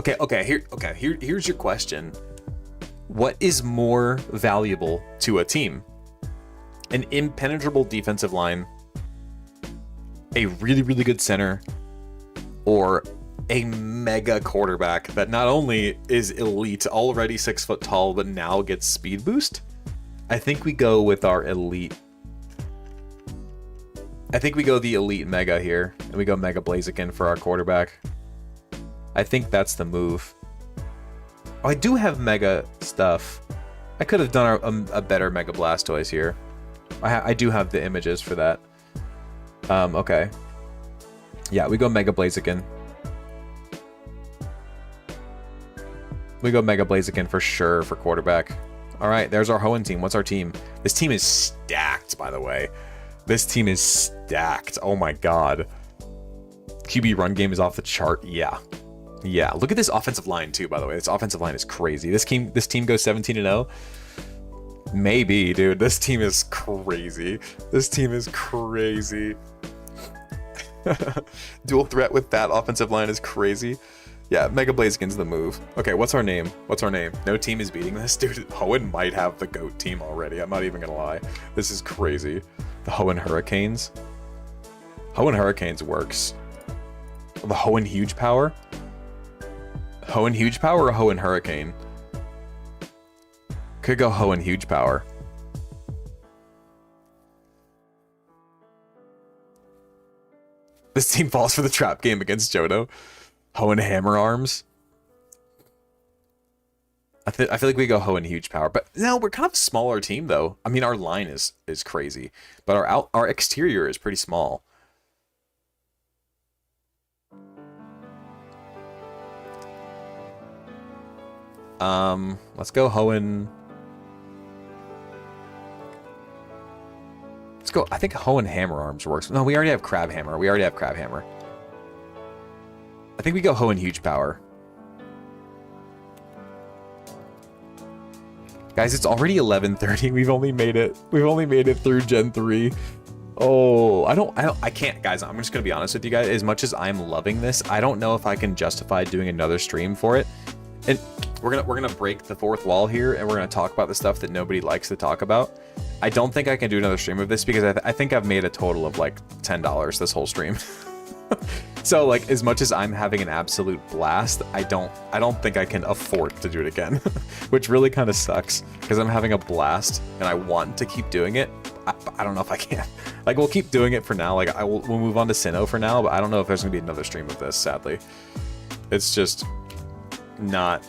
Here's your question. What is more valuable to a team? An impenetrable defensive line, a really, really good center, or a mega quarterback that not only is elite, already 6 foot tall, but now gets speed boost? I think we go with our elite. I think we go the elite mega here, and we go Mega Blaziken for our quarterback. I think that's the move. Oh, I do have mega stuff. I could have done a better Mega Blastoise here. I do have the images for that. Okay. Yeah, we go Mega Blaziken. We go Mega Blaziken for sure for quarterback. All right, there's our Hoenn team. What's our team? This team is stacked, by the way. This team is stacked. Oh my god. QB run game is off the chart. Yeah. Yeah. Look at this offensive line too, by the way. This offensive line is crazy. This team goes 17-0. Maybe, dude. This team is crazy. This team is crazy. Dual threat with that offensive line is crazy. Yeah, Mega Blaziken's the move. Okay, what's our name? What's our name? No team is beating this? Dude, Hoenn might have the GOAT team already. I'm not even gonna lie. This is crazy. The Hoenn Hurricanes? Hoenn Hurricanes works. The Hoenn Huge Power? Hoenn Huge Power or Hoenn Hurricane? Could go Hoenn Huge Power. This team falls for the trap game against Johto. Hoenn Hammer Arms. I feel like we go Hoenn Huge Power, but no, we're kind of a smaller team though. I mean, our line is crazy, but our exterior is pretty small. Let's go Hoenn. Let's go. I think Hoenn Hammer Arms works. No, we already have Crab Hammer. I think we go Hoenn Huge Power. Guys, it's already 11:30. We've only made it through Gen 3. Oh, I can't, guys. I'm just gonna be honest with you guys. As much as I'm loving this, I don't know if I can justify doing another stream for it. And we're gonna break the fourth wall here, and we're gonna talk about the stuff that nobody likes to talk about. I don't think I can do another stream of this because I think I've made a total of like $10 this whole stream. So like, as much as I'm having an absolute blast, I don't think I can afford to do it again, which really kind of sucks because I'm having a blast and I want to keep doing it. I don't know if I can. Like, we'll keep doing it for now. Like, we'll move on to Sinnoh for now, but I don't know if there's gonna be another stream of this. Sadly, it's just not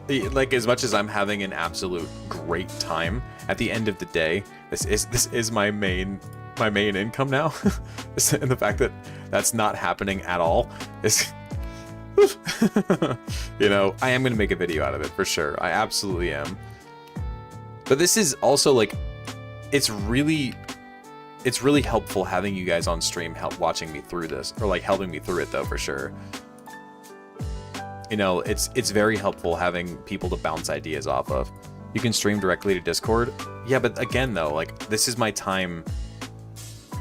like, as much as I'm having an absolute great time. At the end of the day, this is my main income now. And the fact that that's not happening at all is you know, I am gonna make a video out of it for sure. I absolutely am. But this is also like, it's really helpful having you guys on stream watching me through this, or like helping me through it though, for sure. You know, it's very helpful having people to bounce ideas off of. You can stream directly to Discord. Yeah, but again though, like this is my time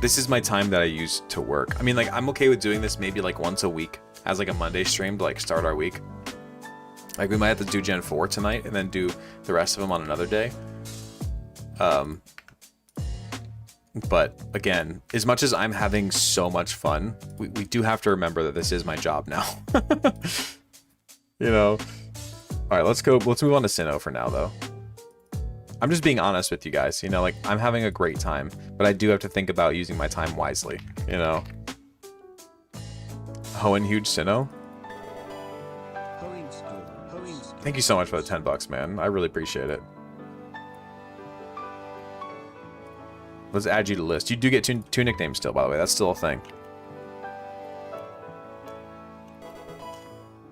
that I use to work. I mean, like I'm okay with doing this maybe like once a week as like a Monday stream to like start our week. Like we might have to do Gen 4 tonight and then do the rest of them on another day. But again, as much as I'm having so much fun, we do have to remember that this is my job now. You know? All right, let's move on to Sinnoh for now though. I'm just being honest with you guys, you know, like I'm having a great time, but I do have to think about using my time wisely, you know? Hoenn huge Sinnoh. Thank you so much for the $10, man. I really appreciate it. Let's add you to the list. You do get two nicknames still, by the way. That's still a thing.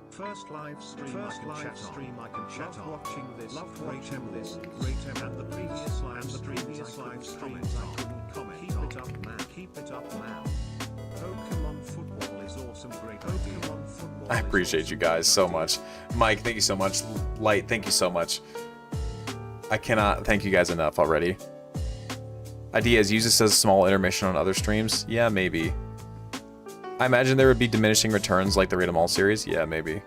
First live stream I can chat on. Watching this, rating this, and the previous live streams I couldn't comment. Keep it up, man. Keep it up, man. Pokémon football is awesome. Great Pokémon football. I appreciate you guys so much. Mike, thank you so much. Light, thank you so much. I cannot thank you guys enough already. Ideas, use this as a small intermission on other streams? Yeah, maybe. I imagine there would be diminishing returns like the Read 'em All series? Yeah, maybe.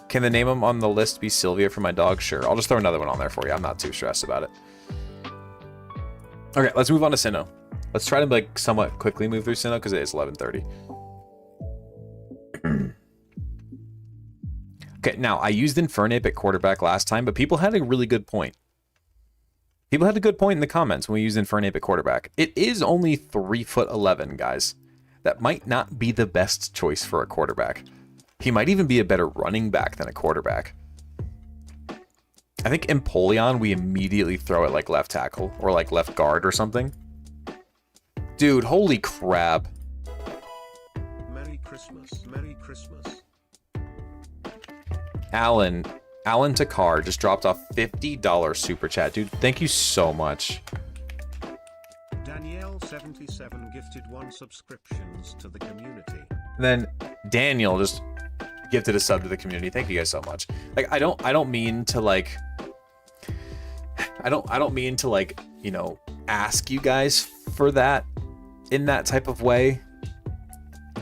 Can the name on the list be Sylvia for my dog? Sure. I'll just throw another one on there for you. I'm not too stressed about it. Okay, let's move on to Sinnoh. Let's try to like somewhat quickly move through Sinnoh because it is 11:30. Okay, now I used Infernape at quarterback last time, but people had a really good point. People had a good point in the comments when we used Infernape at quarterback. It is only 3'11", guys. That might not be the best choice for a quarterback. He might even be a better running back than a quarterback. I think Empoleon, we immediately throw it like left tackle or like left guard or something. Dude, holy crap. Merry Christmas. Merry Christmas. Alan Takar just dropped off $50 super chat. Dude, thank you so much. Danielle77 gifted 1 subscriptions to the community. And then Daniel just gifted a sub to the community. Thank you guys so much. Like I don't mean to like you know, ask you guys for that in that type of way.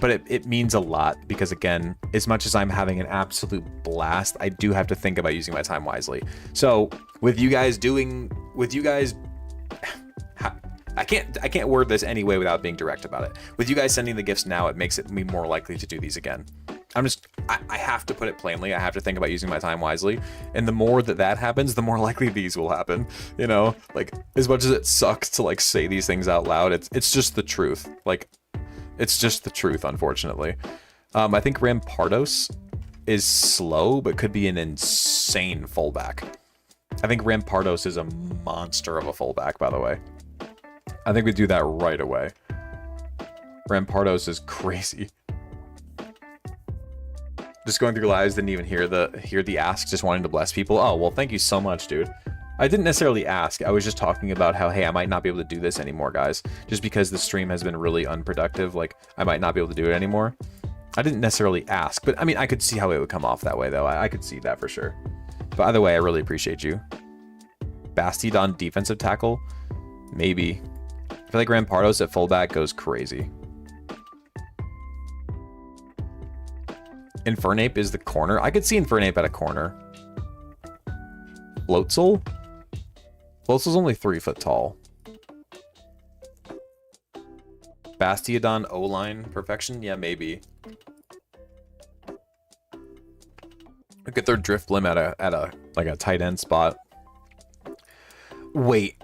But it means a lot because, again, as much as I'm having an absolute blast, I do have to think about using my time wisely. So with you guys I can't word this anyway without being direct about it. With you guys sending the gifts now, it makes me more likely to do these again. I have to put it plainly. I have to think about using my time wisely. And the more that happens, the more likely these will happen. You know, like as much as it sucks to like say these things out loud, it's just the truth. Like, it's just the truth, unfortunately. I think Rampardos is slow, but could be an insane fullback. I think Rampardos is a monster of a fullback, by the way. I think we do that right away. Rampardos is crazy. Just going through lives, didn't even hear the ask, just wanting to bless people. Oh, well, thank you so much, dude. I didn't necessarily ask. I was just talking about how, hey, I might not be able to do this anymore, guys. Just because the stream has been really unproductive, like, I might not be able to do it anymore. I didn't necessarily ask, but I mean, I could see how it would come off that way, though. I could see that for sure. But either way, I really appreciate you. Bastiodon defensive tackle? Maybe. I feel like Rampardos at fullback goes crazy. Infernape is the corner. I could see Infernape at a corner. Floatzel? Floatzel's only 3 foot tall. Bastiodon O-line perfection? Yeah, maybe. Look at their Drifblim at a tight end spot. Wait.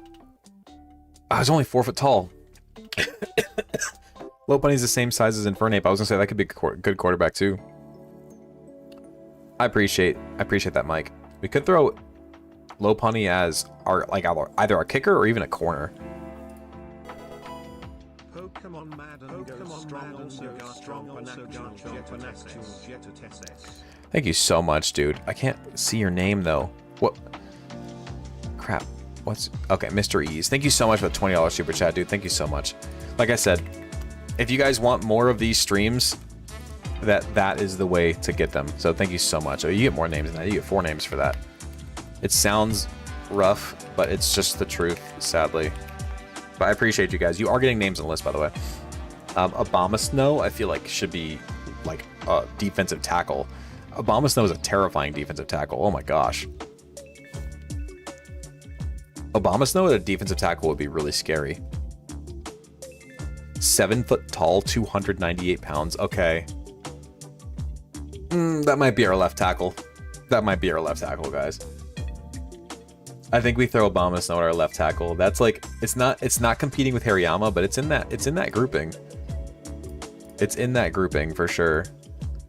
I was only 4 foot tall. Lopunny's the same size as Infernape. I was gonna say that could be a good quarterback too. I appreciate that, Mike. We could throw Lopunny as either our kicker or even a corner. Pokemon Madden Thank you so much, dude. I can't see your name though. What? Crap. What's okay, Mr. Ease. Thank you so much for the $20 super chat, dude. Thank you so much. Like I said, if you guys want more of these streams, that is the way to get them. So thank you so much. Oh, you get more names than that. You get 4 names for that. It sounds rough, but it's just the truth, sadly. But I appreciate you guys. You are getting names on the list, by the way. Obama Snow, I feel like should be like a defensive tackle. Obama Snow is a terrifying defensive tackle. Oh my gosh. Obama Snow at a defensive tackle would be really scary. 7 foot tall, 298 pounds. Okay. That might be our left tackle. That might be our left tackle, guys. I think we throw Obama Snow at our left tackle. That's like it's not competing with Hariyama, but it's in that grouping. It's in that grouping for sure.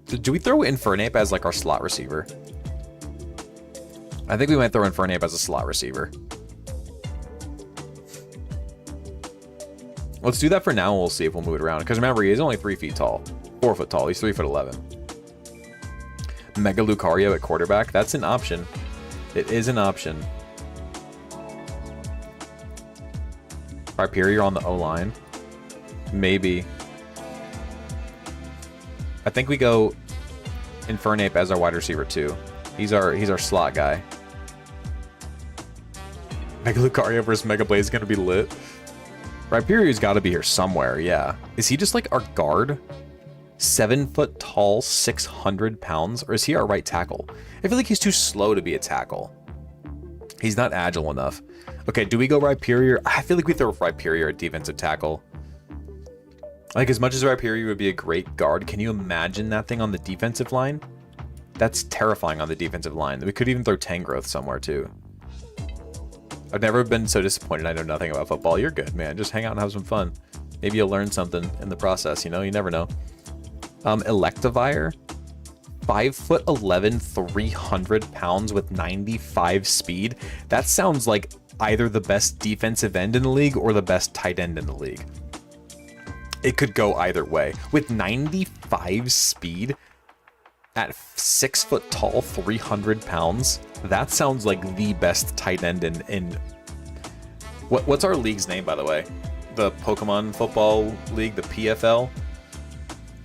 Do we throw Infernape as like our slot receiver? I think we might throw Infernape as a slot receiver. Let's do that for now, and we'll see if we'll move it around. Because remember, he is only 3 feet tall. 4 foot tall. He's 3'11". Mega Lucario at quarterback. That's an option. It is an option. Rhyperior on the O-line. Maybe. I think we go Infernape as our wide receiver too. He's our slot guy. Mega Lucario versus Mega Blaze is gonna be lit. Rhyperior's got to be here somewhere, yeah. Is he just like our guard? 7 foot tall, 600 pounds? Or is he our right tackle? I feel like he's too slow to be a tackle. He's not agile enough. Okay, do we go Rhyperior? I feel like we throw Rhyperior at defensive tackle. Like, as much as Rhyperior would be a great guard, can you imagine that thing on the defensive line? That's terrifying on the defensive line. We could even throw Tangrowth somewhere, too. I've never been so disappointed I know nothing about football. You're good, man. Just hang out and have some fun. Maybe you'll learn something in the process, you know? You never know. Electivire. 5'11", 300 pounds with 95 speed. That sounds like either the best defensive end in the league or the best tight end in the league. It could go either way. With 95 speed at 6 foot tall, 300 pounds, that sounds like the best tight end in what's our league's name, by the way? The Pokemon Football League, the PFL?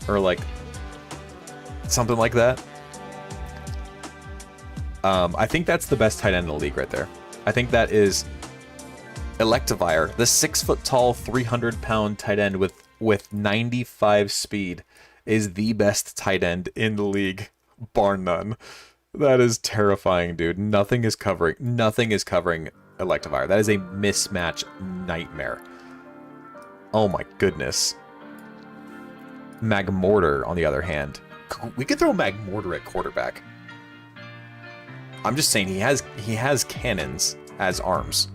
Or like something like that. I think that's the best tight end in the league right there. I think that is Electivire, the 6 foot tall, 300 pound tight end with 95 speed, is the best tight end in the league, bar none. That is terrifying, dude. Nothing is covering Electivire. That is a mismatch nightmare. Oh my goodness. Magmortar, on the other hand. We could throw Magmortar at quarterback. I'm just saying he has cannons as arms.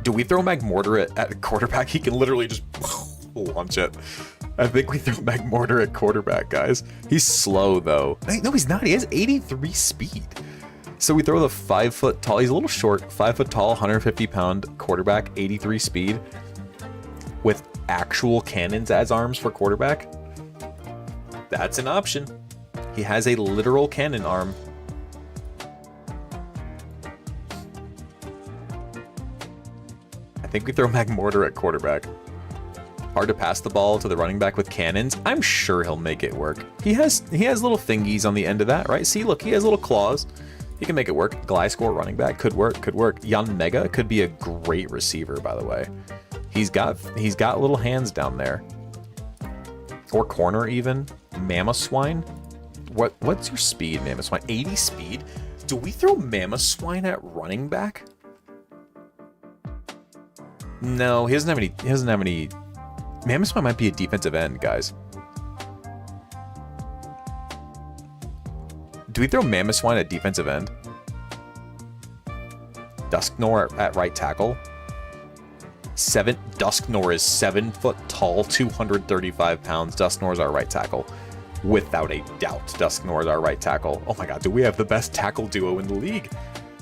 Do we throw Magmortar at quarterback? He can literally just launch it. I think we throw Magmortar at quarterback, guys. He's slow, though. No, he's not. He has 83 speed. So we throw the 5 foot tall. He's a little short. 5 foot tall, 150 pound quarterback, 83 speed, with actual cannons as arms for quarterback. That's an option. He has a literal cannon arm. I think we throw Magmortar at quarterback. Hard to pass the ball to the running back with cannons. I'm sure he'll make it work. He has little thingies on the end of that, right? See, look, he has little claws. He can make it work. Gliscor running back could work. Yanmega could be a great receiver, by the way. He's got little hands down there. Or corner even. Mamoswine. What's your speed, Mamoswine? 80 speed? Do we throw Mamoswine at running back? No, he doesn't have any. Mamoswine might be a defensive end, guys. Do we throw Mamoswine at defensive end? Dusknoir at right tackle? Dusknoir is 7 foot tall, 235 pounds. Dusknoir is our right tackle. Without a doubt, Dusknoir is our right tackle. Oh my god, do we have the best tackle duo in the league?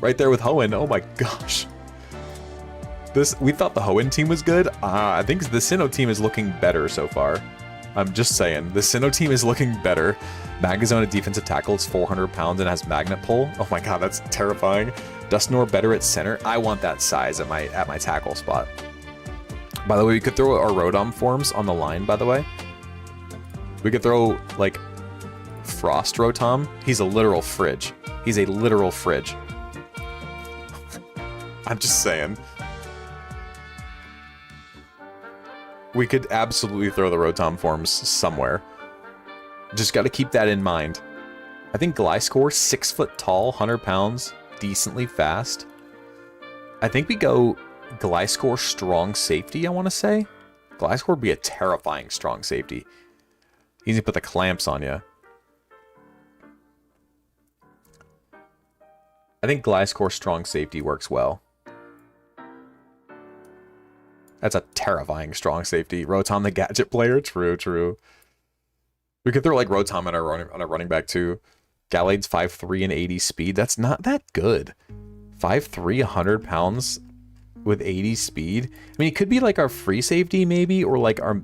Right there with Hoenn. Oh my gosh. We thought the Hoenn team was good. I think the Sinnoh team is looking better so far. I'm just saying, the Sinnoh team is looking better. Magazone at defensive tackle. It's 400 pounds and has magnet pull. Oh my god, that's terrifying. Dustinor better at center. I want that size at my tackle spot. By the way, we could throw our Rodom forms on the line, by the way. We could throw, like, Frost Rotom. He's a literal fridge. He's a literal fridge. I'm just saying. We could absolutely throw the Rotom forms somewhere. Just got to keep that in mind. I think Gliscor, 6 foot tall, 100 pounds, decently fast. I think we go Gliscor strong safety, I want to say. Gliscor would be a terrifying strong safety. He's going to put the clamps on you. I think Gliscor strong safety works well. That's a terrifying strong safety. Rotom the gadget player? True, true. We could throw like Rotom on a running back too. Gallade's 5'3" and 80 speed. That's not that good. 5'3", 100 pounds with 80 speed. I mean, it could be like our free safety maybe, or like our...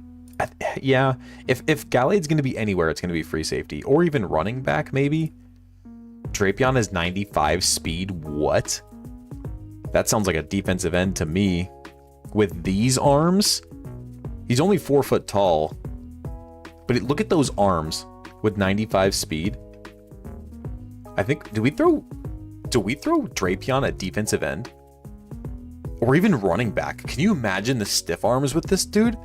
Yeah, if Gallade's going to be anywhere, it's going to be free safety. Or even running back maybe. Drapion is 95 speed. What? That sounds like a defensive end to me. With these arms, he's only 4 foot tall, but look at those arms with 95 speed. I think, do we throw Drapion at defensive end? Or even running back? Can you imagine the stiff arms with this dude?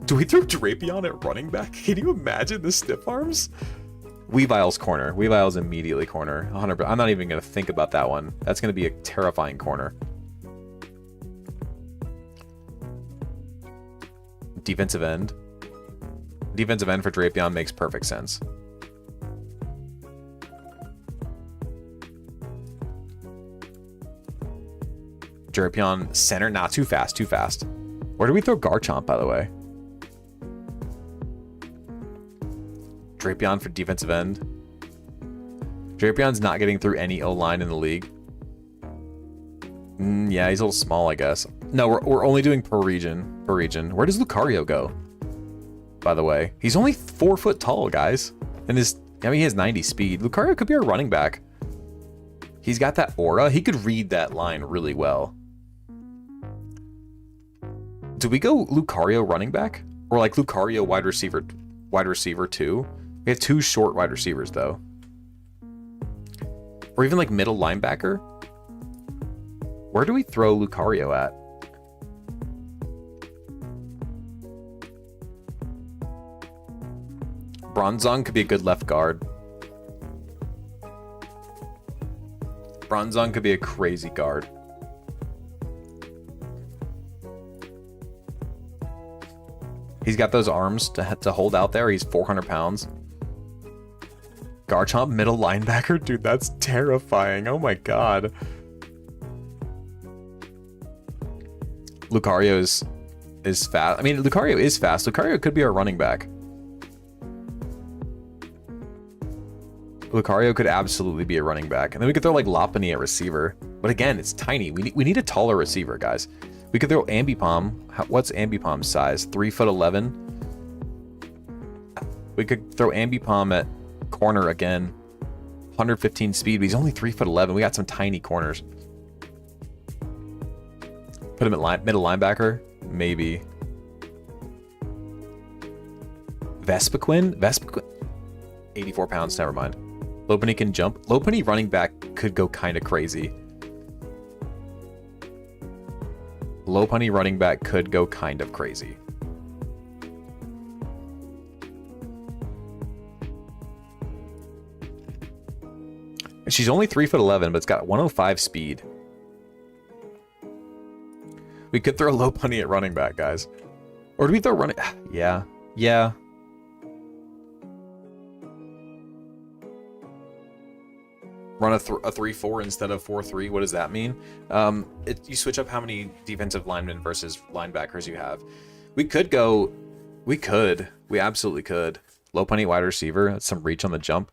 Do we throw Drapion at running back? Can you imagine the stiff arms? Weavile's corner. Weavile's immediately corner. 100%. I'm not even going to think about that one. That's going to be a terrifying corner. Defensive end. Defensive end for Drapion makes perfect sense. Drapion center. Nah, too fast, too fast. Where do we throw Garchomp, by the way? Drapion for defensive end. Drapion's not getting through any O-line in the league. Yeah, he's a little small, I guess. No, we're only doing per region. Per region. Where does Lucario go? By the way, he's only 4 foot tall, guys, and he has 90 speed. Lucario could be our running back. He's got that aura. He could read that line really well. Do we go Lucario running back, or like Lucario wide receiver too? We have 2 short wide receivers though, or even like middle linebacker. Where do we throw Lucario at? Bronzong could be a good left guard. Bronzong could be a crazy guard. He's got those arms to hold out there. He's 400 pounds. Garchomp middle linebacker? Dude, that's terrifying. Oh my god. Lucario is fast. I mean, Lucario is fast. Lucario could be our running back. Lucario could absolutely be a running back. And then we could throw like Lopunny at receiver. But again, it's tiny. We need a taller receiver, guys. We could throw Ambipom. What's Ambipom's size? 3'11". We could throw Ambipom at corner again. 115 speed, but he's only 3'11". We got some tiny corners. Put him at middle linebacker? Maybe. Vespiquen? 84 pounds, never mind. Lopunny can jump. Lopunny running back could go kind of crazy. Lopunny running back could go kind of crazy. She's only 3'11", but it's got 105 speed. We could throw Lopunny at running back, guys. Or do we throw running... Yeah. Yeah. Run a 3-4 instead of 4-3. What does that mean? You switch up how many defensive linemen versus linebackers you have. We could go... We could. We absolutely could. Lopunny wide receiver. That's some reach on the jump.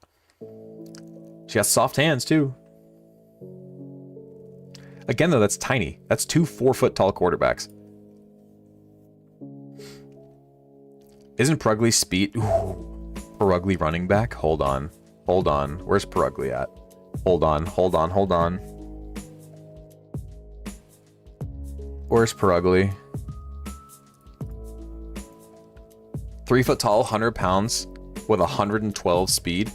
She has soft hands, too. Again, though, that's tiny. That's 2 4-foot-tall quarterbacks. Isn't Prugley's speed... Ooh, Perugly running back? Hold on. Hold on. Where's Perugly at? Hold on. Hold on. Hold on. Where's Perugly? 3 foot tall, 100 pounds with 112 speed.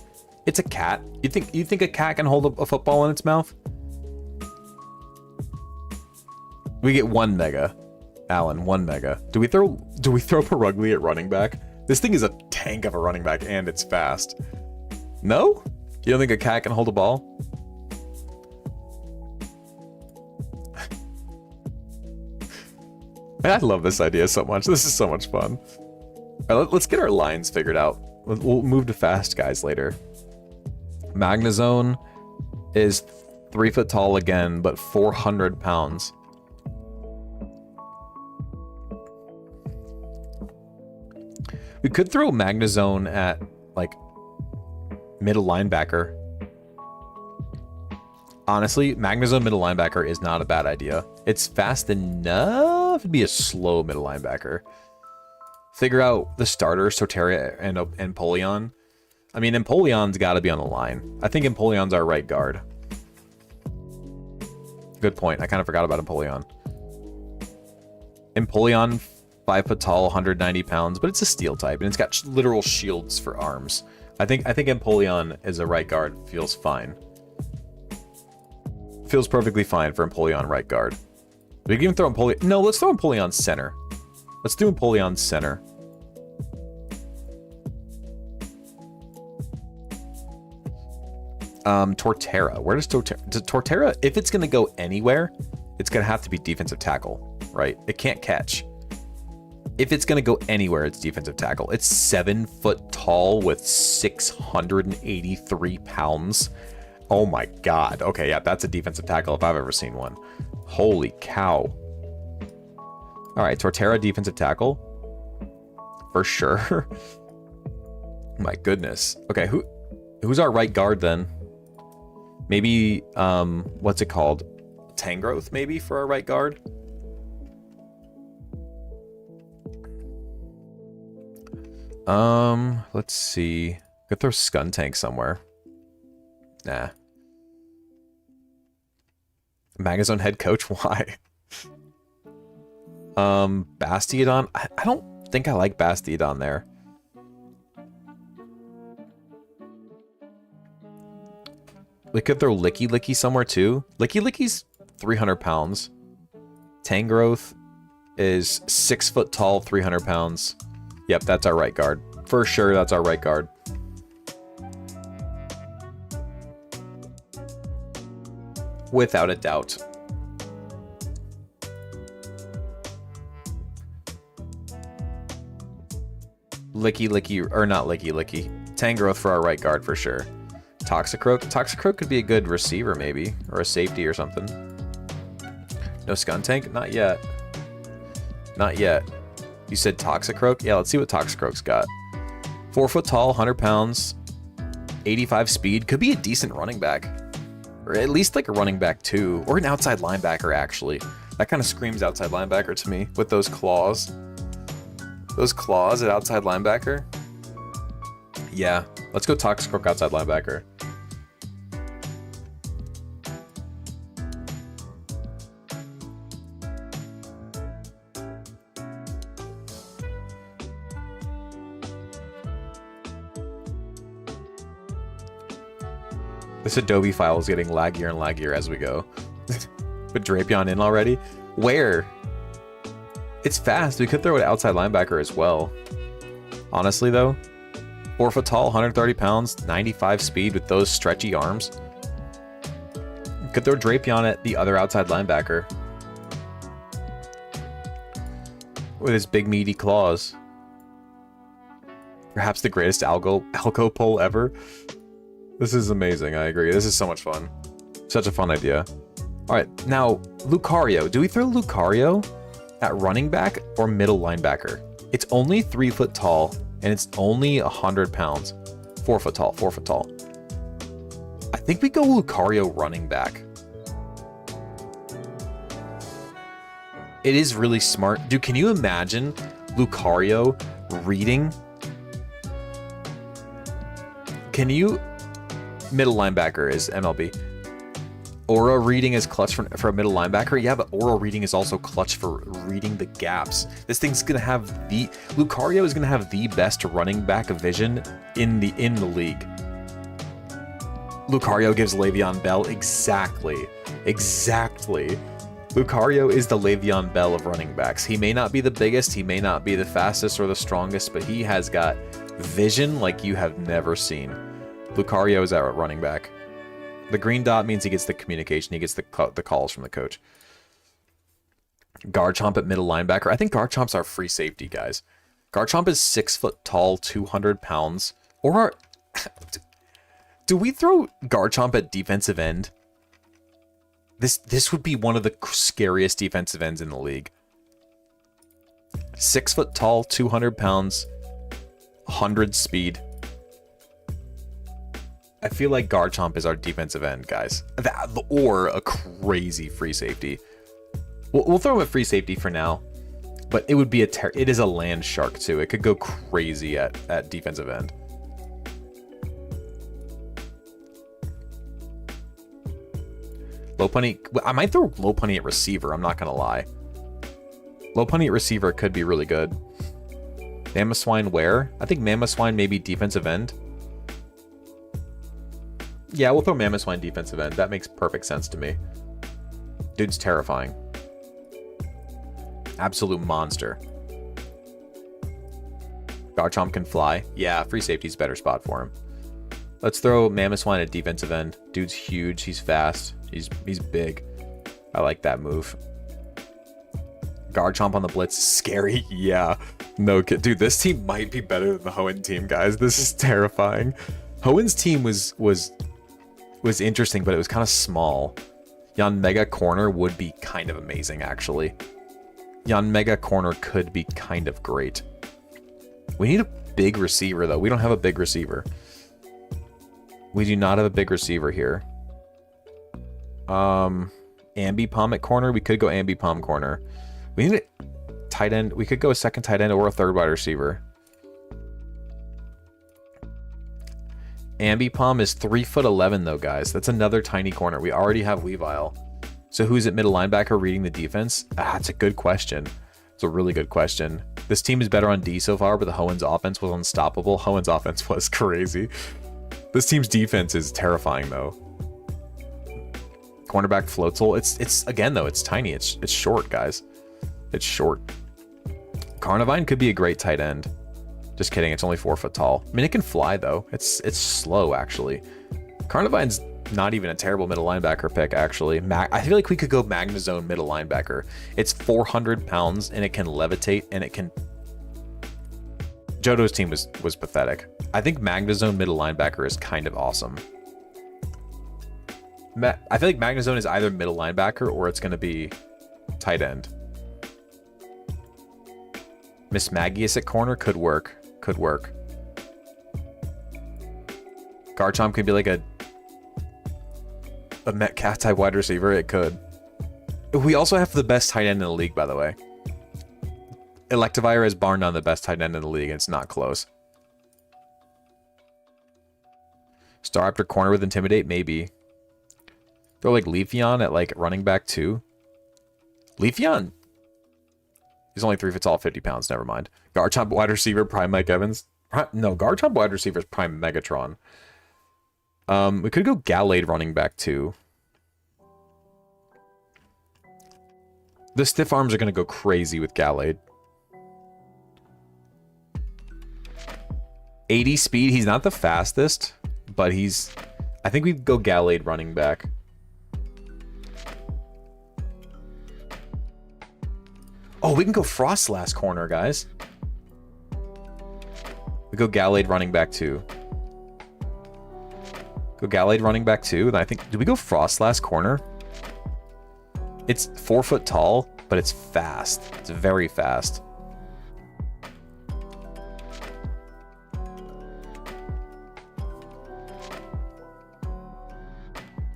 It's a cat. You think a cat can hold a football in its mouth? We get 1 mega. Alan, 1 mega. Do we throw Perugly at running back? This thing is a tank of a running back and it's fast. No? You don't think a cat can hold a ball? Man, I love this idea so much. This is so much fun. All right, let's get our lines figured out. We'll move to fast guys later. Magnezone is 3 foot tall again, but 400 pounds. We could throw Magnezone at, like, middle linebacker. Honestly, Magnezone middle linebacker is not a bad idea. It's fast enough to be a slow middle linebacker. Figure out the starters, Soteria and Empoleon. I mean, Empoleon's got to be on the line. I think Empoleon's our right guard. Good point. I kind of forgot about Empoleon. Empoleon, 5 foot tall, 190 pounds, but it's a steel type, and it's got literal shields for arms. I think Empoleon as a right guard feels fine. Feels perfectly fine for Empoleon right guard. We can even throw Empoleon. No, let's throw Empoleon center. Let's do Empoleon center. Torterra. Where does Torterra? If it's gonna go anywhere, it's gonna have to be defensive tackle, right? It can't catch. If it's gonna go anywhere, it's defensive tackle. It's 7 foot tall with 683 pounds. Oh my god. Okay, yeah, that's a defensive tackle if I've ever seen one. Holy cow. All right, Torterra defensive tackle. For sure. My goodness. Okay, who's our right guard then? Maybe, what's it called? Tangrowth, maybe, for our right guard? Let's see. Could throw Skuntank somewhere. Nah. Magnezone head coach? Why? Bastiodon? I don't think I like Bastiodon there. We could throw Licky somewhere too. Licky's 300 pounds. Tangrowth is 6 foot tall, 300 pounds. Yep, that's our right guard. For sure, that's our right guard. Without a doubt. Licky, or not Licky. Tangrowth for our right guard for sure. Toxicroak could be a good receiver maybe, or a safety or something. No Skuntank? Not yet. Not yet. You said Toxicroak? Yeah, let's see what Toxicroak's got. 4 foot tall, 100 pounds, 85 speed. Could be a decent running back. Or at least like a running back too. Or an outside linebacker actually. That kind of screams outside linebacker to me with those claws. Those claws at outside linebacker? Yeah, let's go Toxicroak outside linebacker. This Adobe file is getting laggier and laggier as we go. Put Drapion in already? Where? It's fast. We could throw it outside linebacker as well. Honestly, though, 4 foot tall, 130 pounds, 95 speed with those stretchy arms. Could throw Drapion at the other outside linebacker with his big meaty claws. Perhaps the greatest algo pull ever. This is amazing. I agree. This is so much fun. Such a fun idea. All right, now Lucario. Do we throw Lucario at running back or middle linebacker? It's only 3 foot tall and it's only 100 pounds. 4 foot tall, 4 foot tall. I think we go Lucario running back. It is really smart. Dude, can you imagine Lucario reading Can you... Middle linebacker is MLB. Aura reading is clutch for a middle linebacker. Yeah, but aura reading is also clutch for reading the gaps. This thing's gonna have the... Lucario is gonna have the best running back vision in the league. Lucario gives Le'Veon Bell exactly. Lucario is the Le'Veon Bell of running backs. He may not be the biggest, he may not be the fastest or the strongest, but he has got vision like you have never seen. Lucario is our running back. The green dot means he gets the communication, he gets the calls from the coach. Garchomp at middle linebacker. I think Garchomp's our free safety, guys. Garchomp is 6 foot tall, 200 pounds. Or do we throw Garchomp at defensive end? This would be one of the scariest defensive ends in the league. 6 foot tall, 200 pounds, 100 speed. I feel like Garchomp is our defensive end, guys. Or a crazy free safety. We'll throw him at free safety for now. But it would be it is a land shark too. It could go crazy at defensive end. Lopunny, I might throw Lopunny at receiver, I'm not gonna lie. Lopunny at receiver could be really good. Mamoswine where? I think Mamoswine maybe defensive end. Yeah, we'll throw Mamoswine defensive end. That makes perfect sense to me. Dude's terrifying. Absolute monster. Garchomp can fly. Yeah, free safety's a better spot for him. Let's throw Mamoswine at defensive end. Dude's huge, he's fast. He's big. I like that move. Garchomp on the blitz. Scary. Yeah. No kid. Dude, this team might be better than the Hoenn team, guys. This is terrifying. Hoenn's team was interesting, but it was kind of small. Yanmega corner would be kind of amazing, actually. Yanmega corner could be kind of great. We need a big receiver, though. We don't have a big receiver. We do not have a big receiver here. Ambipom at corner. We could go Ambipom corner. We need a tight end. We could go a second tight end or a third wide receiver. Ambipom is 3'11" though, guys. That's another tiny corner. We already have Weavile. So who's at middle linebacker reading the defense? It's a good question. It's a really good question. This team is better on D so far, but the Hoenn's offense was unstoppable. Hoenn's offense was crazy. This team's defense is terrifying though. Cornerback Floatzel. It's again though, it's tiny. It's short, guys. It's short. Carnivine could be a great tight end. Just kidding, it's only 4 foot tall. I mean, it can fly though. It's slow actually. Carnivine's not even a terrible middle linebacker pick actually. I feel like we could go Magnezone middle linebacker. It's 400 pounds and it can levitate and it can... Johto's team was pathetic. I think Magnezone middle linebacker is kind of awesome. I feel like Magnezone is either middle linebacker or it's going to be tight end. Miss Magius at corner could work. Could work. Garchomp could be like a Metcalf type wide receiver. It could. We also have the best tight end in the league, by the way. Electivire is bar none the best tight end in the league, and it's not close. Staraptor corner with Intimidate, maybe. Throw like Leafeon at like running back too. Leafeon is only 3 foot tall, 50 pounds. Never mind. Garchomp wide receiver, prime Mike Evans. No, Garchomp wide receiver is prime Megatron. We could go Gallade running back too. The stiff arms are going to go crazy with Gallade. 80 speed. He's not the fastest, but he's... I think we'd go Gallade running back. Oh, we can go Frostlass corner, guys. We go Gallade running back too. Go Gallade running back too. And I think... Do we go Frostlass corner? It's 4 foot tall, but it's fast. It's very fast.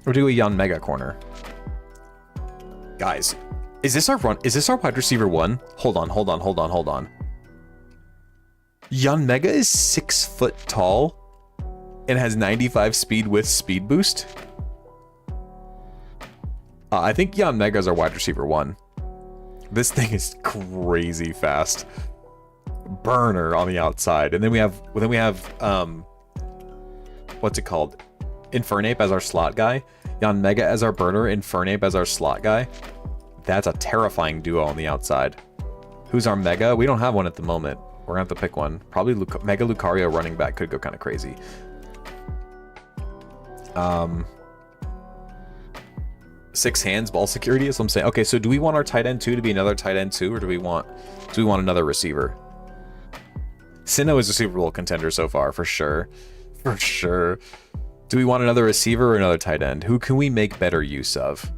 Or do a Yanmega corner. Guys, is this our run? Is this our wide receiver one? Hold on. Yanmega is 6 foot tall. and has 95 speed with speed boost. I think Jan Mega is our wide receiver 1. This thing is crazy fast. Burner on the outside, and then we have what's it called? Infernape as our slot guy. Jan Mega as our burner, Infernape as our slot guy. That's a terrifying duo on the outside. Who's our Mega? We don't have one at the moment. We're gonna have to pick one. Probably Mega Lucario running back could go kind of crazy. 6 hands, ball security is what I'm saying. Okay, so do we want our tight end 2 to be another tight end 2, or do we want another receiver? Sinnoh is a Super Bowl contender so far, for sure. For sure. Do we want another receiver or another tight end? Who can we make better use of?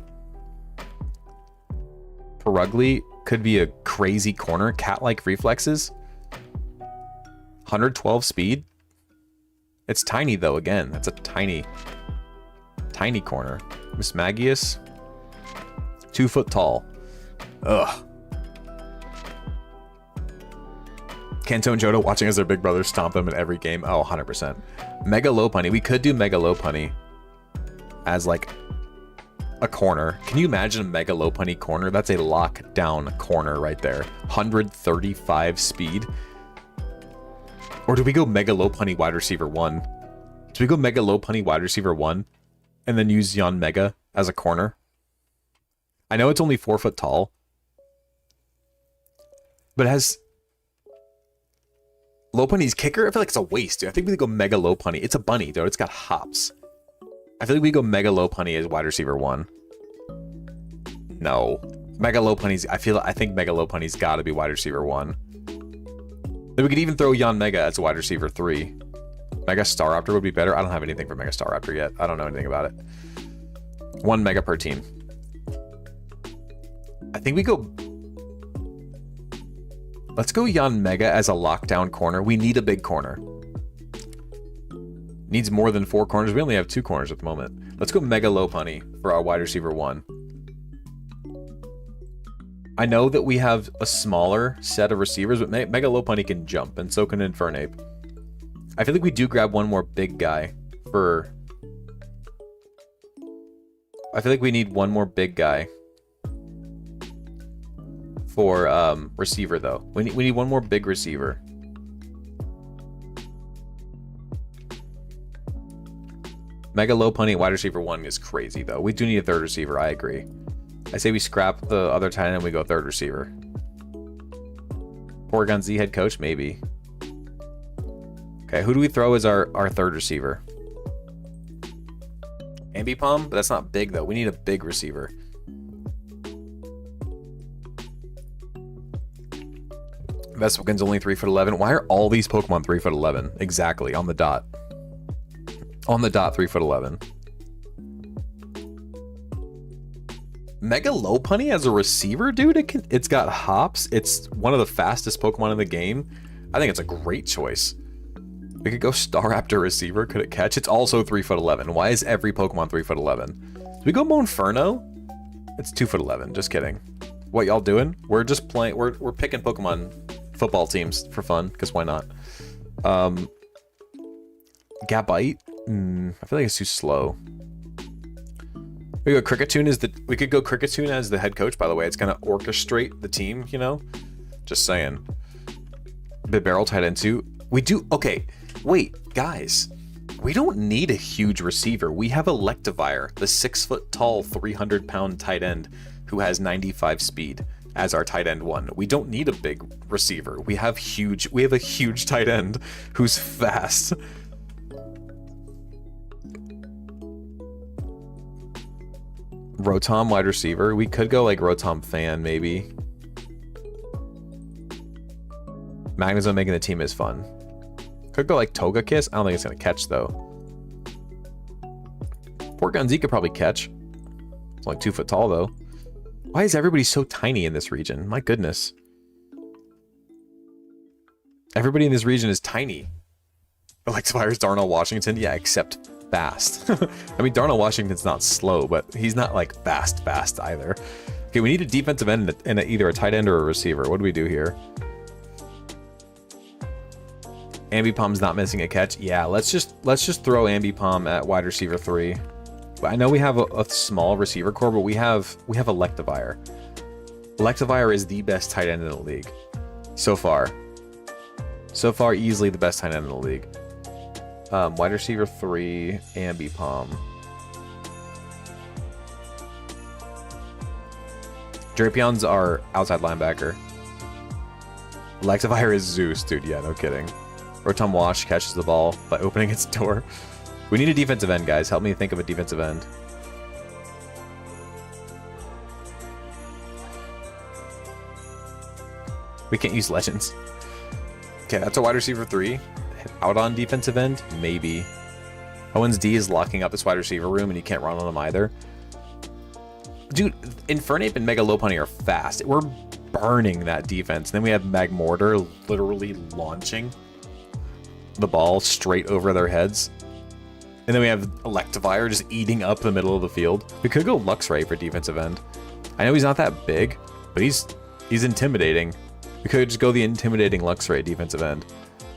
Perugly could be a crazy corner. Cat-like reflexes. 112 speed. It's tiny, though, again. That's a tiny corner. Miss Magius. 2 foot tall. Ugh. Kanto and Johto watching as their big brothers stomp them in every game. Oh, 100%. Mega Lopunny. We could do Mega Lopunny as like a corner. Can you imagine a Mega Lopunny corner? That's a lockdown corner right there. 135 speed. Or do we go Mega Lopunny wide receiver 1? Do we go Mega Lopunny wide receiver 1 and then use Jan Mega as a corner? I know it's only 4 foot tall, but it has Lopunny's kicker. I feel like it's a waste, dude. I think we go Mega Lopunny. It's a bunny, dude. It's got hops. I feel like we go Mega Lopunny as wide receiver 1. No. Mega Lopunny's, I think Mega Lopunny's got to be wide receiver 1. Then we could even throw Jan Mega as a wide receiver 3. Mega Staraptor would be better. I don't have anything for Mega Staraptor yet. I don't know anything about it. 1 Mega per team. I think we go... Let's go Jan Mega as a lockdown corner. We need a big corner. Needs more than 4 corners. We only have 2 corners at the moment. Let's go Mega Lopunny for our wide receiver 1. I know that we have a smaller set of receivers, but Mega Lopunny can jump, and so can Infernape. I feel like we do grab one more big guy for... I feel like we need one more big guy for receiver, though. We need one more big receiver. Mega Lopunny wide receiver 1 is crazy, though. We do need a third receiver. I agree. I say we scrap the other tight end and we go third receiver. Porygon Z head coach, maybe. Okay, who do we throw as our third receiver? Ambipom? But that's not big, though. We need a big receiver. Vespiqun's only 3'11". Why are all these Pokemon 3'11"? Exactly, on the dot. On the dot, 3'11". Mega Lopunny as a receiver, dude? It's got hops. It's one of the fastest Pokemon in the game. I think it's a great choice. We could go Staraptor receiver. Could it catch? It's also 3'11". Why is every Pokemon 3'11"? Do we go Monferno? It's 2'11". Just kidding. What y'all doing? We're just playing. We're picking Pokemon football teams for fun, because why not? Gabite? I feel like it's too slow. We could go Kricketune as the head coach, by the way. It's gonna orchestrate the team, you know? Just saying. Bibarel tight end 2. We do. Okay, wait, guys. We don't need a huge receiver. We have Electivire, the 6 foot tall, 300-pound tight end who has 95 speed as our tight end 1. We don't need a big receiver. We have a huge tight end who's fast. Rotom wide receiver. We could go like Rotom fan, maybe. Magnezone making the team is fun. Could go like Togekiss. I don't think it's gonna catch though. Porygon Z could probably catch. It's like 2 foot tall though. Why is everybody so tiny in this region? My goodness. Everybody in this region is tiny. Electivire's Darnell Washington. Yeah, except fast. I mean, Darnell Washington's not slow, but he's not like fast either. Okay, we need a defensive end and either a tight end or a receiver. What do we do here? Ambipom's not missing a catch. Yeah, let's just throw Ambipom at wide receiver 3. I know we have a small receiver core, but we have Electivire. Electivire is the best tight end in the league so far. So far, easily the best tight end in the league. Wide receiver 3, Ambipom. Drapion's our outside linebacker. Electivire is Zeus, dude. Yeah, no kidding. Rotom Wash catches the ball by opening its door. We need a defensive end, guys. Help me think of a defensive end. We can't use legends. Okay, that's a wide receiver 3. Out on defensive end? Maybe. Owens D is locking up this wide receiver room, and you can't run on them either. Dude, Infernape and Mega Lopunny are fast. We're burning that defense. Then we have Magmortar literally launching the ball straight over their heads. And then we have Electivire just eating up the middle of the field. We could go Luxray for defensive end. I know he's not that big, but he's intimidating. We could just go the intimidating Luxray defensive end.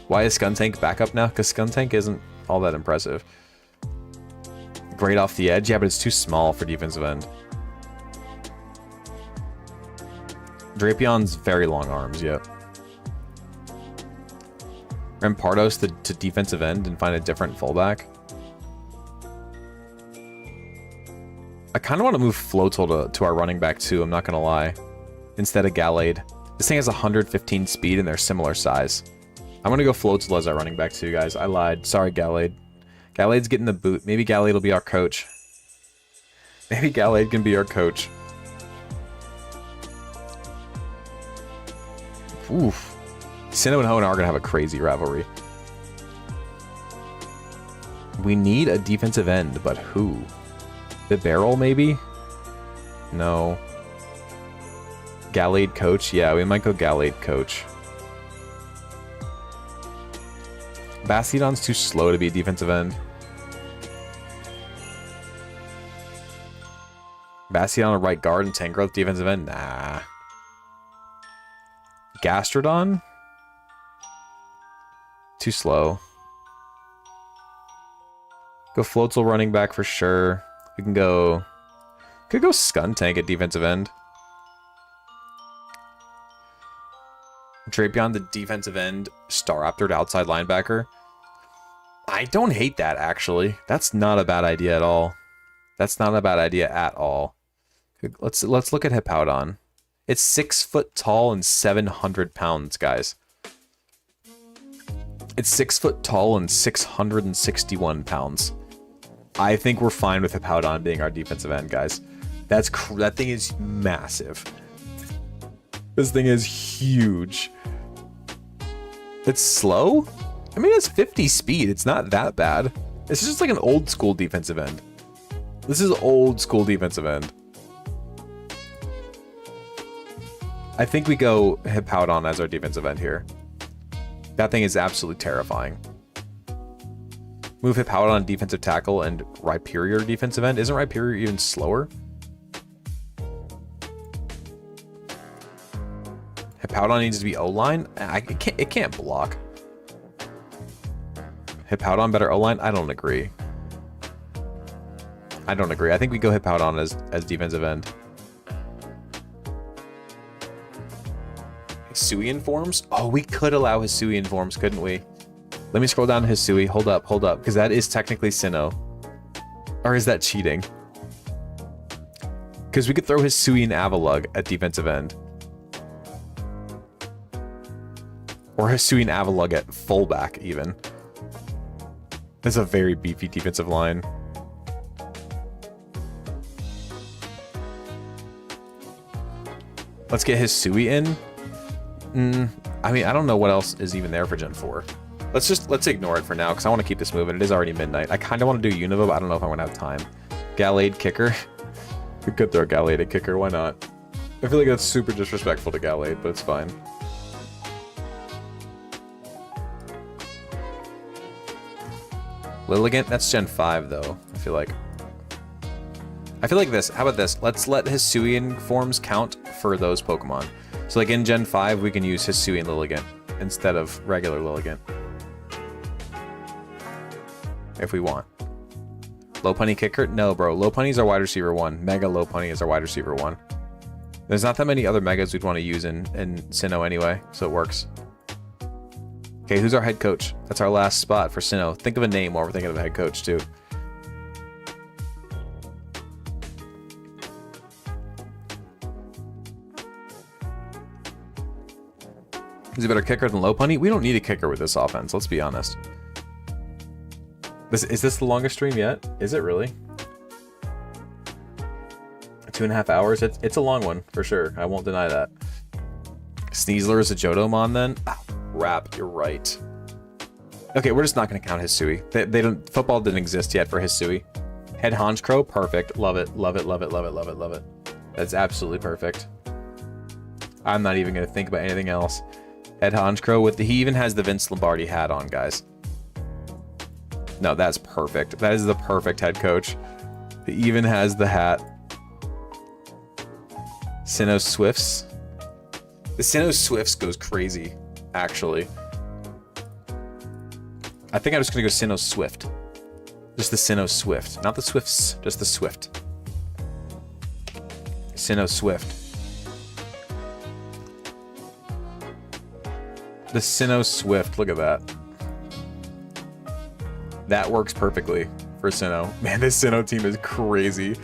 Why is Skuntank back up now? Because Skuntank isn't all that impressive. Great off the edge. Yeah, but it's too small for defensive end. Drapion's very long arms, yep. Rampardos to defensive end and find a different fullback. I kind of want to move Floatzel to our running back too, I'm not going to lie. Instead of Gallade. This thing has 115 speed and they're similar size. I'm going to go Floatzel as our running back too, guys. I lied. Sorry, Gallade. Gallade's getting the boot. Maybe Gallade will be our coach. Maybe Gallade can be our coach. Oof. Sinnoh and Hoenn are going to have a crazy rivalry. We need a defensive end, but who? The Barrel, maybe? No. Gallade coach? Yeah, we might go Gallade coach. Bastiodon's too slow to be a defensive end. Bastiodon a right guard and Tangrowth defensive end? Nah. Gastrodon? Too slow. Go Floatzel running back for sure. We can go... Could go Skuntank at defensive end. Drapion the defensive end. Staraptor to outside linebacker. I don't hate that, actually. That's not a bad idea at all. That's not a bad idea at all. Let's look at Hippowdon. It's 6 foot tall and 700 pounds, guys. It's 6 foot tall and 661 pounds. I think we're fine with Hippowdon being our defensive end, guys. That thing is massive. This thing is huge. It's slow? I mean, it's 50 speed. It's not that bad. It's just like an old school defensive end. This is old school defensive end. I think we go Hippowdon as our defensive end here. That thing is absolutely terrifying. Move Hippowdon defensive tackle and Rhyperior defensive end. Isn't Rhyperior even slower? Hippowdon needs to be O-line? It can't block. Hippowdon better O-line? I don't agree. I don't agree. I think we go Hippowdon as defensive end. Hisuian forms? Oh, we could allow Hisuian forms, couldn't we? Let me scroll down to Hisui. Hold up, because that is technically Sinnoh. Or is that cheating? Because we could throw Hisuian Avalugg at defensive end. Or Hisuian Avalugg at fullback, even. That's a very beefy defensive line. Let's get Hisui in. I mean, I don't know what else is even there for Gen 4. Let's ignore it for now, because I want to keep this moving. It is already midnight. I kind of want to do Unova, but I don't know if I'm going to have time. Gallade kicker. We could throw Gallade at kicker, why not? I feel like that's super disrespectful to Gallade, but it's fine. Lilligant? That's Gen 5, though, I feel like. this. How about this? Let's let Hisuian forms count for those Pokemon. So like in Gen 5, we can use Hisuian Lilligant instead of regular Lilligant. if we want. Low punny kicker? No, bro. Low punny's our wide receiver 1. Mega low punny is our wide receiver 1. There's not that many other megas we'd want to use in Sinnoh anyway, so it works. Okay, who's our head coach? That's our last spot for Sinnoh. Think of a name while we're thinking of a head coach, too. Is he a better kicker than low punny? We don't need a kicker with this offense, let's be honest. Is this the longest stream yet? Is it really? 2.5 hours? It's a long one, for sure. I won't deny that. Sneasler is a Johtomon then? Ah, crap, you're right. Okay, we're just not going to count Hisui. They don't. Football didn't exist yet for Hisui. Head Honchkrow, perfect. Love it, love it, love it, love it, love it, love it. That's absolutely perfect. I'm not even going to think about anything else. Head Honchkrow with he even has the Vince Lombardi hat on, guys. No, that's perfect. That is the perfect head coach. He even has the hat. Sinnoh Swifts. The Sinnoh Swifts goes crazy, actually. I think I'm just gonna go Sinnoh Swift. Just the Sinnoh Swift. Not the Swifts, just the Swift. Sinnoh Swift. The Sinnoh Swift, look at that. That works perfectly for Sinnoh. Man, this Sinnoh team is crazy.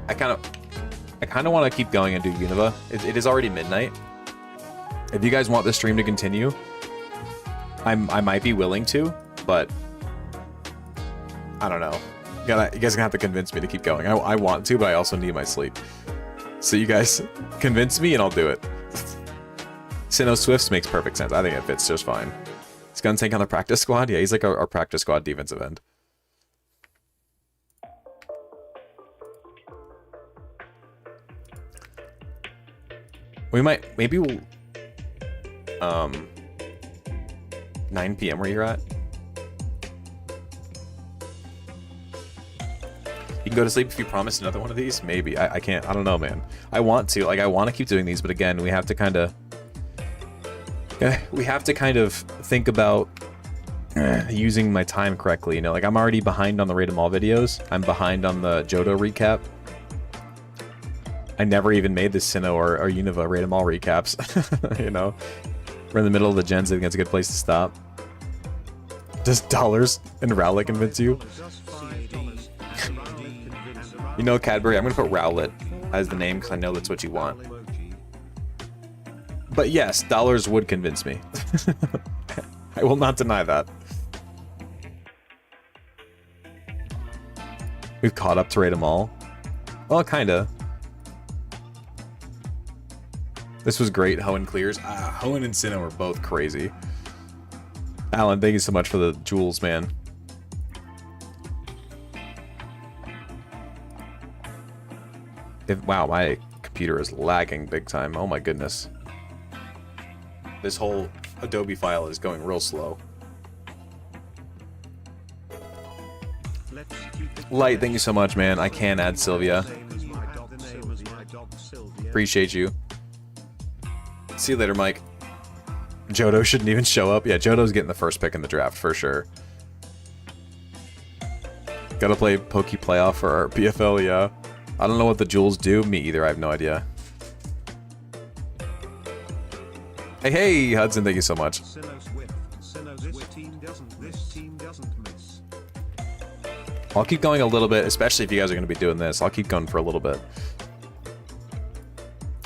I kind of want to keep going and do Unova. It is already midnight. If you guys want the stream to continue, I might be willing to, but I don't know. You guys are gonna have to convince me to keep going. I want to, but I also need my sleep. So you guys convince me and I'll do it. Sinnoh Swifts makes perfect sense. I think it fits just fine. He's gonna take on the practice squad. Yeah, he's like our practice squad defensive end. We might, maybe we'll, 9 p.m. where you're at. You can go to sleep if you promise another one of these. Maybe. I can't. I don't know, man. I want to. Like, I want to keep doing these, but again, we have to kind of... think about using my time correctly. You know, like, I'm already behind on the Rate 'em All videos. I'm behind on the Johto recap. I never even made the Sinnoh or Unova Rate 'em All recaps. You know? We're in the middle of the gens. I think it's a good place to stop. Does dollars and Rowlet convince you? You know, Cadbury, I'm going to put Rowlet as the name because I know that's what you want. But yes, dollars would convince me. I will not deny that. We've caught up to Rate 'em All. Well, kinda. This was great, Hoenn clears. Hoenn and Sinnoh are both crazy. Alan, thank you so much for the jewels, man. Wow, my computer is lagging big time. Oh my goodness. This whole Adobe file is going real slow. Light, thank you so much, man. I can add Sylvia. Appreciate you. See you later, Mike. Johto shouldn't even show up. Yeah, Johto's getting the first pick in the draft for sure. Gotta play Poke Playoff for our PFL, yeah. I don't know what the jewels do. Me either, I have no idea. Hey, Hudson, thank you so much. I'll keep going a little bit, especially if you guys are going to be doing this. I'll keep going for a little bit.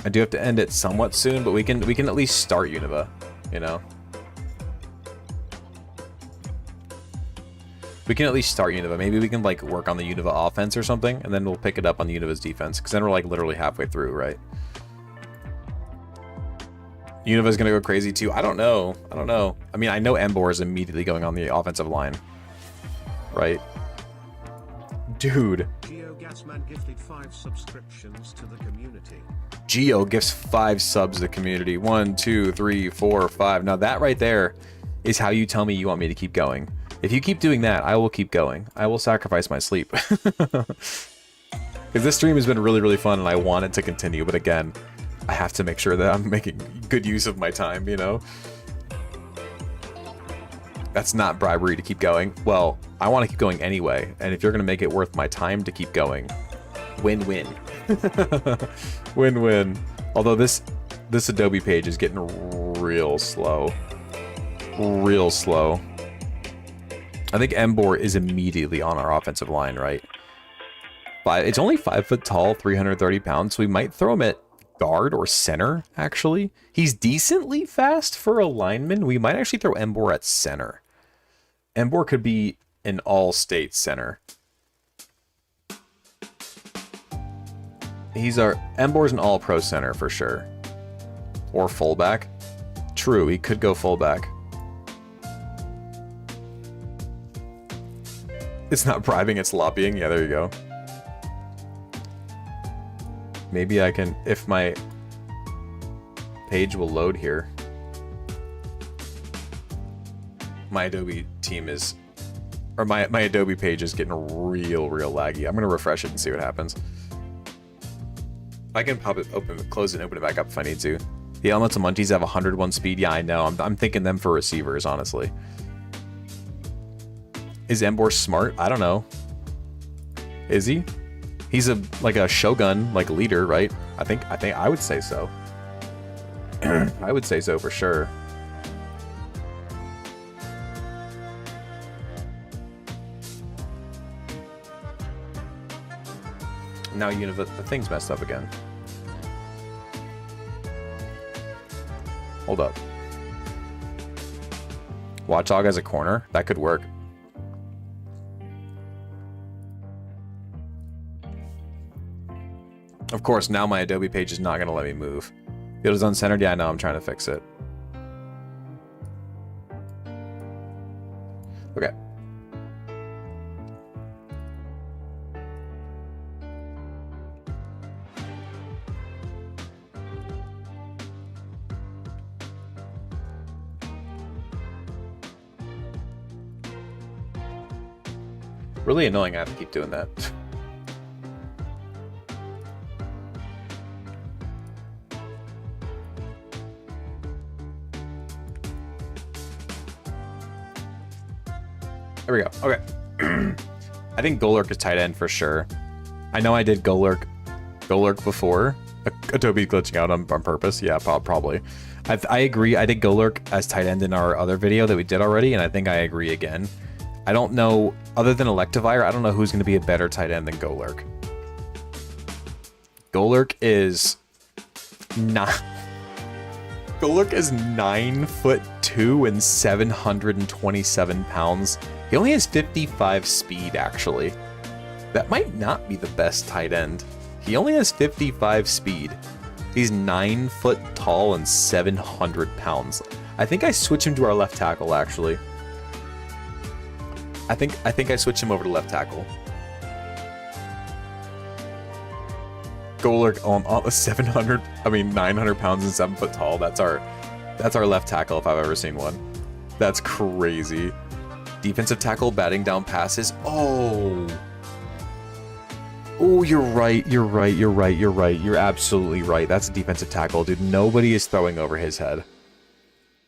I do have to end it somewhat soon, but we can at least start Unova, you know? We can at least start Unova. Maybe we can, like, work on the Unova offense or something, and then we'll pick it up on the Unova's defense, because then we're, like, literally halfway through, right? Unova's gonna go crazy, too. I don't know. I don't know. I mean, I know Emboar is immediately going on the offensive line. Right? Dude. Geo Gasman gifted 5 subscriptions to the community. Geo gifts 5 subs to the community. 1, 2, 3, 4, 5. Now, that right there is how you tell me you want me to keep going. If you keep doing that, I will keep going. I will sacrifice my sleep. Because this stream has been really, really fun, and I want it to continue. But again, I have to make sure that I'm making good use of my time, you know? That's not bribery to keep going. Well, I want to keep going anyway, and if you're going to make it worth my time to keep going, win-win. Win-win. Although this Adobe page is getting real slow. Real slow. I think Embor is immediately on our offensive line, right? It's only 5 foot tall, 330 pounds, so we might throw him at guard or center, actually. He's decently fast for a lineman. We might actually throw Embor at center. Embor could be an all-state center. Embor's an all-pro center for sure. Or fullback. True, he could go fullback. It's not bribing, it's lobbying. Yeah, there you go. Maybe I can, if my page will load here. My Adobe team is, or my Adobe page is getting real laggy. I'm gonna refresh it and see what happens. I can pop it open, close it, and open it back up if I need to. The Elemental Munchies have 101 speed. Yeah, I know. I'm thinking them for receivers, honestly. Is Embor smart? I don't know. Is he? He's like a shogun, like leader, right? I think I would say so. I would say so for sure. Now the thing's messed up again. Hold up. Watchdog as a corner? That could work. Of course, now my Adobe page is not going to let me move. Field is uncentered? Yeah, I know. I'm trying to fix it. Okay. Really annoying I have to keep doing that. There we go. Okay. I think Golurk is tight end for sure. I know I did Golurk before. Adobe glitching out on purpose. Yeah, probably. I agree. I did Golurk as tight end in our other video that we did already, and I think I agree again. I don't know, other than Electivire, I don't know who's going to be a better tight end than Golurk. Golurk is not... Golurk is 9'2" and 727 pounds. He only has 55 speed, actually. That might not be the best tight end. He only has 55 speed. He's 9 foot tall and 700 pounds. I think I switch him to our left tackle, actually. I think I switch him over to left tackle. Golurk on 900 pounds and 7 foot tall. That's our left tackle if I've ever seen one. That's crazy. Defensive tackle batting down passes. Oh, you're right. You're absolutely right. That's a defensive tackle, dude. Nobody is throwing over his head.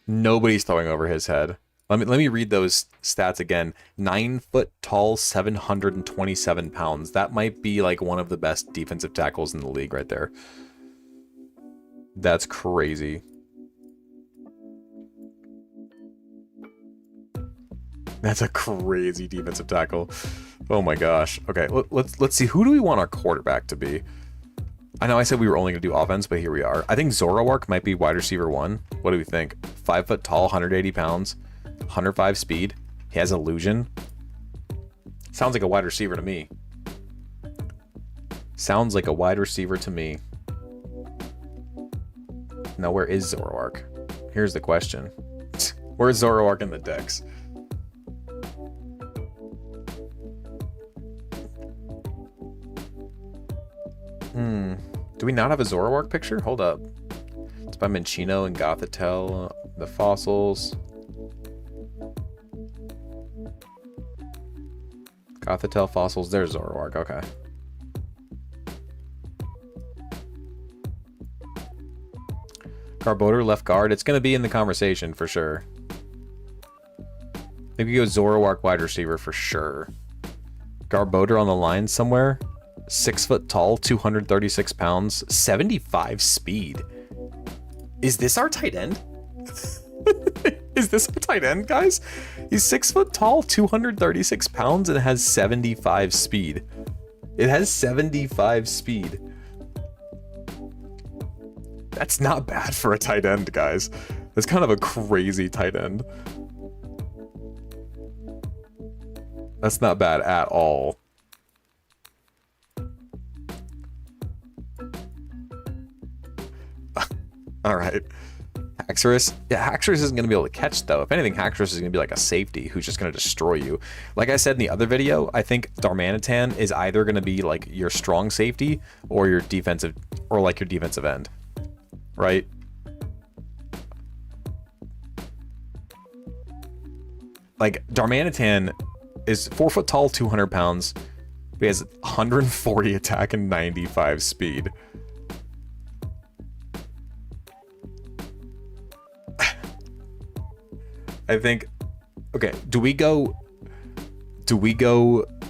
Nobody's throwing over his head. Let me read those stats again. 9 foot tall, 727 pounds. That might be like one of the best defensive tackles in the league right there. That's crazy. That's a crazy defensive tackle. Oh my gosh. Okay, let's see. Who do we want our quarterback to be? I know I said we were only going to do offense, but here we are. I think Zoroark might be wide receiver 1. What do we think? 5 foot tall, 180 pounds, 105 speed. He has illusion. Sounds like a wide receiver to me. Sounds like a wide receiver to me. Now, where is Zoroark? Here's the question. Where's Zoroark in the decks? Do we not have a Zoroark picture? Hold up. It's by Minccino and Gothitelle. The fossils. Gothitelle fossils. There's Zoroark. Okay. Garbodor left guard. It's going to be in the conversation for sure. Maybe go Zoroark wide receiver for sure. Garbodor on the line somewhere. 6 foot tall, 236 pounds, 75 speed. Is this our tight end? Is this our tight end, guys? He's 6 foot tall, 236 pounds, and has 75 speed. It has 75 speed. That's not bad for a tight end, guys. That's kind of a crazy tight end. That's not bad at all. All right. Haxorus. Yeah, Haxorus isn't going to be able to catch, though. If anything, Haxorus is going to be like a safety who's just going to destroy you. Like I said in the other video, I think Darmanitan is either going to be like your strong safety or your defensive, or like your defensive end. Right? Like, Darmanitan is 4 foot tall, 200 pounds. He has 140 attack and 95 speed. I think, okay, do we go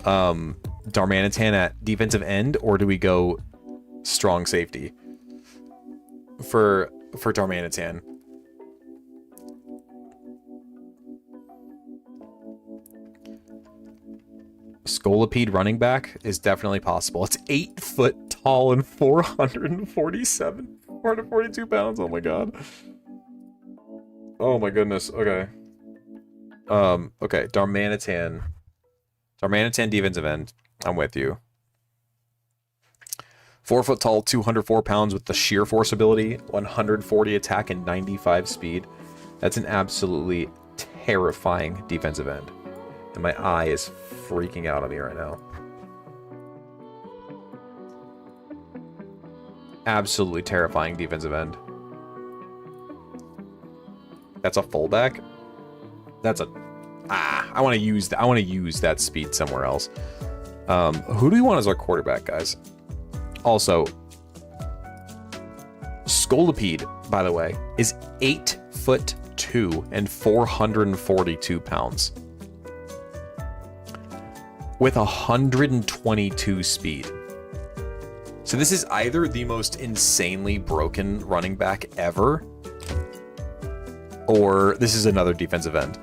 Darmanitan at defensive end, or do we go strong safety for Darmanitan? Scolipede running back is definitely possible. It's 8 foot tall and 442 pounds. Oh my god. Oh my goodness. Okay. Okay, Darmanitan defensive end. I'm with you. 4 foot tall, 204 pounds with the sheer force ability, 140 attack and 95 speed. That's an absolutely terrifying defensive end. And my eye is freaking out on me right now. Absolutely terrifying defensive end. That's a fullback. That's a I want to use that speed somewhere else. Who do we want as our quarterback, guys? Also, Scolipede, by the way, is 8'2" and 442 pounds. With 122 speed. So this is either the most insanely broken running back ever, or this is another defensive end.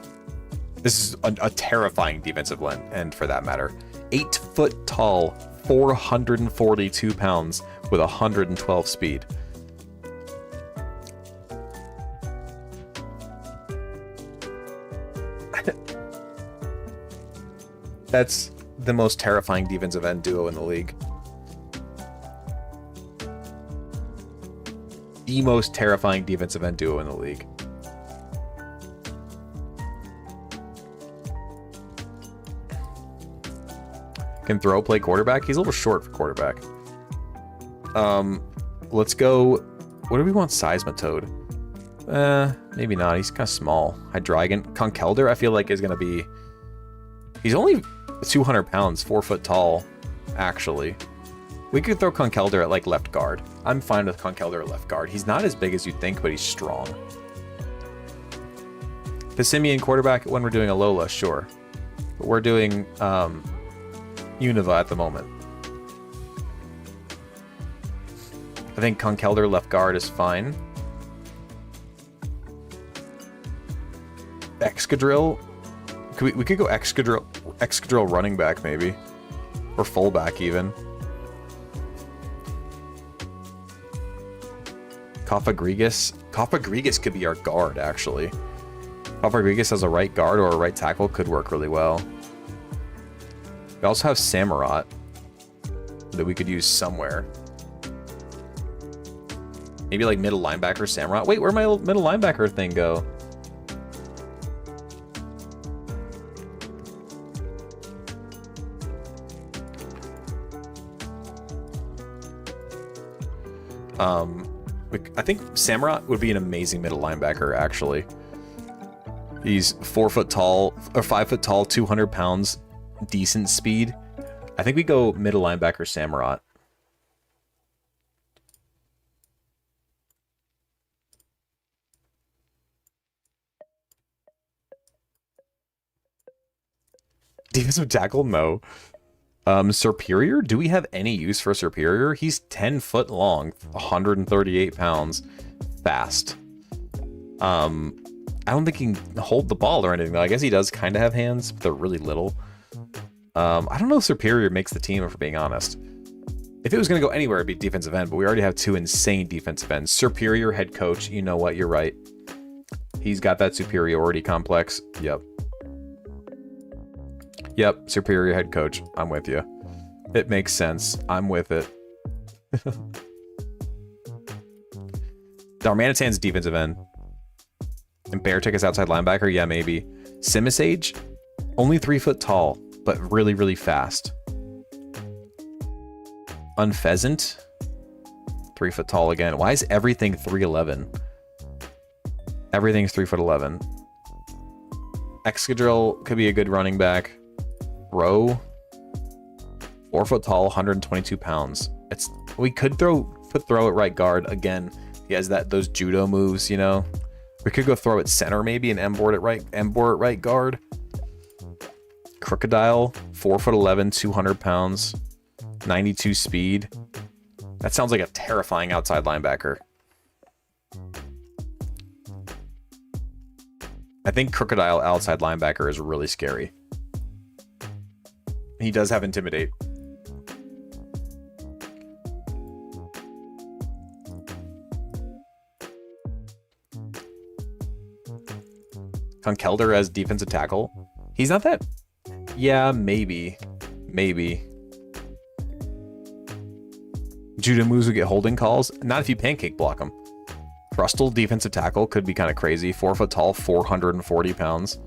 This is a terrifying defensive end for that matter. 8 foot tall, 442 pounds with 112 speed. That's the most terrifying defensive end duo in the league. The most terrifying defensive end duo in the league. Can throw, play quarterback. He's a little short for quarterback. Let's go. What do we want? Seismitoad. Maybe not. He's kind of small. Hydreigon. Conkeldurr, I feel like is going to be... He's only 200 pounds, 4 foot tall, actually. We could throw Conkeldurr at, like, left guard. I'm fine with Conkeldurr at left guard. He's not as big as you'd think, but he's strong. Passimian quarterback when we're doing Alola, sure. But we're doing, Unova at the moment. I think Conkeldurr left guard is fine. Excadrill. We could go Excadrill running back maybe. Or fullback even. Cofagrigus. Cofagrigus could be our guard actually. Cofagrigus as a right guard or a right tackle could work really well. We also have Samurott that we could use somewhere. Maybe like middle linebacker Samurott. Wait, where'd my middle linebacker thing go? I think Samurott would be an amazing middle linebacker actually. He's 4 foot tall or 5 foot tall, 200 pounds. Decent speed. I think we go middle linebacker Samurott. Defensive tackle? No. Superior? Do we have any use for Superior? He's 10 foot long, 138 pounds, fast. I don't think he can hold the ball or anything, though. I guess he does kind of have hands, but they're really little. I don't know if Superior makes the team, if we're being honest. If it was going to go anywhere, it'd be defensive end, but we already have 2 insane defensive ends. Superior head coach, you know what, you're right. He's got that superiority complex. Yep. Yep, superior head coach. I'm with you. It makes sense. I'm with it. Darmanitan's defensive end. And Beartick is outside linebacker? Yeah, maybe. Simisage? Only 3 foot tall, but really, really fast. Unpheasant? 3 foot tall again. Why is everything 3'11"? Everything's 3'11". Excadrill could be a good running back. Rowe, 4 foot tall, 122 pounds. We could throw at right guard again. He has those judo moves, you know. We could go throw at center maybe and M-board at right guard. Crocodile, 4'11", 200 pounds, 92 speed. That sounds like a terrifying outside linebacker. I think Crocodile outside linebacker is really scary. He does have Intimidate. Conkelder as defensive tackle. He's not that... Yeah, maybe. Maybe. Judo moves would get holding calls. Not if you pancake block him. Crustle defensive tackle could be kind of crazy. 4 foot tall, 440 pounds.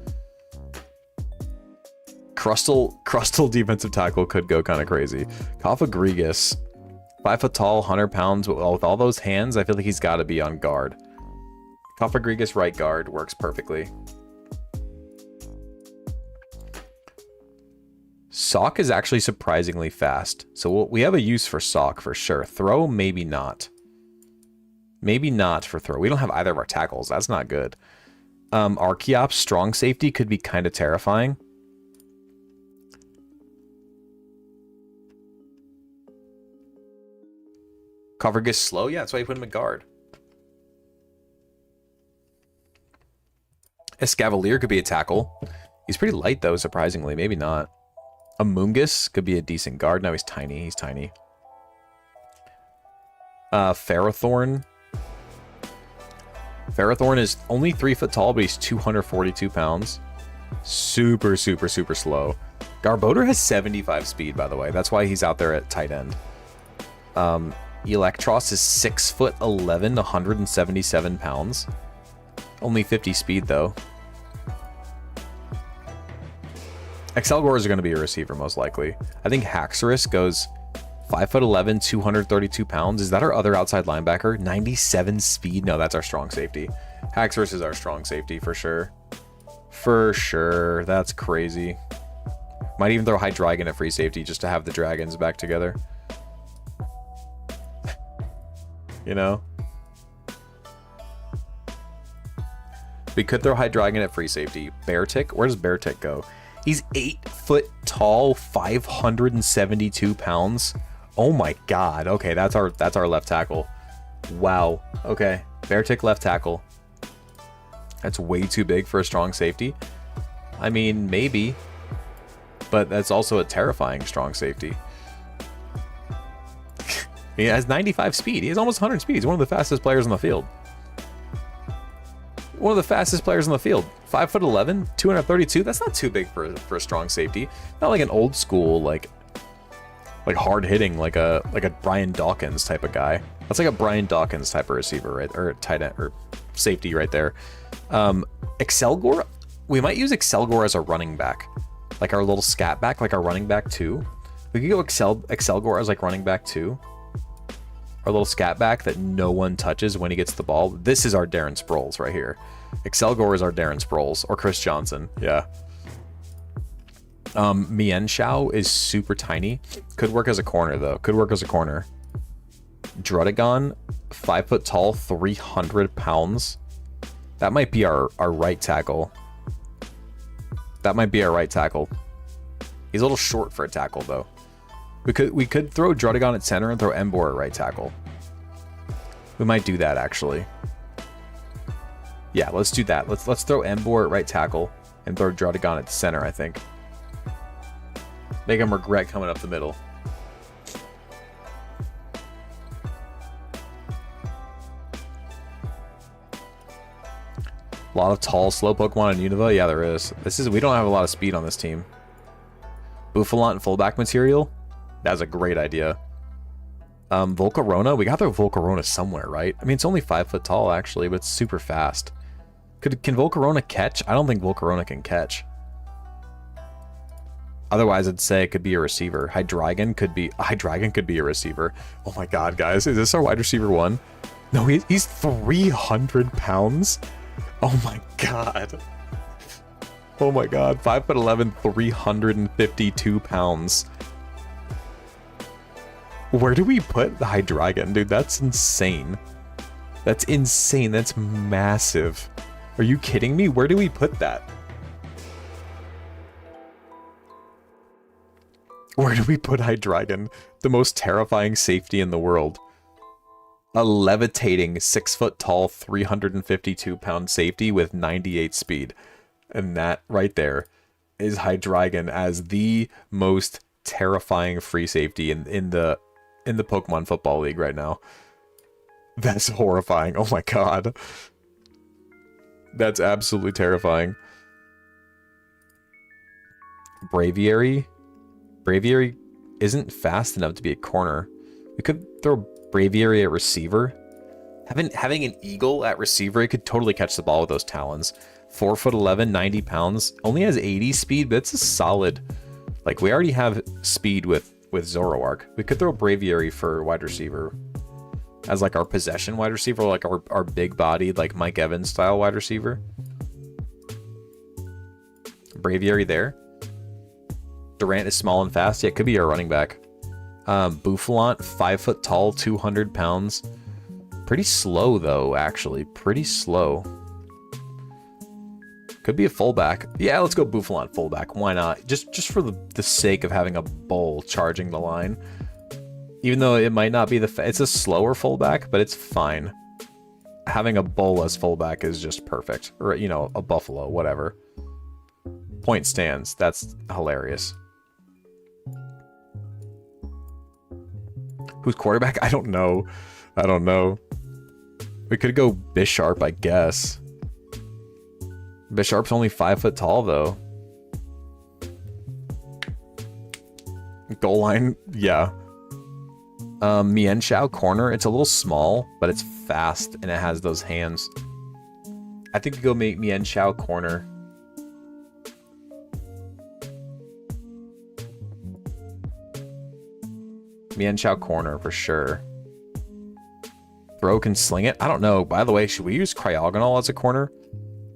Crustle defensive tackle could go kind of crazy. Kofagrigus, 5 foot tall, 100 pounds. With all those hands, I feel like he's got to be on guard. Kofagrigus right guard works perfectly. Sock is actually surprisingly fast. So we have a use for Sock for sure. Throw, maybe not. Maybe not for throw. We don't have either of our tackles. That's not good. Archeops, strong safety, could be kind of terrifying. Kofagrigus slow? Yeah, that's why you put him at guard. Escavalier could be a tackle. He's pretty light, though, surprisingly. Maybe not. Amoongus could be a decent guard. No, he's tiny. He's tiny. Ferrothorn. Ferrothorn is only 3 foot tall, but he's 242 pounds. Super, super, super slow. Garbodor has 75 speed, by the way. That's why he's out there at tight end. Electros is 6'11", 177 pounds. Only 50 speed, though. Excelgors are going to be a receiver, most likely. I think Haxorus goes 5'11", 232 pounds. Is that our other outside linebacker? 97 speed? No, that's our strong safety. Haxorus is our strong safety, for sure. For sure. That's crazy. Might even throw Hydreigon at free safety just to have the dragons back together. You know? We could throw Hydreigon at free safety. Beartick? Where does Beartick go? He's 8 foot tall, 572 pounds. Oh my god. Okay, that's our left tackle. Wow. Okay. Beartick left tackle. That's way too big for a strong safety. I mean, maybe. But that's also a terrifying strong safety. He has 95 speed. He has almost 100 speed. He's one of the fastest players on the field. One of the fastest players on the field. 5'11", 232. That's not too big for a strong safety. Not like an old school, like hard hitting, like a Brian Dawkins type of guy. That's like a Brian Dawkins type of receiver, right? Or tight end or safety right there. Excelgor. We might use Excelgor as a running back, like our little scat back, like our running back 2. We could go Excelgor as like running back 2. Our little scat back that no one touches when he gets the ball. This is our Darren Sproles right here. Excelgor is our Darren Sproles or Chris Johnson. Yeah. Mien Shao is super tiny. Could work as a corner though. Could work as a corner. Drudagon, 5 foot tall, 300 pounds. That might be our right tackle. That might be our right tackle. He's a little short for a tackle, though. We could throw Drudigon at center and throw Embor at right tackle. We might do that, actually. Yeah, let's do that. Let's throw Embor at right tackle and throw Drudigon at center, I think. Make him regret coming up the middle. A lot of tall, slow Pokemon in Unova? Yeah, there is. We don't have a lot of speed on this team. Bouffalant and fullback material? That's a great idea. Volcarona? We got to throw Volcarona somewhere, right? I mean, it's only 5 foot tall, actually, but it's super fast. Can Volcarona catch? I don't think Volcarona can catch. Otherwise, I'd say it could be a receiver. Hydreigon could be a receiver. Oh my god, guys. Is this our wide receiver 1? No, he's 300 pounds? Oh my god. Oh my god. 5'11", 352 pounds. Where do we put the Hydreigon? Dude, that's insane. That's insane. That's massive. Are you kidding me? Where do we put that? Where do we put Hydreigon? The most terrifying safety in the world. A levitating 6 foot tall, 352 pound safety with 98 speed. And that right there is Hydreigon as the most terrifying free safety in the Pokemon Football League right now. That's horrifying. Oh my god. That's absolutely terrifying. Braviary? Braviary isn't fast enough to be a corner. We could throw Braviary at receiver. Having an eagle at receiver, it could totally catch the ball with those talons. 4'11", 90 pounds. Only has 80 speed, but it's a solid... Like, we already have speed with Zoroark. We could throw Braviary for wide receiver. As, like, our possession wide receiver, like our big-bodied, like, Mike Evans style wide receiver. Braviary there. Durant is small and fast. Yeah, it could be our running back. Bouffalant, 5 foot tall, 200 pounds. Pretty slow, though, actually. Pretty slow. Could be a fullback. Yeah, let's go Bouffalant fullback. Why not? Just for the sake of having a bull charging the line. Even though it might not be it's a slower fullback, but it's fine. Having a bull as fullback is just perfect. Or, you know, a buffalo, whatever. Point stands. That's hilarious. Who's quarterback? I don't know. I don't know. We could go Bisharp, I guess. Bisharp's only 5 foot tall, though. Goal line, yeah. Mienshao corner. It's a little small, but it's fast, and it has those hands. I think we go make Mienshao corner. Mienshao corner for sure. Throw can sling it. I don't know. By the way, should we use Cryogonal as a corner?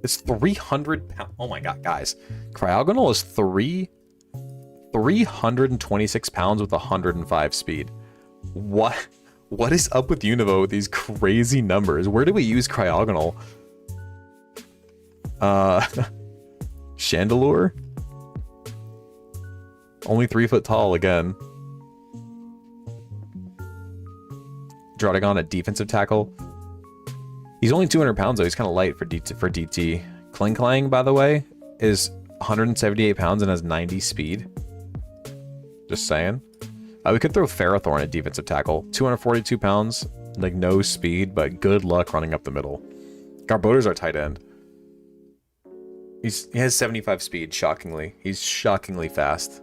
It's 300 pounds. Oh my god, guys. Cryogonal is 326 pounds with 105 speed. What is up with Unova with these crazy numbers? Where do we use Cryogonal? Chandelure? Only 3 foot tall again. Drudigon at defensive tackle. He's only 200 pounds, though. He's kind of light for DT. Klinklang, by the way, is 178 pounds and has 90 speed. Just saying. We could throw Ferrothorn at defensive tackle. 242 pounds, like no speed, but good luck running up the middle. Garbodor's our tight end. He has 75 speed, shockingly. He's shockingly fast.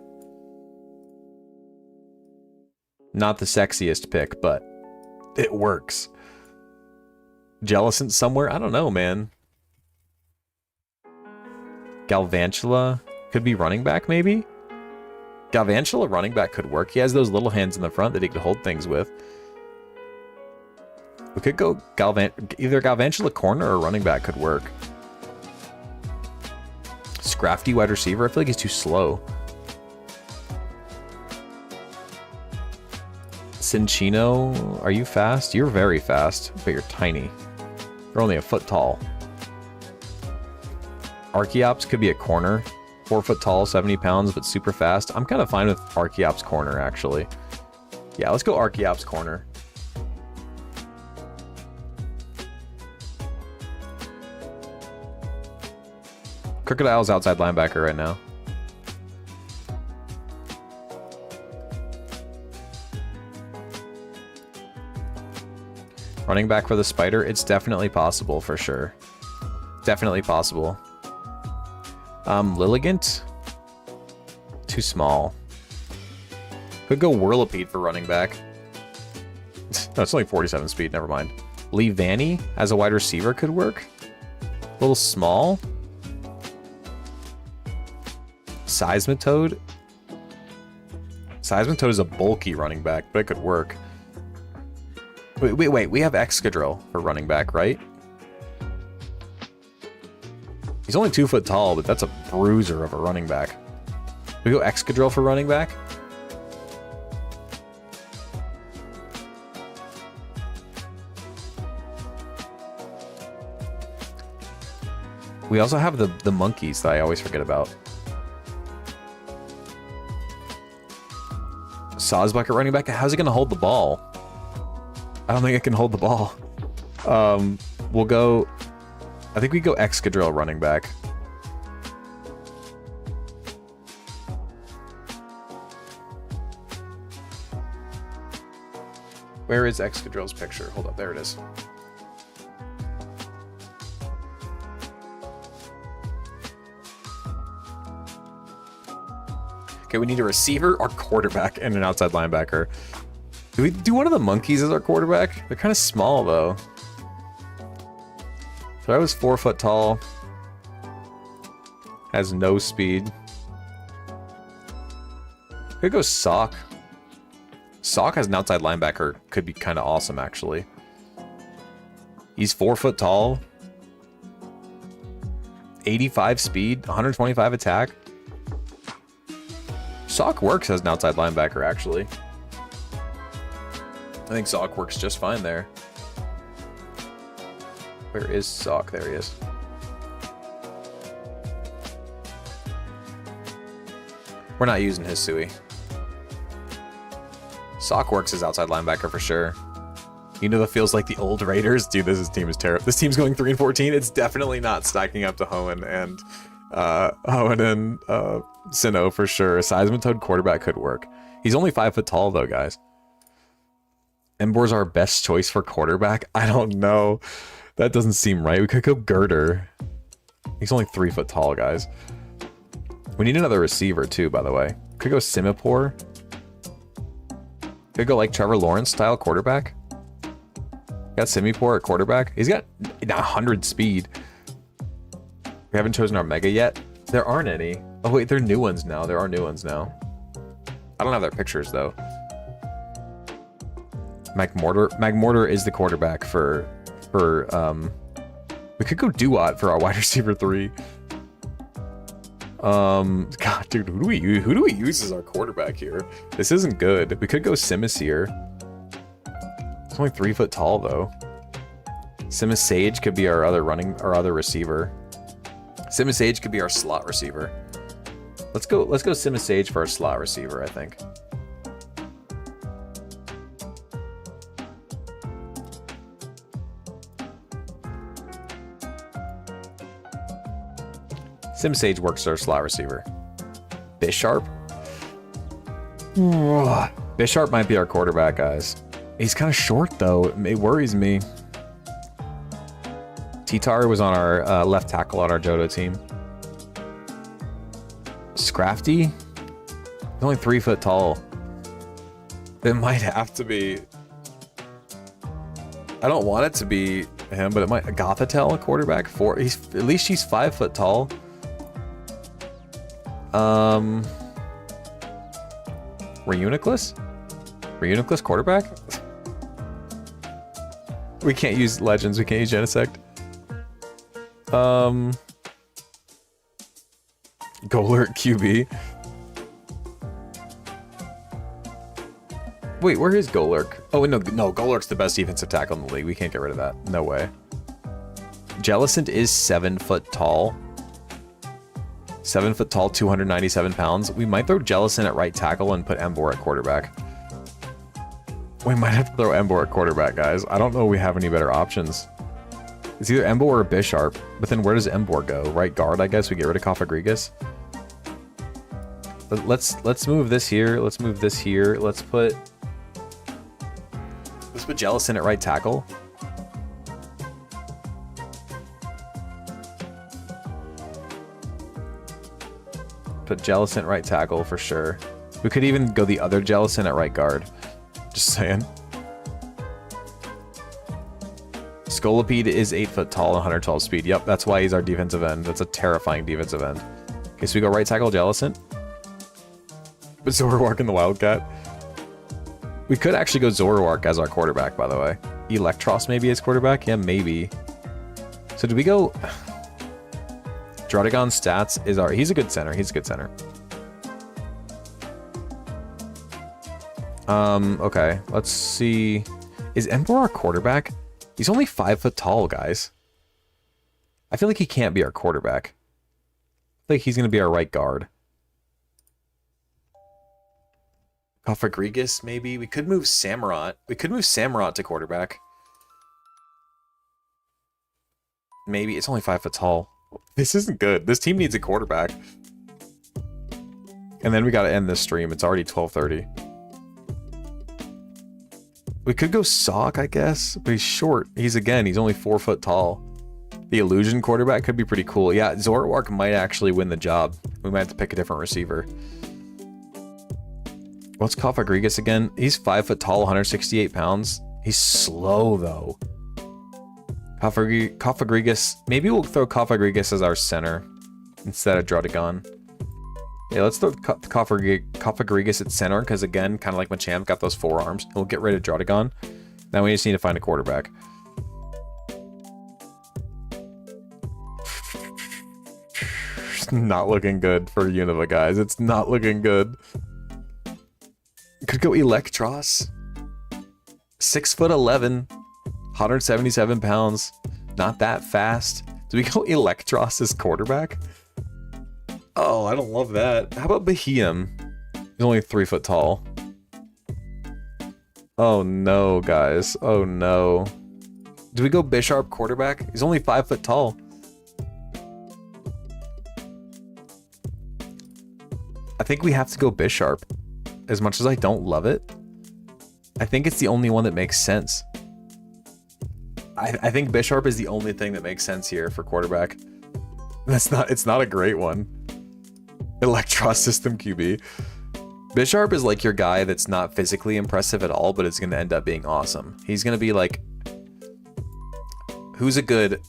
Not the sexiest pick, but it works. Jellicent somewhere? I don't know, man. Galvantula could be running back, maybe? Galvantula running back could work. He has those little hands in the front that he could hold things with. We could go either Galvantula corner or running back could work. Scrafty wide receiver? I feel like he's too slow. Cinchino, are you fast? You're very fast, but you're tiny. You're only a foot tall. Archeops could be a corner. 4 foot tall, 70 pounds, but super fast. I'm kind of fine with Archeops corner, actually. Yeah, let's go Archeops corner. Crocodile's outside linebacker right now. Running back for the Spider, it's definitely possible for sure. Definitely possible. Lilligant? Too small. Could go Whirlipede for running back. No, it's only 47 speed, never mind. Lee Vanny as a wide receiver could work. A little small. Seismitoad? Seismitoad is a bulky running back, but it could work. Wait, we have Excadrill for running back, right? He's only 2 foot tall, but that's a bruiser of a running back. We go Excadrill for running back? We also have the monkeys that I always forget about. Sawsbucket running back? How's he going to hold the ball? I don't think it can hold the ball. We'll go... I think we go Excadrill running back. Where is Excadrill's picture? Hold up, there it is. Okay, we need a receiver, our quarterback, and an outside linebacker. Do we do one of the monkeys as our quarterback? They're kind of small, though. So I was 4 foot tall. Has no speed. Could go Sock. Sock as an outside linebacker could be kind of awesome, actually. He's 4 foot tall. 85 speed, 125 attack. Sock works as an outside linebacker, actually. I think Sock works just fine there. Where is Sock? There he is. We're not using his Sui. Sock works as outside linebacker for sure. You know the feels like the old Raiders? Dude, this team is terrible. This team's going 3-14. It's definitely not stacking up to Hoenn and Sinnoh for sure. Seismitoad quarterback could work. He's only 5 foot tall though, guys. Embor's our best choice for quarterback? I don't know. That doesn't seem right. We could go Girder. He's only 3 foot tall, guys. We need another receiver too, by the way. Could go Simipour. Could go like Trevor Lawrence style quarterback. Got Simipour at quarterback. He's got 100 speed. We haven't chosen our Mega yet. There aren't any. Oh wait, they're new ones now. There are new ones now. I don't have their pictures though. Magmortar is the quarterback for we could go Duat for our wide receiver 3. God, dude, who do we use as our quarterback here? This isn't good. We could go Simisir. It's only 3 foot tall though. Simisage could be our other receiver. Simisage could be our slot receiver. Let's go Simisage for our slot receiver, I think. Simisage works as our slot receiver. Bisharp? Bisharp might be our quarterback, guys. He's kind of short, though. It worries me. T-Tar was on our left tackle on our Johto team. Scrafty? He's only 3 foot tall. It might have to be... I don't want it to be him, but it might... Gothitelle, quarterback? At least she's 5 foot tall. Reuniclus? Reuniclus quarterback? We can't use legends, we can't use Genesect. Golurk QB. Wait, where is Golurk? Oh, no, Golurk's the best defensive tackle in the league. We can't get rid of that. No way. Jellicent is 7 foot tall. 7 foot tall, 297 pounds. We might throw Jellison at right tackle and put Embor at quarterback. We might have to throw Embor at quarterback, guys. I don't know if we have any better options. It's either Embor or Bisharp, but then where does Embor go? Right guard, I guess. We get rid of Kofagrigus. Let's move this here. Let's move this here. Let's put Jellison at right tackle. Put Jellison at right tackle for sure. We could even go the other Jellison at right guard. Just saying. Scolipede is 8 foot tall and 112 speed. Yep, that's why he's our defensive end. That's a terrifying defensive end. Okay, so we go right tackle Jellison. But Zoroark and the Wildcat. We could actually go Zoroark as our quarterback, by the way. Electros maybe as quarterback? Yeah, maybe. So do we go... Draudigon stats is our... He's a good center. He's a good center. Okay. Let's see. Is Embor our quarterback? He's only 5 foot tall, guys. I feel like he can't be our quarterback. I think he's going to be our right guard. Kofagrigus, maybe. We could move Samurott. We could move Samurott to quarterback. Maybe. It's only 5 foot tall. This isn't good. This team needs a quarterback. And then we got to end this stream. It's already 12:30. We could go Sock, I guess, but he's short. He's only 4 foot tall. The illusion quarterback could be pretty cool. Yeah, Zoroark might actually win the job. We might have to pick a different receiver. What's Kofagrigus again? He's 5 foot tall, 168 pounds. He's slow, though. Kofagrigus. Maybe we'll throw Kofagrigus as our center instead of Draudigon. Yeah, let's throw Kofagrigus at center, because again, kind of like Machamp, got those forearms. We'll get rid of Draudigon. Now we just need to find a quarterback. It's not looking good for Unova, guys. It's not looking good. Could go Electros. 6'11", 177 pounds. Not that fast. Do we go Electros as quarterback? Oh, I don't love that. How about Beheeyem? He's only 3 foot tall. Oh no, guys. Oh no. Do we go Bisharp quarterback? He's only 5 foot tall. I think we have to go Bisharp. As much as I don't love it, I think it's the only one that makes sense. I think Bisharp is the only thing that makes sense here for quarterback. It's not a great one. Electros System QB. Bisharp is like your guy that's not physically impressive at all, but it's going to end up being awesome. He's going to be like... Who's a good...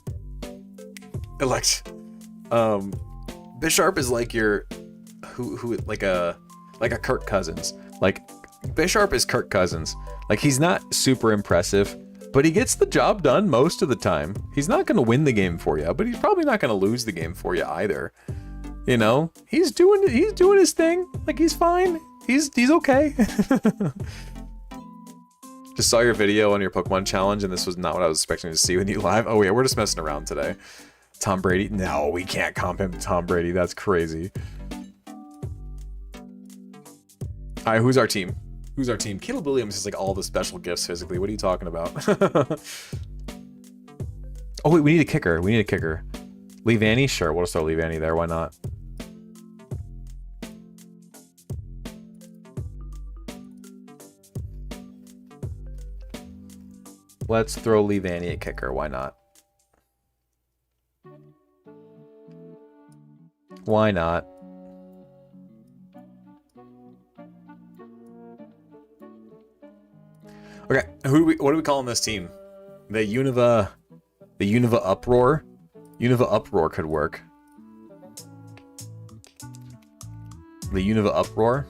Bisharp is like your... Who like a Kirk Cousins. Like, Bisharp is Kirk Cousins. Like, he's not super impressive, but he gets the job done most of the time. He's not going to win the game for you, but he's probably not going to lose the game for you either. You know, he's doing his thing. Like, he's fine. He's okay. Just saw your video on your Pokemon challenge, and this was not what I was expecting to see with you live. Oh yeah, we're just messing around today. Tom Brady? No, we can't comp him to Tom Brady. That's crazy. All right, who's our team? Who's our team? Caleb Williams has like all the special gifts physically. What are you talking about? Oh wait, we need a kicker. We need a kicker. Leavanny? Sure, we'll just throw Leavanny there. Why not? Let's throw Leavanny at kicker. Why not? Why not? Okay, what are we calling this team? The Unova Uproar? Unova Uproar could work. The Unova Uproar?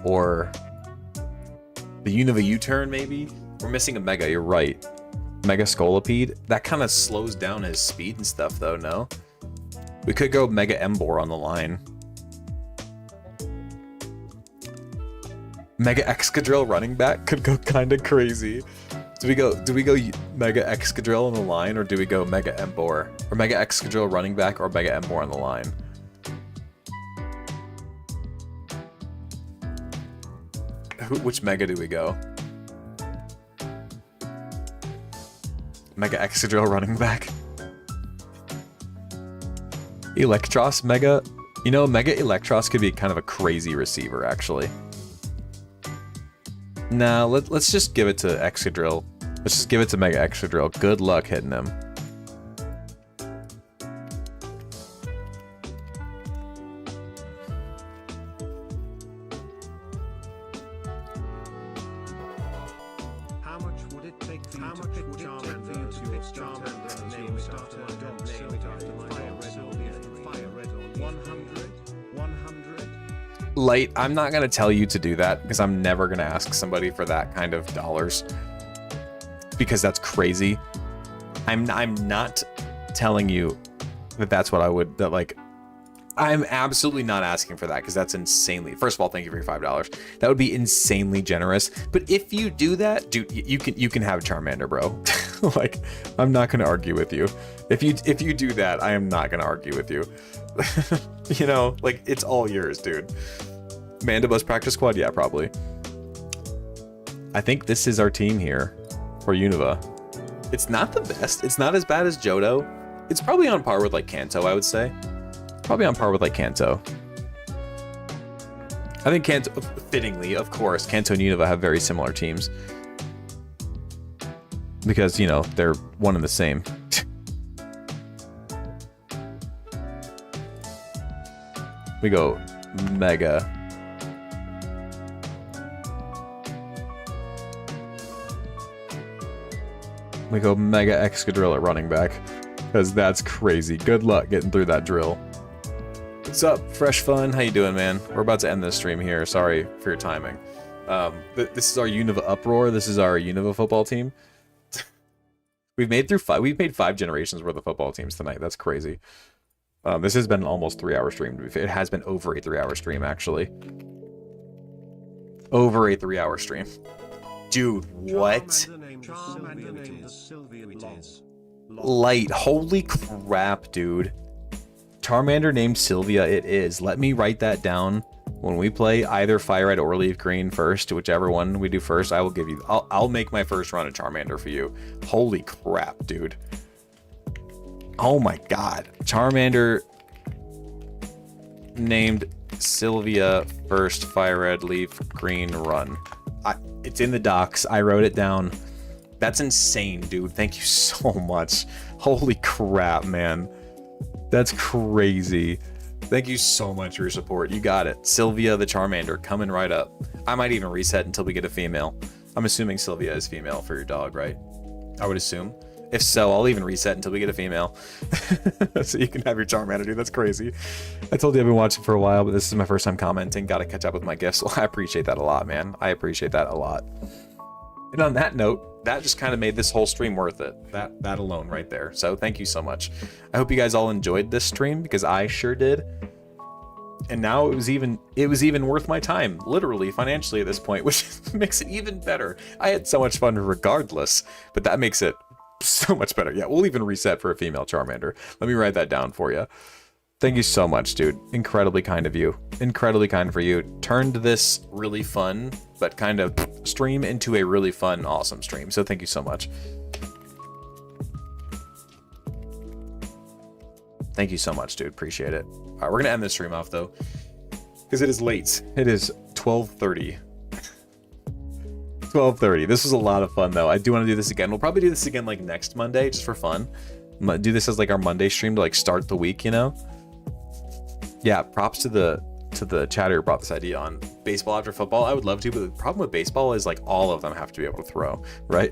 Or the Unova U-Turn, maybe? We're missing a Mega, you're right. Mega Scolipede? That kind of slows down his speed and stuff, though, no? We could go Mega Embor on the line. Mega Excadrill running back could go kind of crazy. Do we go Mega Excadrill on the line, or do we go Mega Emboar? Or Mega Excadrill running back, or Mega Emboar on the line? Which Mega do we go? Mega Excadrill running back? Electros Mega? You know, Mega Electros could be kind of a crazy receiver, actually. Nah, let's just give it to Excadrill. Let's just give it to Mega Excadrill. Good luck hitting him. How much would it take for you to pick Charmander as your Charmander name starter dog name after Fire Red or 100? 100? Light, I'm not gonna tell you to do that because I'm never gonna ask somebody for that kind of dollars, because that's crazy. I'm not telling you that that's what I would, that like, I'm absolutely not asking for that, because that's insanely, first of all, thank you for your $5. That would be insanely generous. But if you do that, dude, you can have Charmander, bro. Like, I'm not gonna argue with you. If you do that, I am not gonna argue with you. You know, like, it's all yours, dude. Mandibus practice squad? Yeah, probably. I think this is our team here for Unova. It's not the best. It's not as bad as Johto. It's probably on par with like Kanto, I would say. Probably on par with like Kanto. I think Kanto, fittingly, of course, Kanto and Unova have very similar teams. Because, you know, they're one and the same. We go Mega. We go Mega Excadrill at running back, because that's crazy. Good luck getting through that drill. What's up, Fresh Fun? How you doing, man? We're about to end this stream here. Sorry for your timing. This is our Unova uproar. This is our Unova football team. We've made 5 generations worth of football teams tonight. That's crazy. This has been an almost 3-hour stream. It has been over a 3-hour stream, actually. Over a 3-hour stream. Dude, what? Light. Holy crap, dude. Charmander named Sylvia it is. Let me write that down. When we play either Fire Red or Leaf Green first, whichever one we do first, I will give you... I'll make my first run of Charmander for you. Holy crap, dude. Oh my god. Charmander named Sylvia first Fire Red Leaf Green run. It's in the docs. I wrote it down. That's insane, dude. Thank you so much. Holy crap, man. That's crazy. Thank you so much for your support. You got it. Sylvia the Charmander coming right up. I might even reset until we get a female. I'm assuming Sylvia is female for your dog, right? I would assume. If so, I'll even reset until we get a female. So you can have your Charmander, dude. That's crazy. I told you I've been watching for a while, but this is my first time commenting. Gotta catch up with my gifts. Well, I appreciate that a lot, man. I appreciate that a lot. And on that note, that just kind of made this whole stream worth it. That alone right there. So thank you so much. I hope you guys all enjoyed this stream, because I sure did. And now it was even worth my time, literally, financially at this point, which makes it even better. I had so much fun regardless, but that makes it so much better. Yeah, we'll even reset for a female Charmander. Let me write that down for you. Thank you so much, dude. Incredibly kind of you. Incredibly kind for you. Turned this really fun, but kind of stream into a really fun, awesome stream. So thank you so much. Thank you so much, dude. Appreciate it. All right, we're going to end this stream off, though, because it is late. It is 12:30. 12:30. This was a lot of fun, though. I do want to do this again. We'll probably do this again, like, next Monday, just for fun. Do this as, like, our Monday stream to, like, start the week, you know? Yeah, props to the chatter who brought this idea on baseball after football. I would love to, but the problem with baseball is, like, all of them have to be able to throw, right?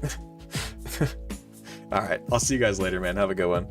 All right. I'll see you guys later, man. Have a good one.